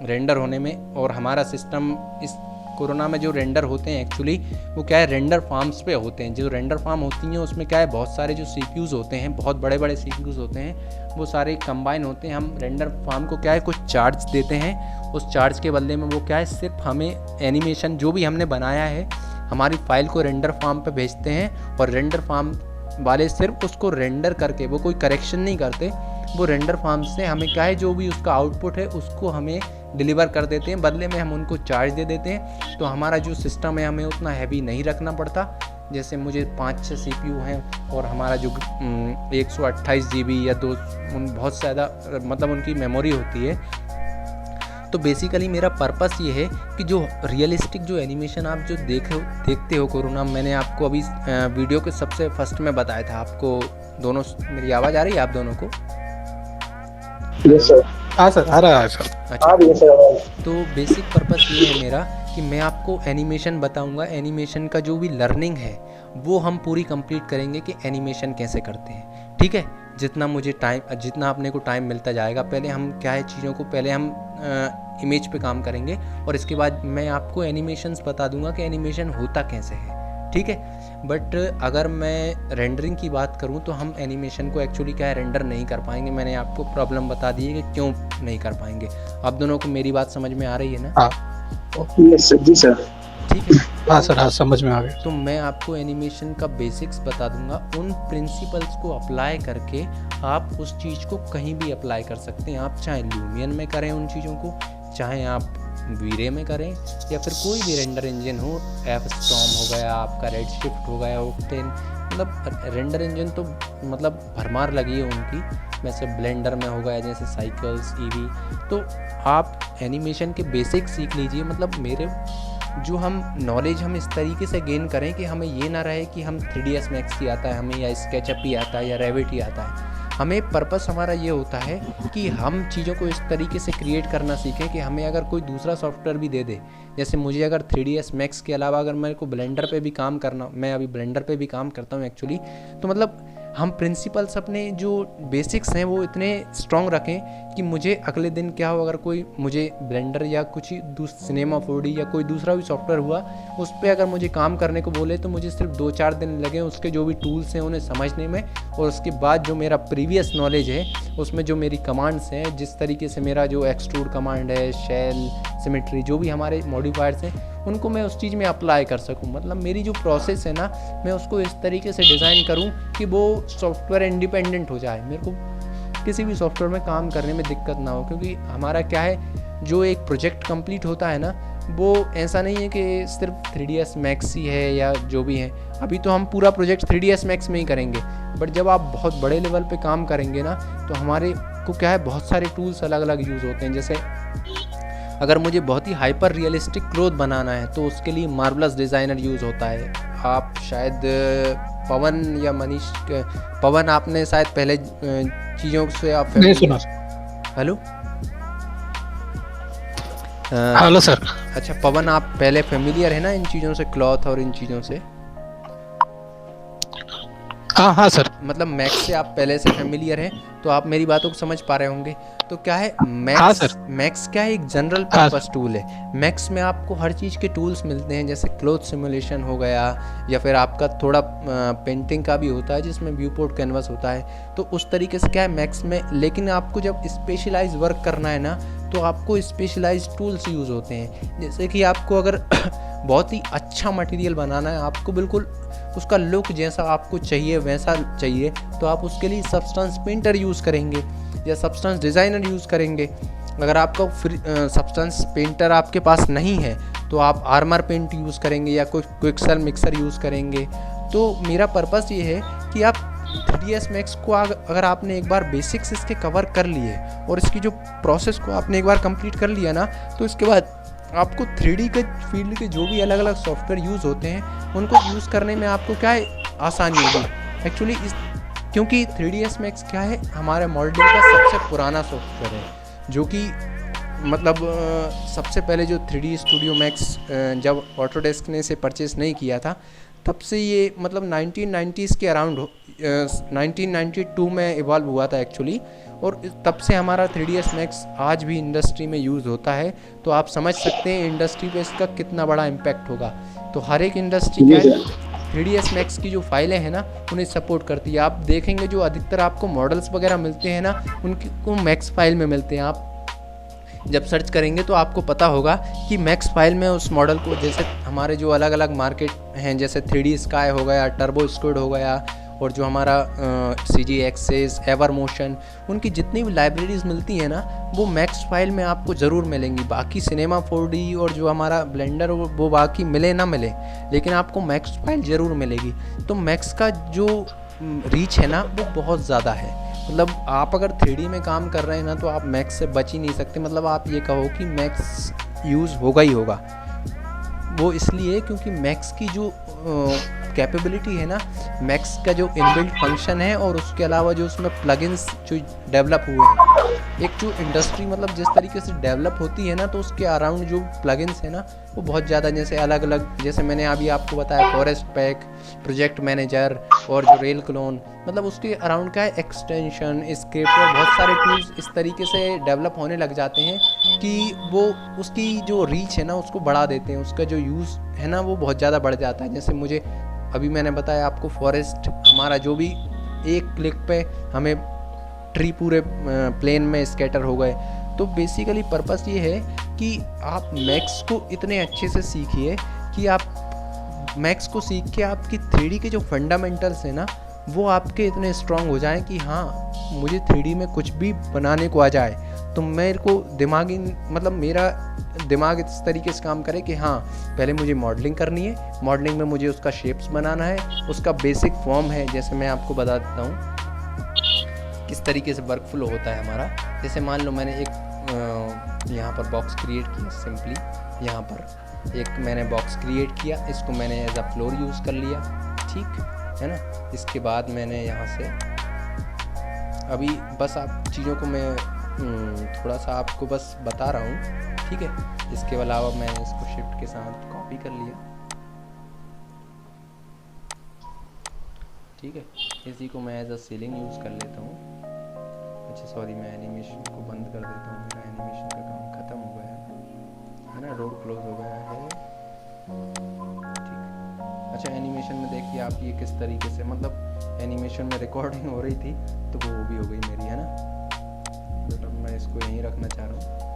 रेंडर होने में। और हमारा सिस्टम इस कोरोना में जो रेंडर होते हैं एक्चुअली वो क्या है, रेंडर फार्म्स पे होते हैं। जो रेंडर फार्म होती हैं उसमें क्या है, बहुत सारे जो CPUs होते हैं, बहुत बड़े बड़े CPUs होते हैं, वो सारे कंबाइन होते हैं। हम रेंडर फार्म को क्या है, कुछ चार्ज देते हैं, उस चार्ज के बदले में वो क्या है, सिर्फ हमें एनिमेशन जो भी हमने बनाया है हमारी फाइल को रेंडर फार्म पे भेजते हैं, और रेंडर फार्म वाले सिर्फ उसको रेंडर करके, वो कोई करेक्शन नहीं करते, वो रेंडर फार्म से हमें क्या है, जो भी उसका आउटपुट है उसको हमें डिलीवर कर देते हैं, बदले में हम उनको चार्ज दे देते हैं। तो हमारा जो सिस्टम है हमें उतना हैवी नहीं रखना पड़ता। जैसे मुझे 5-6 CPU हैं और हमारा जो 128 GB या बहुत ज़्यादा मतलब उनकी मेमोरी होती है। तो बेसिकली मेरा पर्पस ये है कि जो रियलिस्टिक जो एनिमेशन आप जो देखते हो कोरोना, मैंने आपको अभी वीडियो के सबसे फर्स्ट में बताया था आपको दोनों। मेरी आवाज़ आ रही है आप दोनों को? Yes sir. हाँ सर, आ रहा है सर। आ रही है सर। तो बेसिक पर्पस ये है मेरा कि मैं आपको एनिमेशन बताऊंगा। एनिमेशन का जो भी लर्निंग है वो हम पूरी कंप्लीट करेंगे कि एनिमेशन कैसे करते हैं, ठीक है। जितना अपने को टाइम मिलता जाएगा, पहले हम क्या है चीज़ों को, पहले हम इमेज पे काम करेंगे, और इसके बाद मैं आपको एनिमेशंस बता दूंगा कि एनिमेशन होता कैसे है, ठीक है। बट अगर मैं रेंडरिंग की बात करूं तो हम एनिमेशन को एक्चुअली क्या है, रेंडर नहीं कर पाएंगे। मैंने आपको प्रॉब्लम बता दी है कि क्यों नहीं कर पाएंगे। आप दोनों को मेरी बात समझ में आ रही है ना? हाँ यस सर, जी सर। ठीक है। हाँ सर, हाँ समझ में आ गया। तो मैं आपको एनिमेशन का बेसिक्स बता दूंगा। उन प्रिंसिपल्स को अप्लाई करके आप उस चीज़ को कहीं भी अप्लाई कर सकते हैं। आप चाहे ल्यूमियन में करें उन चीज़ों को, चाहे आप वीरे में करें, या फिर कोई भी रेंडर इंजन हो, एफस्टॉर्म हो गया, आपका रेडशिफ्ट हो गया, ऑक्टेन, मतलब रेंडर इंजन तो मतलब भरमार लगी है उनकी। वैसे ब्लेंडर में हो गया जैसे साइकिल्स, ईवी। तो आप एनिमेशन के बेसिक सीख लीजिए। मतलब मेरे जो हम नॉलेज हम इस तरीके से गेन करें कि हमें ये ना रहे कि हम 3ds Max ही आता है हमें, या स्केचअप ही आता है, या रेविट ही आता है। हमें पर्पस हमारा ये होता है कि हम चीज़ों को इस तरीके से क्रिएट करना सीखें कि हमें अगर कोई दूसरा सॉफ्टवेयर भी दे दे, जैसे मुझे अगर 3ds Max के अलावा अगर मेरे को ब्लेंडर पे भी काम करना, मैं अभी ब्लेंडर पे भी काम करता हूँ एक्चुअली, तो मतलब हम प्रिंसिपल्स अपने जो बेसिक्स हैं वो इतने स्ट्रॉन्ग रखें कि मुझे अगले दिन क्या हो, अगर कोई मुझे ब्लेंडर या कुछ सिनेमा 4D या कोई दूसरा भी सॉफ्टवेयर हुआ, उस पर अगर मुझे काम करने को बोले तो मुझे सिर्फ 2-4 दिन लगे उसके जो भी टूल्स हैं उन्हें समझने में, और उसके बाद जो मेरा प्रीवियस नॉलेज है उसमें जो मेरी कमांड्स हैं, जिस तरीके से मेरा जो एक्सट्रूड कमांड है, शेल, सिमेट्री, जो भी हमारे मॉडिफायर्स हैं, उनको मैं उस चीज़ में अप्लाई कर सकूं। मतलब मेरी जो प्रोसेस है ना, मैं उसको इस तरीके से डिज़ाइन करूं कि वो सॉफ्टवेयर इंडिपेंडेंट हो जाए, मेरे को किसी भी सॉफ्टवेयर में काम करने में दिक्कत ना हो। क्योंकि हमारा क्या है, जो एक प्रोजेक्ट कंप्लीट होता है ना, वो ऐसा नहीं है कि सिर्फ 3ds Max ही है या जो भी है। अभी तो हम पूरा प्रोजेक्ट 3ds Max में ही करेंगे, बट जब आप बहुत बड़े लेवल पे काम करेंगे ना, तो हमारे को क्या है, बहुत सारे टूल्स अलग अलग यूज़ होते हैं। जैसे अगर मुझे बहुत ही हाइपर रियलिस्टिक क्लोथ बनाना है तो उसके लिए मार्वलस डिज़ाइनर यूज़ होता है। आप शायद पवन या मनीष, पवन आपने शायद पहले चीज़ों से आप नहीं सुना। Hello hello sir. अच्छा पवन, आप पहले फेमिलियर है ना इन चीज़ों से, क्लॉथ और इन चीज़ों से? हाँ हाँ सर। मतलब मैक्स से आप पहले से फेमिलियर हैं तो आप मेरी बातों को समझ पा रहे होंगे। तो क्या है हाँ सर। मैक्स क्या है, एक जनरल पर्पस टूल है। मैक्स में आपको हर चीज़ के टूल्स मिलते हैं, जैसे क्लोथ सिमुलेशन हो गया, या फिर आपका थोड़ा पेंटिंग का भी होता है जिसमें व्यू पोर्ट कैनवस होता है। तो उस तरीके से क्या है मैक्स में, लेकिन आपको जब स्पेशलाइज वर्क करना है ना, तो आपको स्पेशलाइज टूल्स यूज़ होते हैं। जैसे कि आपको अगर बहुत ही अच्छा मटेरियल बनाना है, आपको बिल्कुल उसका लुक जैसा आपको चाहिए वैसा चाहिए, तो आप उसके लिए सब्सटेंस पेंटर यूज़ करेंगे या सब्सटेंस डिज़ाइनर यूज़ करेंगे। अगर आपका सब्सटेंस पेंटर आपके पास नहीं है तो आप आर्मर पेंट यूज़ करेंगे या कोई क्विक्सेल मिक्सर यूज़ करेंगे। तो मेरा पर्पस ये है कि आप 3ds Max को अगर आपने एक बार बेसिक्स इसके कवर कर लिए और इसकी जो प्रोसेस को आपने एक बार कंप्लीट कर लिया ना, तो इसके बाद आपको 3D के फील्ड के जो भी अलग अलग सॉफ्टवेयर यूज़ होते हैं उनको यूज़ करने में आपको क्या है आसानी होगी एक्चुअली। क्योंकि 3ds Max क्या है, हमारे मॉडलिंग का सबसे पुराना सॉफ्टवेयर है, जो कि मतलब सबसे पहले जो 3D Studio Max जब ऑटोडेस्क ने इसे परचेस नहीं किया था तब से ये मतलब 1990s के अराउंड 1992 में इवॉल्व हुआ था एक्चुअली, और तब से हमारा 3ds Max आज भी इंडस्ट्री में यूज़ होता है। तो आप समझ सकते हैं इंडस्ट्री पे इसका कितना बड़ा इम्पैक्ट होगा। तो हर एक इंडस्ट्री क्या है 3ds Max की जो फाइलें हैं ना उन्हें सपोर्ट करती है। आप देखेंगे जो अधिकतर आपको मॉडल्स वगैरह मिलते हैं ना उनको मैक्स फाइल में मिलते हैं। आप जब सर्च करेंगे तो आपको पता होगा कि मैक्स फाइल में उस मॉडल को, जैसे हमारे जो अलग अलग मार्केट हैं जैसे 3D स्काई हो गया, टर्बो स्क्विड हो गया, और जो हमारा CG एक्सेस, एवर मोशन, उनकी जितनी भी लाइब्रेरीज मिलती हैं ना वो मैक्स फाइल में आपको ज़रूर मिलेंगी। बाकी सिनेमा 4D और जो हमारा ब्लेंडर वो बाकी मिले ना मिले, लेकिन आपको मैक्स फाइल ज़रूर मिलेगी। तो मैक्स का जो रीच है ना वो बहुत ज़्यादा है। मतलब आप अगर 3D में काम कर रहे हैं ना तो आप मैक्स से बच ही नहीं सकते। मतलब आप ये कहो कि मैक्स यूज़ होगा ही होगा। वो इसलिए क्योंकि मैक्स की जो कैपेबिलिटी है ना, मैक्स का जो इनबिल्ट फंक्शन है और उसके अलावा जो उसमें प्लगइन्स जो डेवलप हुए हैं, एक जो इंडस्ट्री मतलब जिस तरीके से डेवलप होती है ना तो उसके अराउंड जो प्लगइन्स है ना वो बहुत ज़्यादा, जैसे अलग अलग, जैसे मैंने अभी आपको बताया फॉरेस्ट पैक, प्रोजेक्ट मैनेजर और जो रेल क्लोन, मतलब उसके अराउंड का एक्सटेंशन, स्क्रिप्ट, बहुत सारे टूल्स इस तरीके से डेवलप होने लग जाते हैं कि वो उसकी जो रीच है ना उसको बढ़ा देते हैं। उसका जो यूज़ है ना वो बहुत ज़्यादा बढ़ जाता है। जैसे मुझे अभी मैंने बताया आपको फॉरेस्ट, हमारा जो भी एक क्लिक पे हमें ट्री पूरे प्लेन में स्कैटर हो गए। तो बेसिकली पर्पस ये है कि आप मैक्स को इतने अच्छे से सीखिए कि आप मैक्स को सीख के आपकी 3D के जो फंडामेंटल्स हैं ना वो आपके इतने स्ट्रांग हो जाएं कि हाँ मुझे 3D में कुछ भी बनाने को आ जाए तो मेरे को दिमागी मतलब मेरा दिमाग इस तरीके से काम करे कि हाँ पहले मुझे मॉडलिंग करनी है, मॉडलिंग में मुझे उसका शेप्स बनाना है, उसका बेसिक फॉर्म है। जैसे मैं आपको बता देता हूँ किस तरीके से वर्क फ्लो होता है हमारा। जैसे मान लो मैंने एक यहाँ पर बॉक्स क्रिएट किया, सिंपली यहाँ पर एक मैंने बॉक्स क्रिएट किया, इसको मैंने एज अ फ्लोर यूज़ कर लिया, ठीक है ना। इसके बाद मैंने यहाँ से अभी बस आप चीज़ों को मैं थोड़ा सा आपको बस बता रहा हूँ, ठीक है। इसके अलावा मैंने इसको शिफ्ट के साथ कॉपी कर लिया, ठीक है। इसी को मैं एज अ सीलिंग यूज़ कर लेता हूँ। अच्छा सॉरी, मैं एनिमेशन को बंद कर देता हूँ, मेरा एनिमेशन का काम ख़त्म हो गया है ना, रोड क्लोज हो गया है, ठीक। अच्छा एनिमेशन में देखिए आप ये किस तरीके से, मतलब एनिमेशन में रिकॉर्डिंग हो रही थी तो वो भी हो गई मेरी, है ना। तो अब मैं इसको यहीं रखना चाह रहा हूँ।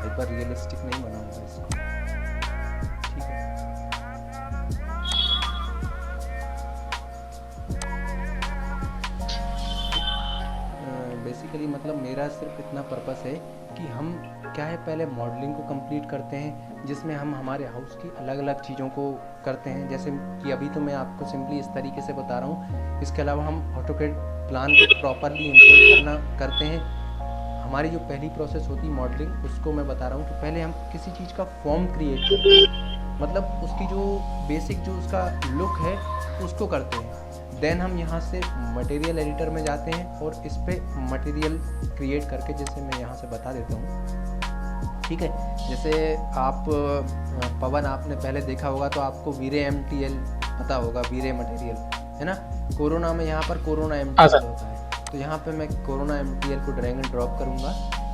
हाइपर रियलिस्टिक नहीं बनाऊंगा इसको, ठीक है। बेसिकली मतलब मेरा सिर्फ इतना पर्पस है कि हम क्या है पहले मॉडलिंग को कंप्लीट करते हैं जिसमें हम हमारे हाउस की अलग अलग चीज़ों को करते हैं। जैसे कि अभी तो मैं आपको सिंपली इस तरीके से बता रहा हूँ। इसके अलावा हम ऑटोकैड प्लान को प्रॉपरली इंपोर्ट करते हैं। हमारी जो पहली प्रोसेस होती है मॉडलिंग, उसको मैं बता रहा हूँ कि पहले हम किसी चीज़ का फॉर्म क्रिएट करते हैं, मतलब उसकी जो बेसिक जो उसका लुक है उसको करते हैं। देन हम यहाँ से मटेरियल एडिटर में जाते हैं और इस पर मटेरियल क्रिएट करके, जैसे मैं यहाँ से बता देता हूँ, ठीक है। जैसे आप पवन आपने पहले देखा होगा तो आपको वीरे MTL पता होगा, वीरे मटेरियल है ना। कोरोना में यहाँ पर कोरोना MTL होता है, तो यहाँ पे मैं कोरोना MTL को ड्रैग एंड ड्रॉप करूँगा,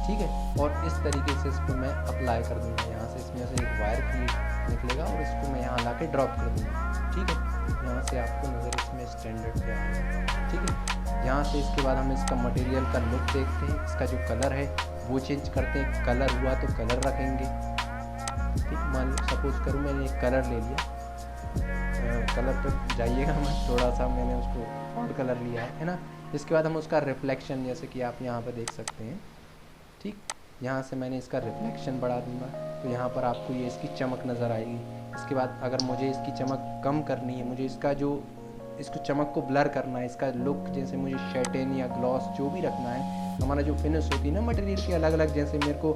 ठीक है। और इस तरीके से इस पर मैं अप्लाई कर दूँगा, यहाँ से इसमें से एक वायर की निकलेगा और इसको मैं यहाँ ला के ड्रॉप कर दूँगा, ठीक है। यहाँ से आपको नज़र इसमें स्टैंडर्ड पे आएगा, ठीक है। यहाँ से इसके बाद हम इसका मटेरियल का लुक देखते हैं, इसका जो कलर है वो चेंज करते हैं। कलर हुआ तो कलर रखेंगे, ठीक। मान लो सपोज करूँ मैंने एक कलर ले लिया, कलर पर जाइएगा, मैं थोड़ा सा मैंने उसको और कलर लिया है ना। इसके बाद हम उसका रिफ्लेक्शन, जैसे कि आप यहाँ पर देख सकते हैं, ठीक। यहाँ से मैंने इसका रिफ्लेक्शन बढ़ा दूंगा, तो यहाँ पर आपको ये इसकी चमक नज़र आएगी। इसके बाद अगर मुझे इसकी चमक कम करनी है, मुझे इसको चमक को ब्लर करना है, इसका लुक जैसे मुझे शैटिन या ग्लॉस जो भी रखना है, हमारा जो फिनिश होती है ना मटेरियल की अलग अलग, जैसे मेरे को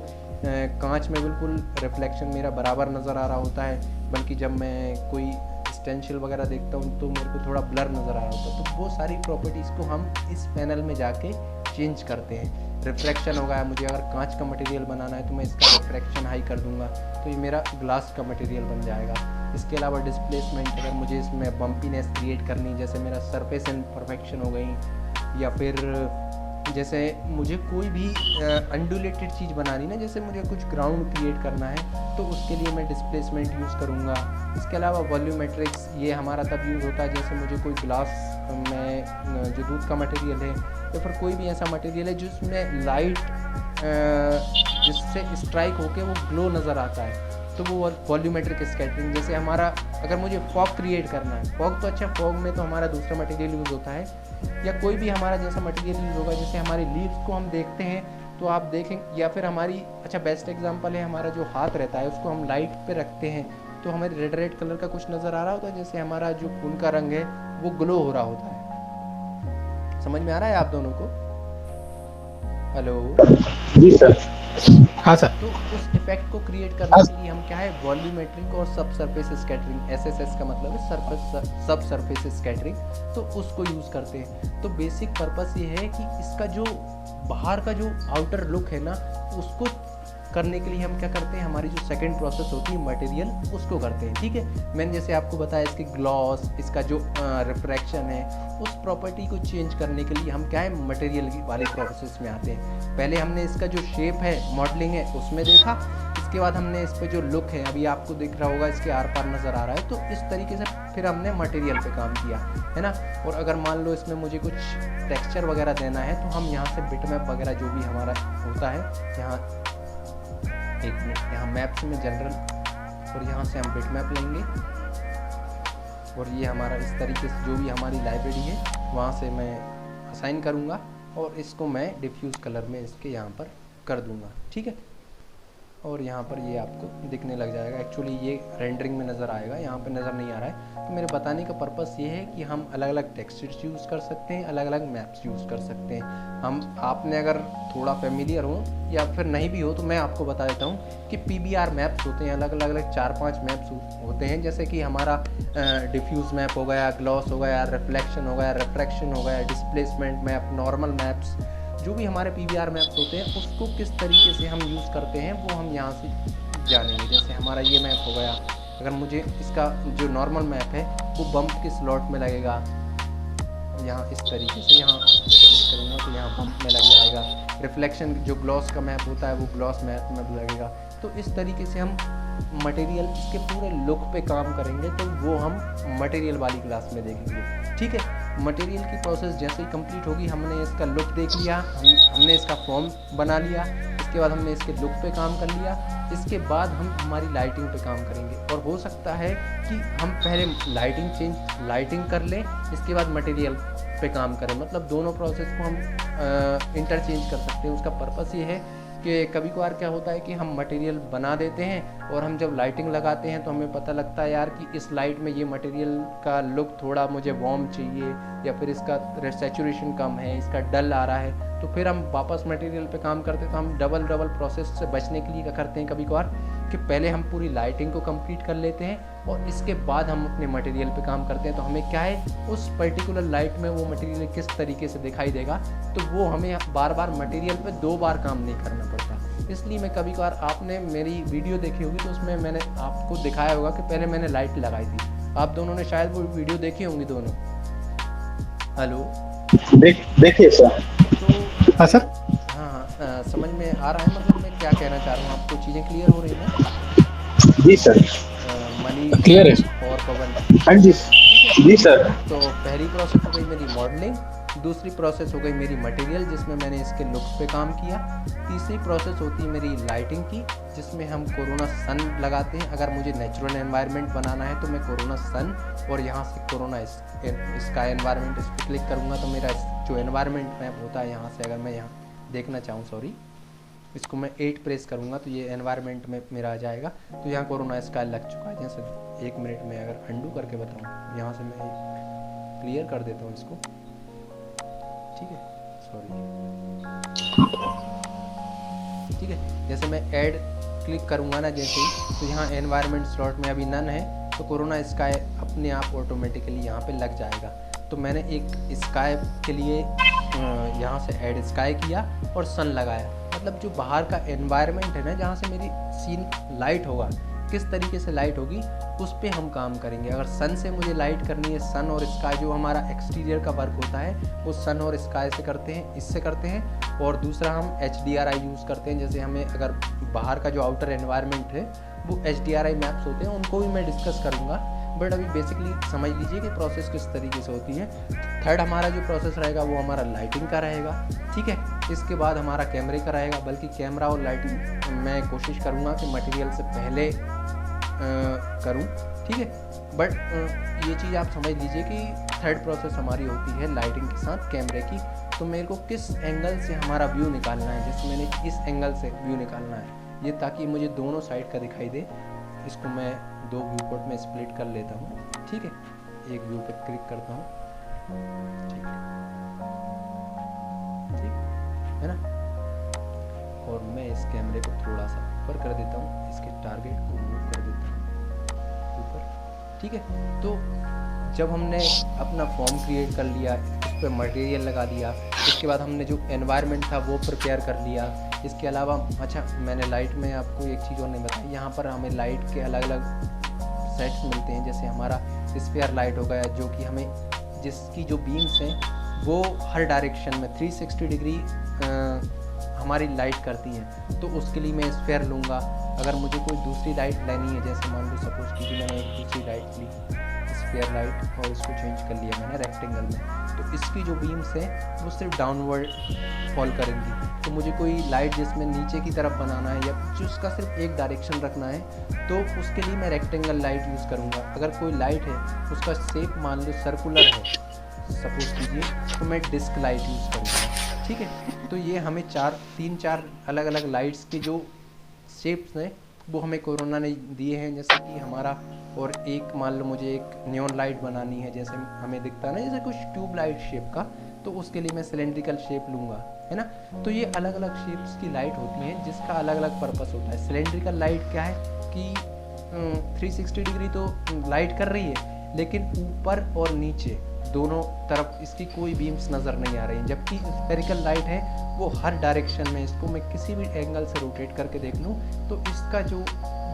कांच में बिल्कुल रिफ्लेक्शन मेरा बराबर नज़र आ रहा होता है, बल्कि जब मैं कोई स्टेंशियल वगैरह देखता हूँ तो मेरे को थोड़ा ब्लर नज़र आ रहा होता है। तो वो सारी प्रॉपर्टीज़ को हम इस पैनल में जाके चेंज करते हैं। रिफ्रैक्शन हो गया, मुझे अगर कांच का मटेरियल बनाना है तो मैं इसका रिफ्रैक्शन हाई कर दूंगा, तो ये मेरा ग्लास का मटेरियल बन जाएगा। इसके अलावा डिस्प्लेसमेंट, अगर मुझे इसमें बम्पीनेस क्रिएट करनी, जैसे मेरा सरफेस इम्परफेक्शन हो गई, या फिर जैसे मुझे कोई भी अनडुलेटेड चीज़ बनानी ना, जैसे मुझे कुछ ग्राउंड क्रिएट करना है तो उसके लिए मैं डिस्प्लेसमेंट यूज़ करूँगा। इसके अलावा वॉल्यूमेट्रिक्स, ये हमारा तब यूज़ होता है जैसे मुझे कोई ग्लास में जो दूध का मटेरियल है या फिर कोई भी ऐसा मटेरियल है जिसमें लाइट जिससे स्ट्राइक होके वो ग्लो नज़र आता है, तो वो वॉल्यूमेट्रिक स्कैटरिंग। जैसे हमारा अगर मुझे फॉग क्रिएट करना है, फॉग तो अच्छा, फॉग में तो हमारा दूसरा मटेरियल यूज़ होता है, या कोई भी हमारा जैसा मटेरियल यूज़ होगा, जैसे हमारी लीव्स को हम देखते हैं तो आप देखें, या फिर हमारी अच्छा बेस्ट एग्जांपल है हमारा जो हाथ रहता है उसको हम लाइट पे रखते हैं तो हमें रेड कलर का कुछ नज़र आ रहा होता है, जैसे हमारा जो खून का रंग है वो ग्लो हो रहा होता है। समझ में आ रहा है आप दोनों को? हेलो जी सर। हाँ सर। तो उस इफेक्ट को क्रिएट करने के लिए हम क्या है, वॉल्यूमेट्रिक और सब सरफेस स्कैटरिंग, SSS का मतलब है सब सरफेस स्कैटरिंग, तो उसको यूज़ करते हैं। तो बेसिक पर्पस ये है कि इसका जो बाहर का जो आउटर लुक है ना, उसको करने के लिए हम क्या करते हैं, हमारी जो सेकंड प्रोसेस होती है मटेरियल, उसको करते हैं, ठीक है। मैंने जैसे आपको बताया इसकी ग्लॉस, इसका जो रिफ्रैक्शन है, उस प्रॉपर्टी को चेंज करने के लिए हम क्या है, मटेरियल वाले प्रोसेस में आते हैं। पहले हमने इसका जो शेप है, मॉडलिंग है, उसमें देखा। इसके बाद हमने इस पर जो लुक है, अभी आपको दिख रहा होगा इसके आर पार नज़र आ रहा है, तो इस तरीके से फिर हमने मटेरियल पे काम किया है ना। और अगर मान लो इसमें मुझे कुछ टेक्सचर वगैरह देना है तो हम यहाँ से बिटमैप वगैरह जो भी हमारा होता है, यहाँ एक मिनट, यहाँ मैप्स में जनरल, और यहाँ से हम बिटमैप लेंगे और ये हमारा इस तरीके से जो भी हमारी लाइब्रेरी है वहाँ से मैं असाइन करूँगा और इसको मैं डिफ्यूज़ कलर में इसके यहाँ पर कर दूँगा, ठीक है। और यहाँ पर ये आपको दिखने लग जाएगा। एक्चुअली ये रेंडरिंग में नज़र आएगा, यहाँ पे नज़र नहीं आ रहा है। तो मेरे बताने का पर्पस ये है कि हम अलग अलग टेक्सचर्स यूज़ कर सकते हैं, अलग अलग मैप्स यूज़ कर सकते हैं। हम आपने अगर थोड़ा फेमिलियर हो या फिर नहीं भी हो तो मैं आपको बता देता हूँ कि PBR मैप्स होते हैं, अलग अलग 4-5 मैप्स होते हैं। जैसे कि हमारा डिफ्यूज़ मैप हो गया, ग्लॉस हो गया, रिफ्लेक्शन हो गया, रिफ्रैक्शन हो गया, डिस्प्लेसमेंट मैप, नॉर्मल मैप्स, जो भी हमारे PBR मैप्स होते हैं उसको किस तरीके से हम यूज़ करते हैं वो हम यहाँ से जानेंगे। जैसे हमारा ये मैप हो गया, अगर मुझे इसका जो नॉर्मल मैप है वो बम्प के स्लॉट में लगेगा, यहाँ इस तरीके से यहाँ करूँगा तो यहाँ बम्प में लग जाएगा। रिफ्लेक्शन जो ग्लॉस का मैप होता है वो ग्लॉस मैप में लगेगा। तो इस तरीके से हम मटेरियल इसके पूरे लुक पे काम करेंगे, तो वो हम मटेरियल वाली क्लास में देखेंगे, ठीक है। मटेरियल की प्रोसेस जैसे ही कंप्लीट होगी, हमने इसका लुक देख लिया, हमने इसका फॉर्म बना लिया, इसके बाद हमने इसके लुक पे काम कर लिया, इसके बाद हम हमारी लाइटिंग पे काम करेंगे। और हो सकता है कि हम पहले लाइटिंग कर लें, इसके बाद मटेरियल पे काम करें, मतलब दोनों प्रोसेस को हम इंटरचेंज कर सकते हैं। उसका पर्पस ये है कि कभी कभार क्या होता है कि हम मटेरियल बना देते हैं और हम जब लाइटिंग लगाते हैं तो हमें पता लगता है यार कि इस लाइट में ये मटेरियल का लुक थोड़ा मुझे वार्म चाहिए, या फिर इसका सैचुरेशन कम है, इसका डल आ रहा है, तो फिर हम वापस मटेरियल पे काम करते हैं। तो हम डबल प्रोसेस से बचने के लिए क्या करते हैं कभी कभार कि पहले हम पूरी लाइटिंग को कंप्लीट कर लेते हैं और इसके बाद हम अपने मटेरियल पे काम करते हैं। तो हमें क्या है, उस पर्टिकुलर लाइट में वो मटेरियल किस तरीके से दिखाई देगा, तो वो हमें बार बार मटेरियल पे 2 बार काम नहीं करना पड़ता। इसलिए मैं कभी कभार, आपने मेरी वीडियो देखी होगी तो उसमें मैंने आपको दिखाया होगा कि पहले मैंने लाइट लगाई थी। आप दोनों ने शायद वो वीडियो देखी होंगी दोनों। हेलो, देखिए सर। तो हाँ सर। हाँ हाँ, समझ में आ रहा है मतलब मैं क्या कहना चाह रहा हूँ, आपको चीज़ें क्लियर हो रही हैं जी सर। मनीष क्लियर है। और पवन? हाँ जी। ठीक है। जी सर। तो पहली प्रोसेस हो गई मेरी मॉडलिंग, दूसरी प्रोसेस हो गई मेरी मटेरियल जिसमें मैंने इसके लुक्स पे काम किया, तीसरी प्रोसेस होती है मेरी लाइटिंग की जिसमें हम कोरोना सन लगाते हैं। अगर मुझे नेचुरल एनवायरनमेंट बनाना है तो मैं कोरोना सन और यहाँ से कोरोना स्काई एनवायरनमेंट इस पर क्लिक करूँगा तो मेरा जो एनवायरनमेंट मैप होता है यहाँ से, अगर मैं यहाँ देखना चाहूँ, सॉरी, इसको मैं 8 प्रेस करूँगा तो ये एनवायरनमेंट में मेरा आ जाएगा। तो यहाँ कोरोना स्काई लग चुका है। जैसे 1 मिनट में अगर अंडू करके बताऊँ, यहाँ से मैं क्लियर कर देता हूँ इसको, ठीक है, सॉरी, ठीक है। जैसे मैं ऐड क्लिक करूँगा ना जैसे ही, तो यहाँ एनवायरनमेंट स्लॉट में अभी नन है तो कोरोना स्काई अपने आप ऑटोमेटिकली यहाँ पे लग जाएगा। तो मैंने एक स्काई के लिए यहाँ से ऐड स्काई किया और सन लगाया, मतलब जो बाहर का एनवायरनमेंट है ना जहाँ से मेरी सीन लाइट होगा, किस तरीके से लाइट होगी उस पर हम काम करेंगे। अगर सन से मुझे लाइट करनी है, सन और स्काई जो हमारा एक्सटीरियर का वर्क होता है वो सन और स्काई से करते हैं, इससे करते हैं। और दूसरा हम HDRI यूज़ करते हैं। जैसे हमें अगर बाहर का जो आउटर एनवायरनमेंट है वो HDRI मैप्स होते हैं, उनको भी मैं डिस्कस करूँगा, बट अभी बेसिकली समझ लीजिए कि प्रोसेस किस तरीके से होती है। थर्ड हमारा जो प्रोसेस रहेगा वो हमारा लाइटिंग का रहेगा, ठीक है। इसके बाद हमारा कैमरे का रहेगा, बल्कि कैमरा और लाइटिंग मैं कोशिश करूँगा कि मटेरियल से पहले करूँ, ठीक है। बट ये चीज़ आप समझ लीजिए कि थर्ड प्रोसेस हमारी होती है लाइटिंग के साथ कैमरे की। तो मेरे को किस एंगल से हमारा व्यू निकालना है, जैसे मैंने इस एंगल से व्यू निकालना है ये, ताकि मुझे दोनों साइड का दिखाई दे। इसको मैं 2 व्यू पोर्ट में स्प्लिट कर लेता हूँ, ठीक है। एक व्यू पे क्लिक करता हूँ, ठीक है ना, और मैं इस कैमरे को थोड़ा सा ऊपर कर देता हूँ, इसके टारगेट को मूव कर देता हूँ ऊपर, ठीक है। तो जब हमने अपना फॉर्म क्रिएट कर लिया, उस पर मटेरियल लगा दिया, इसके बाद हमने जो एनवायरनमेंट था वो प्रिपेयर कर लिया। इसके अलावा अच्छा, मैंने लाइट में आपको एक चीज़ और नहीं बताई, यहाँ पर हमें लाइट के अलग अलग सेट्स मिलते हैं। जैसे हमारा स्फीयर लाइट हो गया, जो कि हमें जिसकी जो बीम्स हैं वो हर डायरेक्शन में 360 डिग्री हमारी लाइट करती हैं। तो उसके लिए मैं स्फीयर लूँगा। अगर मुझे कोई दूसरी लाइट लेनी है, जैसे मान लो सपोज कीजिए मैंने एक दूसरी लाइट ली, स्फीयर लाइट, और इसको चेंज कर लिया मैंने रेक्टेंगल में, तो इसकी जो बीम्स हैं वो सिर्फ डाउनवर्ड फॉल करेंगी। तो मुझे कोई लाइट जिसमें नीचे की तरफ बनाना है या जो उसका सिर्फ एक डायरेक्शन रखना है, तो उसके लिए मैं रेक्टेंगल लाइट यूज़ करूँगा। अगर कोई लाइट है उसका शेप मान लो सर्कुलर है सपोज कीजिए, तो मैं डिस्क लाइट यूज़ करूँगा, ठीक है। तो ये हमें 3-4 अलग अलग लाइट्स के जो शेप्स हैं वो हमें कोरोना ने दिए हैं। जैसे कि हमारा, और एक मान लो मुझे एक नियॉन लाइट बनानी है, जैसे हमें दिखता है ना जैसे कुछ ट्यूब लाइट शेप का, तो उसके लिए मैं सिलेंड्रिकल शेप लूँगा, है ना। तो ये अलग अलग शेप्स की लाइट होती हैं जिसका अलग अलग पर्पस होता है। सिलेंड्रिकल लाइट क्या है कि 360 डिग्री तो लाइट कर रही है, लेकिन ऊपर और नीचे दोनों तरफ इसकी कोई बीम्स नज़र नहीं आ रही हैं। जबकि स्फेरिकल लाइट है वो हर डायरेक्शन में, इसको मैं किसी भी एंगल से रोटेट करके देख लूँ तो इसका जो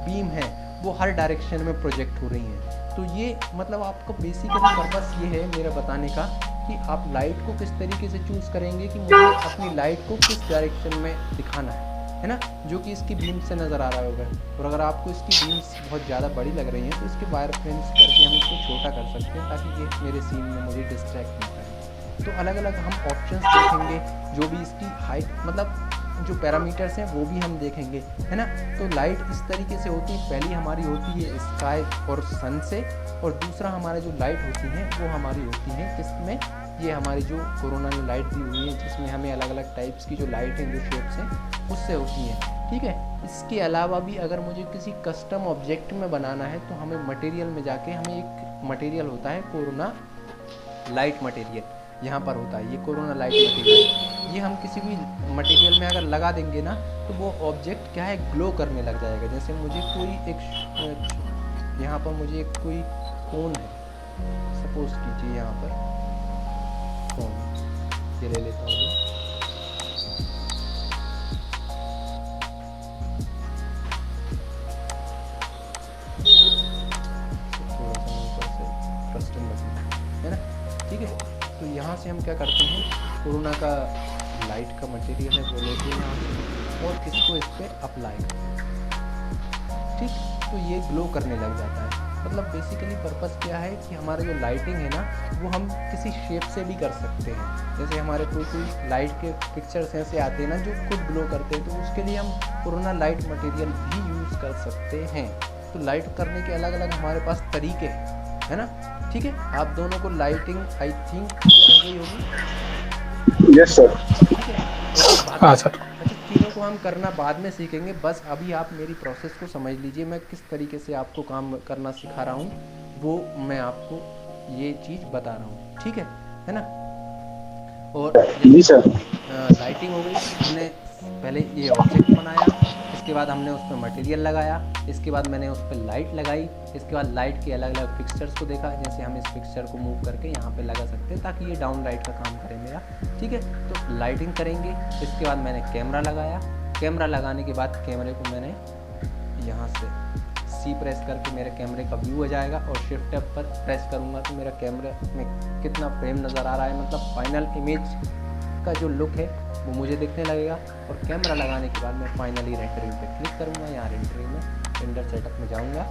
बीम है वो हर डायरेक्शन में प्रोजेक्ट हो रही हैं। तो ये मतलब आपको बेसिकली पर्पस ये है मेरा बताने का कि आप लाइट को किस तरीके से चूज़ करेंगे कि मुझे अपनी लाइट को किस डायरेक्शन में दिखाना है ना, जो कि इसकी बीम से नज़र आ रहा होगा। और अगर आपको इसकी बीम्स बहुत ज़्यादा बड़ी लग रही हैं तो इसके वायर फ्रेम्स करके हम इसको छोटा कर सकते हैं ताकि ये मेरे सीन में मुझे डिस्ट्रैक्ट ना करे। तो अलग अलग हम ऑप्शंस देखेंगे, जो भी इसकी हाइट मतलब जो पैरामीटर्स हैं वो भी हम देखेंगे, है ना। तो लाइट इस तरीके से होती है, पहली हमारी होती है स्काई और सन से, और दूसरा हमारा जो लाइट होती है वो हमारी होती है किसमें, ये हमारी जो कोरोना ने लाइट दी हुई है जिसमें हमें अलग अलग टाइप्स की जो लाइट हैं, जो शेप्स हैं उससे होती हैं, ठीक है। इसके अलावा भी अगर मुझे किसी कस्टम ऑब्जेक्ट में बनाना है तो हमें मटेरियल में जाके, हमें एक मटेरियल होता है कोरोना लाइट मटेरियल, यहाँ पर होता है ये कोरोना लाइट मटेरियल। ये हम किसी भी मटेरियल में अगर लगा देंगे ना तो वो ऑब्जेक्ट क्या है ग्लो करने लग जाएगा। जैसे मुझे कोई एक यहाँ पर मुझे एक कोई कोन है सपोज कीजिए, यहाँ पर कोन ये ले लेता हूँ, से हम क्या करते हैं, कोरोना का लाइट का मटेरियल है वो लेते हैं यहाँ से और इसको इस पर अप्लाई करते हैं, ठीक। तो ये ग्लो करने लग जाता है। मतलब बेसिकली पर्पस क्या है कि हमारा जो लाइटिंग है ना वो हम किसी शेप से भी कर सकते हैं। जैसे हमारे कोई लाइट के पिक्चर्स ऐसे आते हैं ना जो खुद ग्लो करते हैं, तो उसके लिए हम कोरोना लाइट मटेरियल भी यूज़ कर सकते हैं। तो लाइट करने के अलग अलग हमारे पास तरीके हैं, है ना, ठीक है। आप दोनों को लाइटिंग आई थिंक हो गई होगी। Yes sir. ठीक है, हाँ सर। अच्छा, चीज़ों को हम करना बाद में सीखेंगे, बस अभी आप मेरी प्रोसेस को समझ लीजिए। मैं किस तरीके से आपको काम करना सिखा रहा हूँ वो मैं आपको ये चीज़ बता रहा हूँ, ठीक है ना। और जी सर। लाइटिंग हो गई, हमने पहले ये ऑब्जेक्ट बनाया, इसके बाद हमने उस पर मटेरियल लगाया, इसके बाद मैंने उस पर लाइट लगाई, इसके बाद लाइट के अलग अलग फिक्सचर्स को देखा। जैसे हम इस फिक्सचर को मूव करके यहाँ पे लगा सकते हैं ताकि ये डाउन लाइट का काम करे मेरा, ठीक है। तो लाइटिंग करेंगे, इसके बाद मैंने कैमरा लगाया, कैमरा लगाने के बाद कैमरे को मैंने यहाँ से सी प्रेस करके मेरे कैमरे का व्यू आ जाएगा और शिफ्ट टैब पर प्रेस करूँगा तो मेरा कैमरे में कितना फ्रेम नज़र आ रहा है, मतलब फाइनल इमेज का जो लुक है वो मुझे दिखने लगेगा। और कैमरा लगाने के बाद मैं फाइनली रेंडरिंग पे क्लिक करूँगा, यहाँ रेंडरिंग में रेंडर सेटअप में जाऊँगा,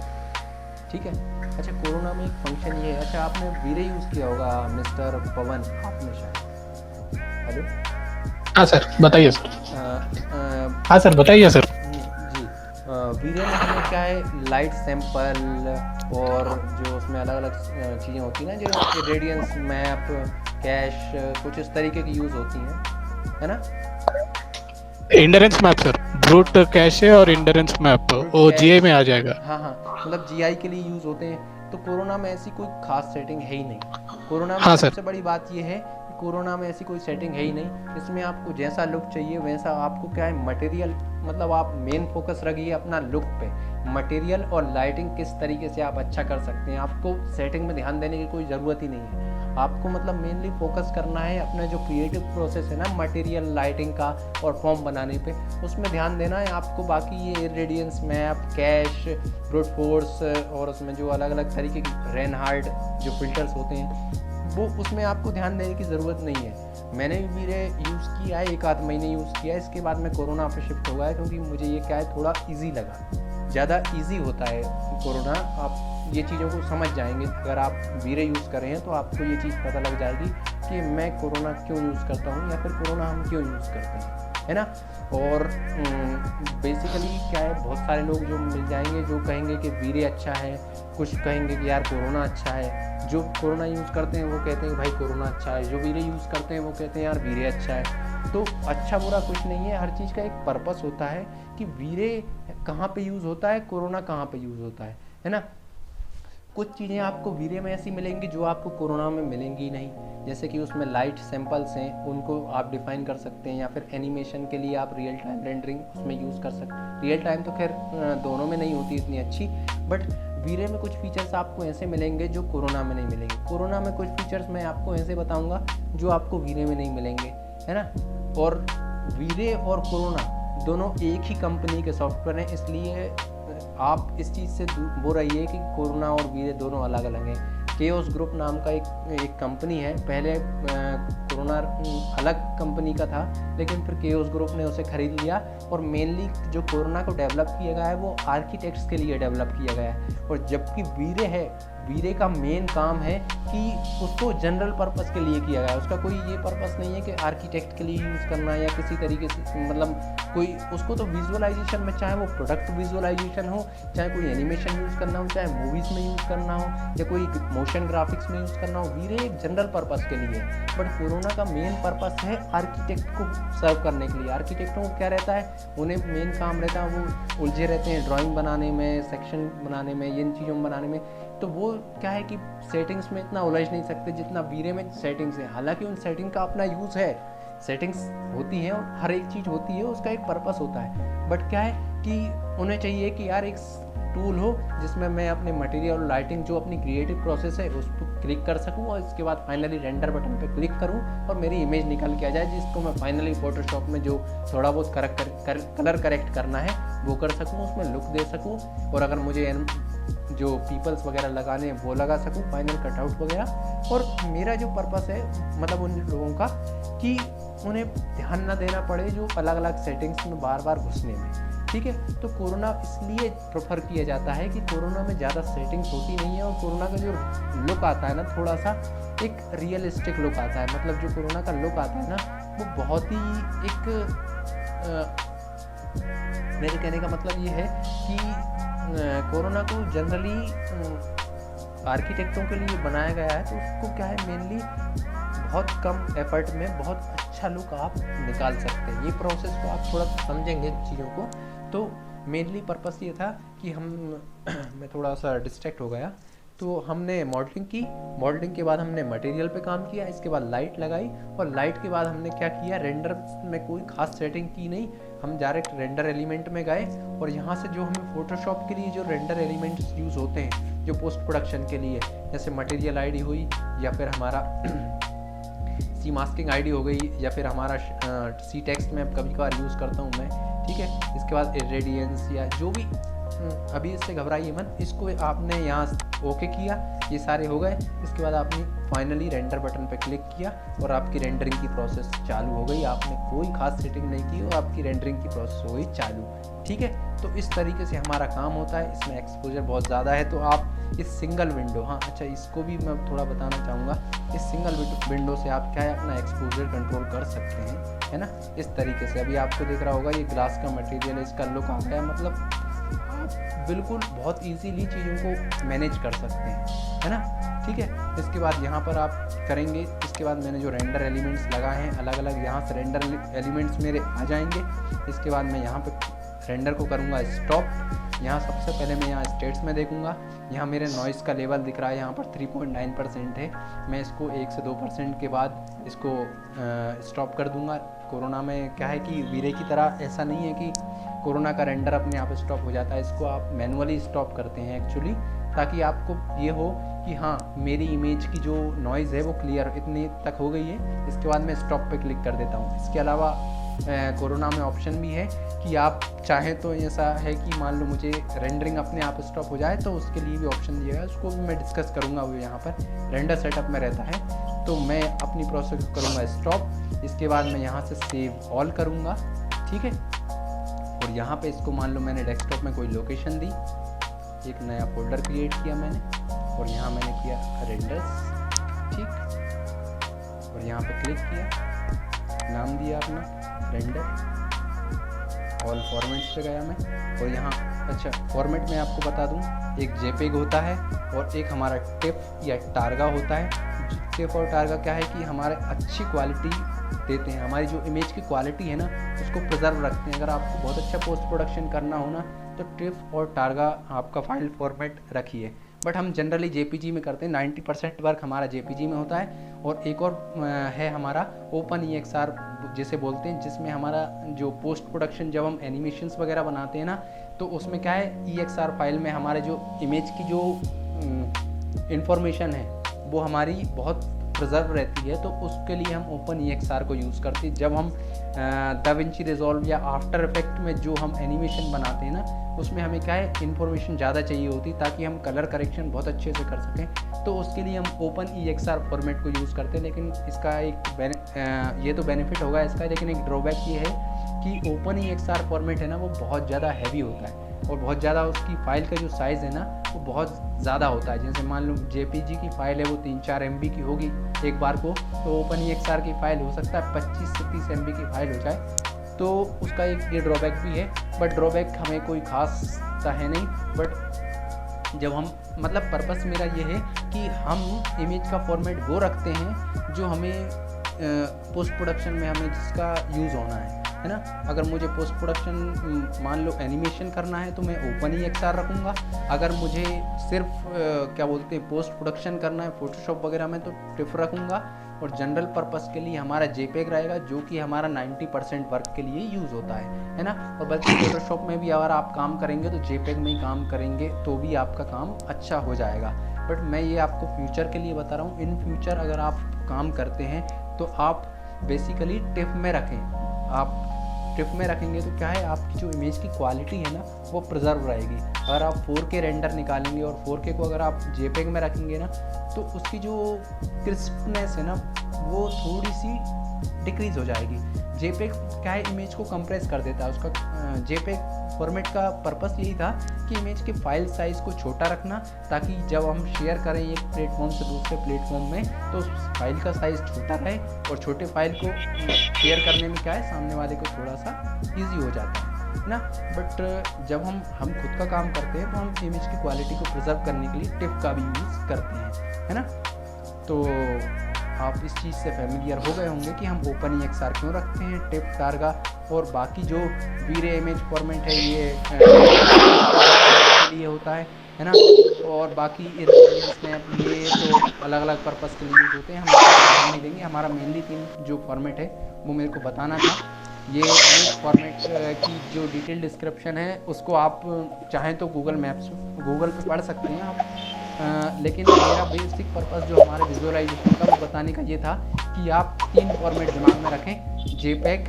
ठीक है। अच्छा, कोरोना में एक फंक्शन ये है, अच्छा आपने वीरे यूज़ किया होगा मिस्टर पवन, आपने शायद, हेलो। हाँ सर बताइए सर। हाँ सर बताइए सर। जी, वीरे में हमें क्या है, लाइट सैंपल और जो उसमें अलग अलग चीज़ें होती हैं ना, जो रेडियंस मैप, कैश, कुछ इस तरीके की यूज़ होती हैं, है ना। इंडरेंस मैप सर, ब्रूट कैश है और इंडरेंस मैप वो जीआई में आ जाएगा। हाँ हाँ, मतलब जीआई के लिए यूज़ होते हैं। तो कोरोना में ऐसी कोई खास सेटिंग है ही नहीं। कोरोना में हाँ सबसे बड़ी बात ये है कि कोरोना में ऐसी कोई सेटिंग है ही नहीं। इसमें आपको जैसा लुक चाहिए वैसा आपको क्या है, मटेरियल, मतलब आप मेन फोकस रखिए अपना लुक पे, मटेरियल और लाइटिंग किस तरीके से आप अच्छा कर सकते हैं। आपको सेटिंग में ध्यान देने की कोई ज़रूरत ही नहीं है। आपको मतलब मेनली फोकस करना है अपना जो क्रिएटिव प्रोसेस है ना, मटेरियल, लाइटिंग का और फॉर्म बनाने पे, उसमें ध्यान देना है आपको। बाकी ये radiance map, cache, brute force और उसमें जो अलग अलग तरीके की रेनहार्ड जो फिल्टर्स होते हैं वो, उसमें आपको ध्यान देने की ज़रूरत नहीं है। मैंने भी वीरे यूज़ किया है, 1 आध महीने यूज़ किया है, इसके बाद मैं कोरोना पे शिफ्ट हो गया क्योंकि मुझे ये क्या है, थोड़ा ईजी लगा, ज़्यादा ईजी होता है कोरोना। आप ये चीज़ों को समझ जाएंगे, अगर आप वीरे यूज़ कर रहे हैं तो आपको ये चीज़ पता लग जाएगी कि मैं कोरोना क्यों यूज़ करता हूँ या फिर कोरोना हम क्यों यूज़ करते हैं, है ना। और बेसिकली क्या है, बहुत सारे लोग जो मिल जाएंगे जो कहेंगे कि वीरे अच्छा है, कुछ कहेंगे कि यार कोरोना अच्छा है। जो कोरोना यूज़ करते हैं वो कहते हैं भाई कोरोना अच्छा है, जो वीरे यूज़ करते हैं वो कहते हैं यार वीरे अच्छा है। तो अच्छा बुरा कुछ नहीं है, हर चीज़ का एक पर्पस होता है कि वीरे कहाँ पे यूज़ होता है, कोरोना कहाँ पे यूज़ होता है ना। कुछ चीज़ें आपको वीरे में ऐसी मिलेंगी जो आपको कोरोना में मिलेंगी नहीं, जैसे कि उसमें लाइट सैंपल्स हैं उनको आप डिफ़ाइन कर सकते हैं, या फिर एनिमेशन के लिए आप रियल टाइम रेंडरिंग उसमें यूज़ कर सकते हैं। रियल टाइम तो खैर दोनों में नहीं होती इतनी अच्छी, बट वीरे में कुछ फीचर्स आपको ऐसे मिलेंगे जो कोरोना में नहीं मिलेंगे। कोरोना में कुछ फीचर्स मैं आपको ऐसे बताऊँगा जो आपको वीरे में नहीं मिलेंगे, है ना। और वीरे और कोरोना दोनों एक ही कंपनी के सॉफ्टवेयर हैं, इसलिए आप इस चीज़ से वो रहिए कि कोरोना और वीरे दोनों अलग अलग हैं। केओस ग्रुप नाम का एक कंपनी है, पहले कोरोना अलग कंपनी का था लेकिन फिर केओस ग्रुप ने उसे खरीद लिया। और मेनली जो कोरोना को डेवलप किया गया है वो आर्किटेक्ट्स के लिए डेवलप किया गया है, और जबकि वीरे है, वीरे का मेन काम है कि उसको जनरल पर्पस के लिए किया गया है। उसका कोई ये पर्पस नहीं है कि आर्किटेक्ट के लिए यूज़ करना या किसी तरीके से, मतलब कोई उसको तो विजुअलाइजेशन में, चाहे वो प्रोडक्ट विजुअलाइजेशन हो, चाहे कोई एनिमेशन यूज़ करना हो, चाहे मूवीज़ में यूज़ करना हो या कोई मोशन ग्राफिक्स में यूज़ करना हो, वीरे एक जनरल पर्पस के लिए है। बट कोरोना का मेन पर्पस है आर्किटेक्ट को सर्व करने के लिए। आर्किटेक्टों को क्या रहता है, उन्हें मेन काम रहता है, वो उलझे रहते हैं ड्राइंग बनाने में, सेक्शन बनाने में, इन चीज़ों में बनाने में। तो वो क्या है कि सेटिंग्स में इतना उलझ नहीं सकते जितना वीरे में सेटिंग्स है। हालांकि उन सेटिंग का अपना यूज़ है, सेटिंग्स होती हैं और हर एक चीज़ होती है, उसका एक पर्पस होता है। बट क्या है कि उन्हें चाहिए कि यार एक टूल हो जिसमें मैं अपने मटेरियल और लाइटिंग, जो अपनी क्रिएटिव प्रोसेस है, उस पर क्लिक कर सकूं और इसके बाद फाइनली रेंडर बटन पे क्लिक करूं और मेरी इमेज निकल के आ जाए, जिसको मैं फाइनली फोटोशॉप में जो थोड़ा बहुत कलर करेक्ट करना है वो कर सकूं, उसमें लुक दे सकूं। और अगर मुझे जो पीपल्स वगैरह लगाने हैं वो लगा सकूँ, फाइनल कटआउट वगैरह। और मेरा जो पर्पस है मतलब उन लोगों का कि उन्हें ध्यान ना देना पड़े जो अलग अलग सेटिंग्स में बार बार घुसने में, ठीक है। तो कोरोना इसलिए प्रेफर किया जाता है कि कोरोना में ज़्यादा सेटिंग्स होती नहीं है और कोरोना का जो लुक आता है ना थोड़ा सा एक रियलिस्टिक लुक आता है। मतलब जो कोरोना का लुक आता है ना वो बहुत ही एक मेरे कहने का मतलब ये है कि कोरोना को जनरली आर्किटेक्टों के लिए बनाया गया है, तो उसको क्या है मेनली बहुत कम एफर्ट में बहुत अच्छा लुक आप निकाल सकते हैं। ये प्रोसेस को आप थोड़ा समझेंगे चीज़ों को तो मेनली पर्पस ये था कि हम मैं थोड़ा सा डिस्ट्रैक्ट हो गया। तो हमने मॉडलिंग की, मॉडलिंग के बाद हमने मटेरियल पे काम किया, इसके बाद लाइट लगाई और लाइट के बाद हमने क्या किया, रेंडर में कोई खास सेटिंग की नहीं, हम डायरेक्ट रेंडर एलिमेंट में गए और यहाँ से जो हमें फोटोशॉप के लिए जो रेंडर एलिमेंट्स यूज़ होते हैं जो पोस्ट प्रोडक्शन के लिए, जैसे मटेरियल आईडी हुई या फिर हमारा सी मास्किंग आईडी हो गई या फिर हमारा सी टेक्स्ट में कभी कभार यूज़ करता हूँ मैं, ठीक है। इसके बाद इरेडियंस या जो भी अभी इससे घबराइए मत, इसको आपने यहाँ ओके किया, ये सारे हो गए। इसके बाद आपने फाइनली रेंडर बटन पे क्लिक किया और आपकी रेंडरिंग की प्रोसेस चालू हो गई। आपने कोई खास सेटिंग नहीं की और आपकी रेंडरिंग की प्रोसेस हो गई चालू, ठीक है। तो इस तरीके से हमारा काम होता है। इसमें एक्सपोजर बहुत ज़्यादा है तो आप इस सिंगल विंडो, हाँ अच्छा इसको भी मैं थोड़ा बताना चाहूँगा, इस सिंगल विंडो से आप क्या है अपना एक्सपोजर कंट्रोल कर सकते हैं, है ना। इस तरीके से अभी आपको दिख रहा होगा ये ग्लास का मटेरियल है, इसका लुक आ गया, मतलब बिल्कुल बहुत इजीली चीज़ों को मैनेज कर सकते हैं, है ना, ठीक है। इसके बाद यहाँ पर आप करेंगे, इसके बाद मैंने जो रेंडर एलिमेंट्स लगाए हैं अलग अलग, यहाँ से रेंडर एलिमेंट्स मेरे आ जाएंगे। इसके बाद मैं यहाँ पे रेंडर को करूँगा स्टॉप। यहाँ सबसे पहले मैं यहाँ स्टेट्स में देखूँगा, यहाँ मेरे नॉइज़ का लेवल दिख रहा है, यहाँ पर 3.9% है। मैं इसको 1 से 2% के बाद इसको स्टॉप कर दूँगा। कोरोना में क्या है कि वीरे की तरह ऐसा नहीं है कि कोरोना का रेंडर अपने आप स्टॉप हो जाता है, इसको आप मैनुअली स्टॉप करते हैं एक्चुअली, ताकि आपको ये हो कि हाँ मेरी इमेज की जो नॉइज़ है वो क्लियर इतने तक हो गई है। इसके बाद मैं स्टॉप पे क्लिक कर देता हूँ। इसके अलावा कोरोना में ऑप्शन भी है कि आप चाहें तो ऐसा है कि मान लो मुझे रेंडरिंग अपने आप स्टॉप हो जाए तो उसके लिए भी ऑप्शन दिया है, उसको भी मैं डिस्कस करूँगा। वो यहाँ पर रेंडर सेटअप में रहता है, तो मैं अपनी प्रोसेस करूँगा स्टॉप। इसके बाद मैं यहाँ से सेव ऑल करूँगा, ठीक है। और यहाँ पे इसको मान लो मैंने डेस्कटॉप में कोई लोकेशन दी, एक नया फोल्डर क्रिएट किया मैंने और यहाँ मैंने किया रेंडर्स, ठीक। और यहाँ पे क्लिक किया, नाम दिया अपना रेंडर, ऑल फॉर्मेट्स पे गया मैं और यहाँ अच्छा फॉर्मेट में आपको बता दूँ, एक जेपेग होता है और एक हमारा टिफ या टारगा होता है। टिफ और टारगा क्या है कि हमारे अच्छी क्वालिटी देते हैं, हमारी जो इमेज की क्वालिटी है ना उसको प्रिजर्व रखते हैं। अगर आपको बहुत अच्छा पोस्ट प्रोडक्शन करना हो ना तो टिफ और टारगा आपका फाइल फॉर्मेट रखिए। बट हम जनरली जेपीजी में करते हैं, 90% वर्क हमारा जेपीजी में होता है। और एक और है हमारा ओपन EXR जिसे बोलते हैं, जिसमें हमारा जो पोस्ट प्रोडक्शन जब हम एनिमेशंस वगैरह बनाते हैं ना तो उसमें क्या है EXR फाइल में हमारे जो इमेज की जो इंफॉर्मेशन है वो हमारी बहुत प्रिजर्व रहती है, तो उसके लिए हम ओपन EXR को यूज़ करते हैं। जब हम दाविंची रिजॉल्व या आफ्टर इफेक्ट में जो हम एनिमेशन बनाते हैं ना उसमें हमें क्या है इन्फॉर्मेशन ज़्यादा चाहिए होती ताकि हम कलर करेक्शन बहुत अच्छे से कर सकें, तो उसके लिए हम ओपन EXR फॉर्मेट को यूज़ करते हैं। लेकिन इसका एक ये तो बेनिफिट होगा इसका, लेकिन एक ड्रॉबैक ये है कि ओपन EXR फॉर्मेट है ना वो बहुत ज़्यादा हैवी होता है और बहुत ज़्यादा उसकी फ़ाइल का जो साइज़ है ना वो बहुत ज़्यादा होता है। जैसे मान लो JPG की फ़ाइल है वो 3-4 MB की होगी एक बार को, तो ओपन EXR की फ़ाइल हो सकता है 25 से 30 MB की फ़ाइल हो जाए, तो उसका एक ये ड्रॉबैक भी है। बट ड्रॉबैक हमें कोई खास सा है नहीं, बट जब हम मतलब पर्पस मेरा ये है कि हम इमेज का फॉर्मेट वो रखते हैं जो हमें पोस्ट प्रोडक्शन में हमें जिसका यूज़ होना है ना। अगर मुझे पोस्ट प्रोडक्शन मान लो एनिमेशन करना है तो मैं ओपन EXR रखूँगा। अगर मुझे सिर्फ क्या बोलते हैं पोस्ट प्रोडक्शन करना है फोटोशॉप वगैरह में तो टिफ रखूँगा। और जनरल पर्पस के लिए हमारा JPEG रहेगा जो कि हमारा 90% वर्क के लिए यूज़ होता है ना। और बल्कि फोटोशॉप में भी अगर आप काम करेंगे तो JPEG में ही काम करेंगे तो भी आपका काम अच्छा हो जाएगा। बट मैं ये आपको फ्यूचर के लिए बता रहा हूँ, इन फ्यूचर अगर आप काम करते हैं तो आप बेसिकली टिफ में रखें। आप टिप में रखेंगे तो क्या है, आपकी जो इमेज की क्वालिटी है ना वो प्रिजर्व रहेगी। अगर आप 4K रेंडर निकालेंगे और 4K को अगर आप JPEG में रखेंगे ना तो उसकी जो क्रिस्पनेस है ना वो थोड़ी सी डिक्रीज़ हो जाएगी। JPEG क्या है, इमेज को कंप्रेस कर देता है। उसका JPEG फॉर्मेट का पर्पस यही था कि इमेज के फाइल साइज़ को छोटा रखना, ताकि जब हम शेयर करें एक प्लेटफॉर्म से दूसरे प्लेटफॉर्म में तो उस फाइल का साइज़ छोटा रहे और छोटे फाइल को शेयर करने में क्या है, सामने वाले को थोड़ा सा ईजी हो जाता है ना। बट जब हम खुद का काम करते हैं तो हम इमेज की क्वालिटी को प्रिजर्व करने के लिए टिप का भी यूज़ करते हैं, है ना। तो आप इस चीज़ से फेमिलियर हो गए होंगे कि हम OpenEXR क्यों रखते हैं, टिप टारगा और बाकी जो वीरे इमेज फॉर्मेट है ये के लिए होता है ना। और बाकी स्नैप ये तो अलग अलग पर्पस के लिए यूज़ होते हैं, हम ध्यान नहीं देंगे। हमारा मेनली 3 जो फॉर्मेट है वो मेरे को बताना था। ये इमेज फॉर्मेट की जो डिटेल डिस्क्रिप्शन है उसको आप चाहें तो गूगल पे पढ़ सकते हैं आप। लेकिन मेरा बेसिक पर्पस जो हमारे विजुअलाइजेशन का वो बताने का ये था कि आप 3 फॉर्मेट दिमाग में रखें, JPEG,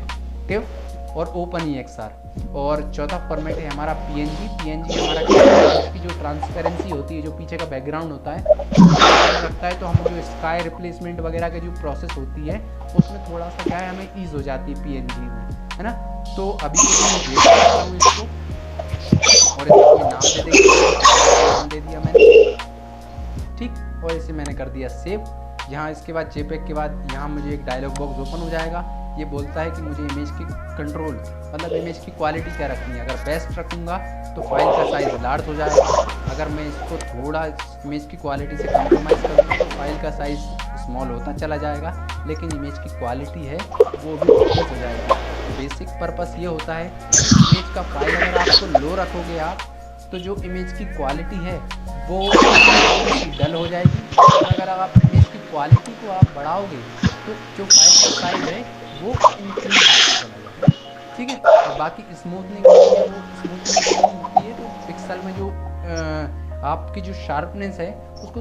TIFF और OpenEXR। और चौथा फॉर्मेट है हमारा PNG हमारा की जो ट्रांसपेरेंसी होती है, जो पीछे का बैकग्राउंड होता है रखता है, तो हम जो स्काई रिप्लेसमेंट वगैरह की जो प्रोसेस होती है उसमें थोड़ा सा क्या है हमें ईज हो जाती है PNG में, है ना। तो अभी मैं देख सकता हूँ इसको और इसको नाम दे दिया मैंने, ठीक। और इसे मैंने कर दिया सेव। यहाँ इसके बाद JPEG के बाद यहाँ मुझे एक डायलॉग बॉक्स ओपन हो जाएगा। ये बोलता है कि मुझे इमेज की कंट्रोल मतलब इमेज की क्वालिटी क्या रखनी है। अगर बेस्ट रखूँगा तो फाइल का साइज़ लार्ज हो जाएगा, अगर मैं इसको थोड़ा इमेज की क्वालिटी से कम्प्रोमाइज़ करूँगा तो फाइल का साइज़ स्मॉल होता चला जाएगा, लेकिन इमेज की क्वालिटी है वो भी इंक्रीज हो जाएगी। बेसिक पर्पस ये होता है इमेज का फाइल अगर आपको लो रखोगे आप तो जो इमेज की क्वालिटी है वो डल हो जाएगी, और अगर आप इमेज की क्वालिटी को आप बढ़ाओगे तो जो फाइल का साइज है वो इंक्रीज होता चला जाएगा, ठीक है। और बाकी स्मूथनिंग होती है, वो स्मूथनिंग होती है तो पिक्सल में जो आपकी जो शार्पनेस है उसको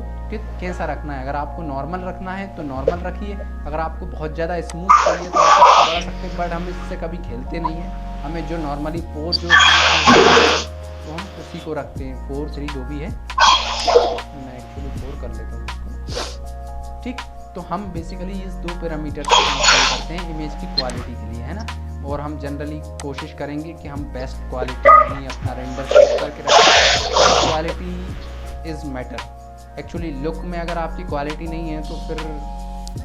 कैसा रखना है। अगर आपको नॉर्मल रखना है तो नॉर्मल रखिए, अगर आपको बहुत ज़्यादा स्मूथ चाहिए तो आप बढ़ा सकते हैं, बट हम इससे कभी खेलते नहीं हैं। हमें जो नॉर्मली 4 जो तो हम उसी को रखते हैं, 4 3 जो भी है, मैं एक्चुअली 4 कर लेता हूँ इसको, ठीक। तो हम बेसिकली इस 2 पैरामीटर को कंट्रोल करते हैं इमेज की क्वालिटी के लिए, है ना। और हम जनरली कोशिश करेंगे कि हम बेस्ट क्वालिटी में अपना रेंडर करके रखें। Quality is matter. Actually look में अगर आपकी क्वालिटी नहीं है तो फिर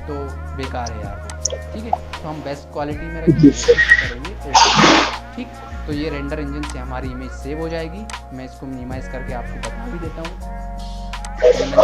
तो बेकार है यार, ठीक है। तो हम बेस्ट क्वालिटी में करेंगे, ठीक। तो ये रेंडर इंजन से हमारी इमेज सेव हो जाएगी। मैं इसको मिनिमाइज़ करके आपको बता भी देता हूँ। मैंने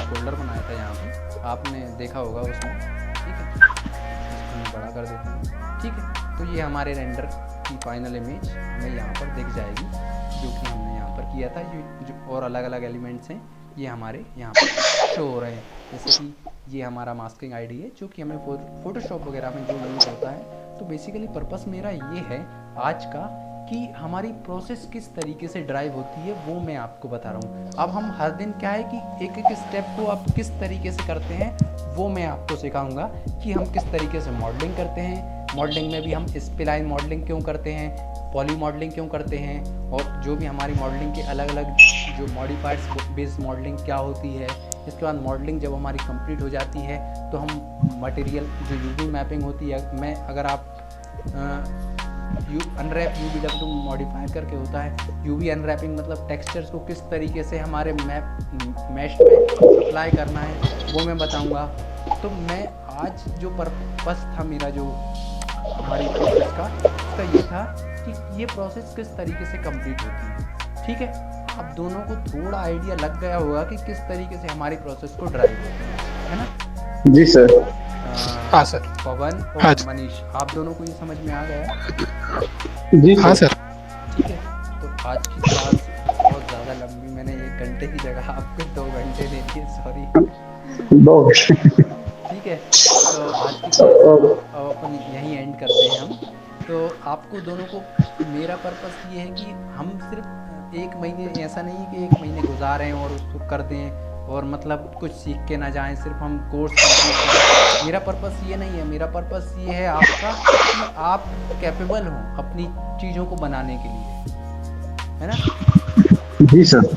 फोल्डर बनाया था यहाँ पे, आपने देखा होगा उसमें, ठीक है। इसको मैं बड़ा कर देता हूँ, ठीक है। तो ये हमारे रेंडर की फाइनल इमेज हमें यहाँ पर दिख जाएगी जो कि हमने यहाँ पर किया था। ये जो और अलग अलग एलिमेंट्स हैं ये हमारे यहाँ पर शो हो रहे हैं, जैसे कि ये हमारा मास्किंग आईडी है जो कि हमें फोटोशॉप वगैरह में जो यूज़ होता है। तो बेसिकली पर्पस मेरा ये है आज का कि हमारी प्रोसेस किस तरीके से ड्राइव होती है वो मैं आपको बता रहा हूँ। अब हम हर दिन क्या है कि एक एक स्टेप को आप किस तरीके से करते हैं वो मैं आपको सिखाऊंगा कि हम किस तरीके से मॉडलिंग करते हैं। मॉडलिंग में भी हम स्प्लाइन मॉडलिंग क्यों करते हैं, पॉली मॉडलिंग क्यों करते हैं, और जो भी हमारी मॉडलिंग के अलग अलग जो मॉडिफाइड्स बेस्ड मॉडलिंग क्या होती है। इसके बाद मॉडलिंग जब हमारी कंप्लीट हो जाती है तो हम मटेरियल जो यूवी मैपिंग होती है, मैं अगर आप अनरैप UVW मॉडिफाई करके होता है। UV अनरैपिंग मतलब टेक्सचर्स को किस तरीके से हमारे मैश में अप्लाई करना है वो मैं बताऊंगा। तो मैं आज जो पर्पस था मेरा जो हमारी प्रोसेस का, उसका ये था कि ये प्रोसेस किस तरीके से कंप्लीट होती है, ठीक है। आप दोनों को थोड़ा आइडिया लग गया होगा कि किस तरीके से हमारी प्रोसेस को ड्राइव होती है ना। जी सर। हाँ सर। पवन और हाँ मनीष, आप दोनों को ये समझ में आ गया? जी हाँ सर। ठीक है। तो आज की क्लास बहुत ज़्यादा लंबी, मैंने 1 घंटे की जगह आपको 2 घंटे दे दिए, सॉरी। 2 ठीक है। तो आज की क्लास अपन यहीं एंड करते हैं हम। तो आपको दोनों को मेरा पर्पस ये है कि हम सिर्फ 1 महीने, ऐसा नहीं है कि 1 महीने गुजारें और उसको कर दें और मतलब कुछ सीख के ना जाएं, सिर्फ हम कोर्स मेरा पर्पस ये नहीं है, मेरा पर्पस ये है आपका कि आप कैपेबल हो अपनी चीज़ों को बनाने के लिए, है ना। जी सर। तो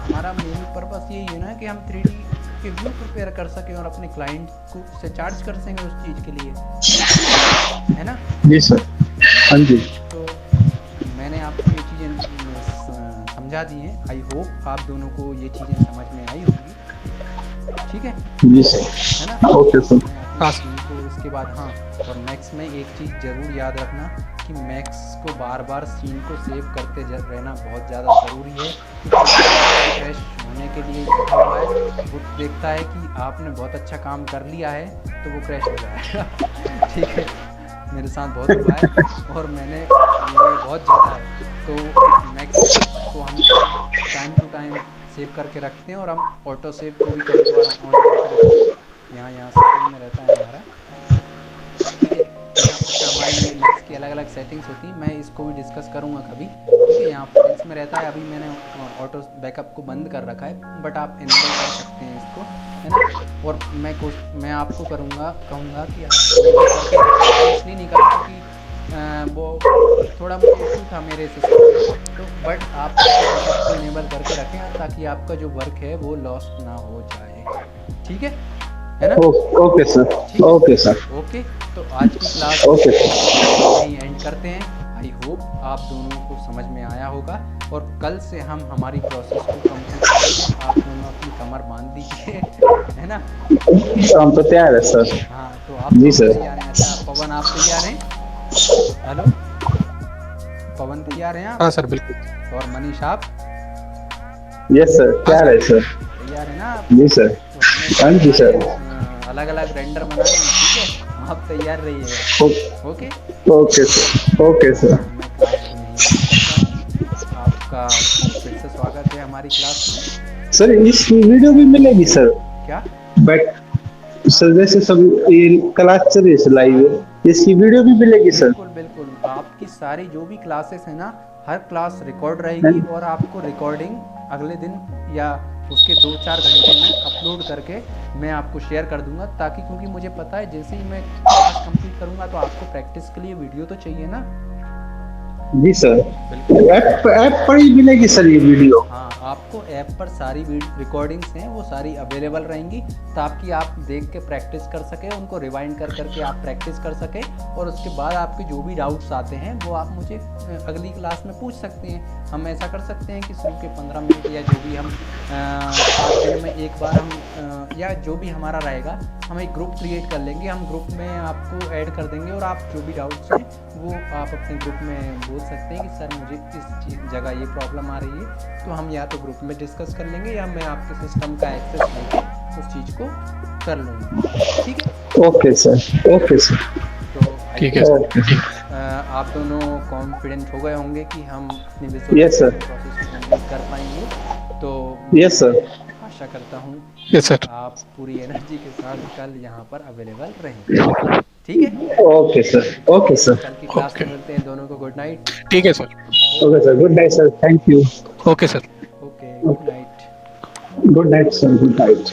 हमारा मेन पर्पस यही है ना कि हम 3D के व्यू प्रिपेयर कर सकें और अपने क्लाइंट को से चार्ज कर सकें उस चीज़ के लिए, है ना। जी सर। हाँ जी। तो मैंने आपको ये चीज़ें समझा दी हैं। आई होप आप दोनों को ये चीज़ें समझ में आई होंगी, ठीक है, जी सर। है ना। Okay sir. मैं अपनी टीम को इसके बाद, हाँ, और मैक्स में एक चीज़ ज़रूर याद रखना कि मैक्स को बार बार सीन को सेव करते रहना बहुत ज़्यादा ज़रूरी है। क्रैश होने के लिए बैठा हुआ है, वो देखता है कि आपने बहुत अच्छा काम कर लिया है तो वो क्रैश हो जाएगा ठीक है, मेरे साथ बहुत हुआ है और मेरे बहुत ज़्यादा है। तो मैक्स को हम टाइम टू टाइम सेव करके रखते हैं और हम ऑटो सेव को भी कभी कभार ऑन करके रखते हैं। यहाँ सेटिंग में रहता है हमारा, ठीक है। यहाँ पर हमारी ये मैक्स की अलग अलग सेटिंग्स होती हैं, मैं इसको भी डिस्कस करूँगा कभी, ठीक है। यहाँ पर इसमें रहता है, अभी मैंने ऑटो बैकअप को बंद कर रखा है, बट आप इनेबल कर सकते हैं इसको, है ना। और मैं आपको कहूँगा कि आप इसलिए नहीं करता कि वो थोड़ा इशू था मेरे सिस्टम, तो बट आप इसको इनेबल करके रखें ताकि आपका जो वर्क है वो लॉस्ट ना हो जाए, ठीक है ना। Okay sir. Okay sir. Okay, तो आज की क्लास ओके यहीं एंड करते हैं। आई होप आप दोनों को समझ में आया होगा और कल से हम हमारी प्रोसेस को कंप्लीट करेंगे। आप दोनों अपनी कमर बांध दीजिए, है ना। हम तो तैयार है सर। हाँ, तो आप जी सर। तैयार हैं। अच्छा पवन, आप तैयार हैं? हेलो पवन, तैयार हैं आप? हाँ सर बिल्कुल। और मनीष आप यस सर, तैयार है सर। तैयार है ना आप? जी सर। तो हाँ जी सर। अलग अलग रेंडर बनाने, ठीक है, आप तैयार रहिएगा। Okay okay sir. Okay sir. मैं क्लास को यहीं करता हूँ। आपका फिर से स्वागत है हमारी क्लास में। सर इसकी वीडियो भी मिलेगी सर? क्या? बट सर जैसे सब ये क्लास चल रही है लाइव, इसकी वीडियो भी मिलेगी सर? बिल्कुल बिल्कुल, आपकी सारी जो भी क्लासेस है ना, हर क्लास रिकॉर्ड रहेगी और आपको रिकॉर्डिंग अगले दिन या उसके 2-4 घंटे में अपलोड करके मैं आपको शेयर कर दूंगा, ताकि क्योंकि मुझे पता है जैसे ही मैं क्लास कंप्लीट करूंगा तो आपको प्रैक्टिस के लिए वीडियो तो चाहिए ना। जी सर। ऐप पर ही मिलेगी सर ये वीडियो? हाँ, आपको ऐप पर सारी रिकॉर्डिंग्स हैं वो सारी अवेलेबल रहेंगी, ताकि आप देख के प्रैक्टिस कर सकें, उनको रिवाइंड कर करके आप प्रैक्टिस कर सकें और उसके बाद आपके जो भी डाउट्स आते हैं वो आप मुझे अगली क्लास में पूछ सकते हैं। हम ऐसा कर सकते हैं कि शुरू के 15 मिनट या जो भी हम 5 दिन में एक बार हम या जो भी हमारा रहेगा, हम एक ग्रुप क्रिएट कर लेंगे, हम ग्रुप में आपको ऐड कर देंगे और आप जो भी डाउट्स हैं वो आप अपने ग्रुप में बोल सकते हैं कि सर मुझे इस जगह ये प्रॉब्लम आ रही है, तो हम या तो ग्रुप में डिस्कस कर लेंगे या मैं आपके सिस्टम का एक्सेस लेके उस चीज़ को कर लूँगा, ठीक है। Okay sir. Okay sir. तो ठीक है सर। आप दोनों कॉन्फिडेंट हो गए होंगे कि हम अपनी Yes, sir. प्रोसेस को कंप्लीट कर पाएंगे, तो यस सर। आशा करता हूँ यस सर। आप पूरी एनर्जी के साथ कल यहाँ पर अवेलेबल रहेंगे, ठीक है। Okay sir. Okay sir. कल की क्लास में मिलते हैं दोनों को। Good night. ठीक है sir. Okay sir. Good night sir. Thank you. Okay sir. Okay, good night. Good night sir. Good night.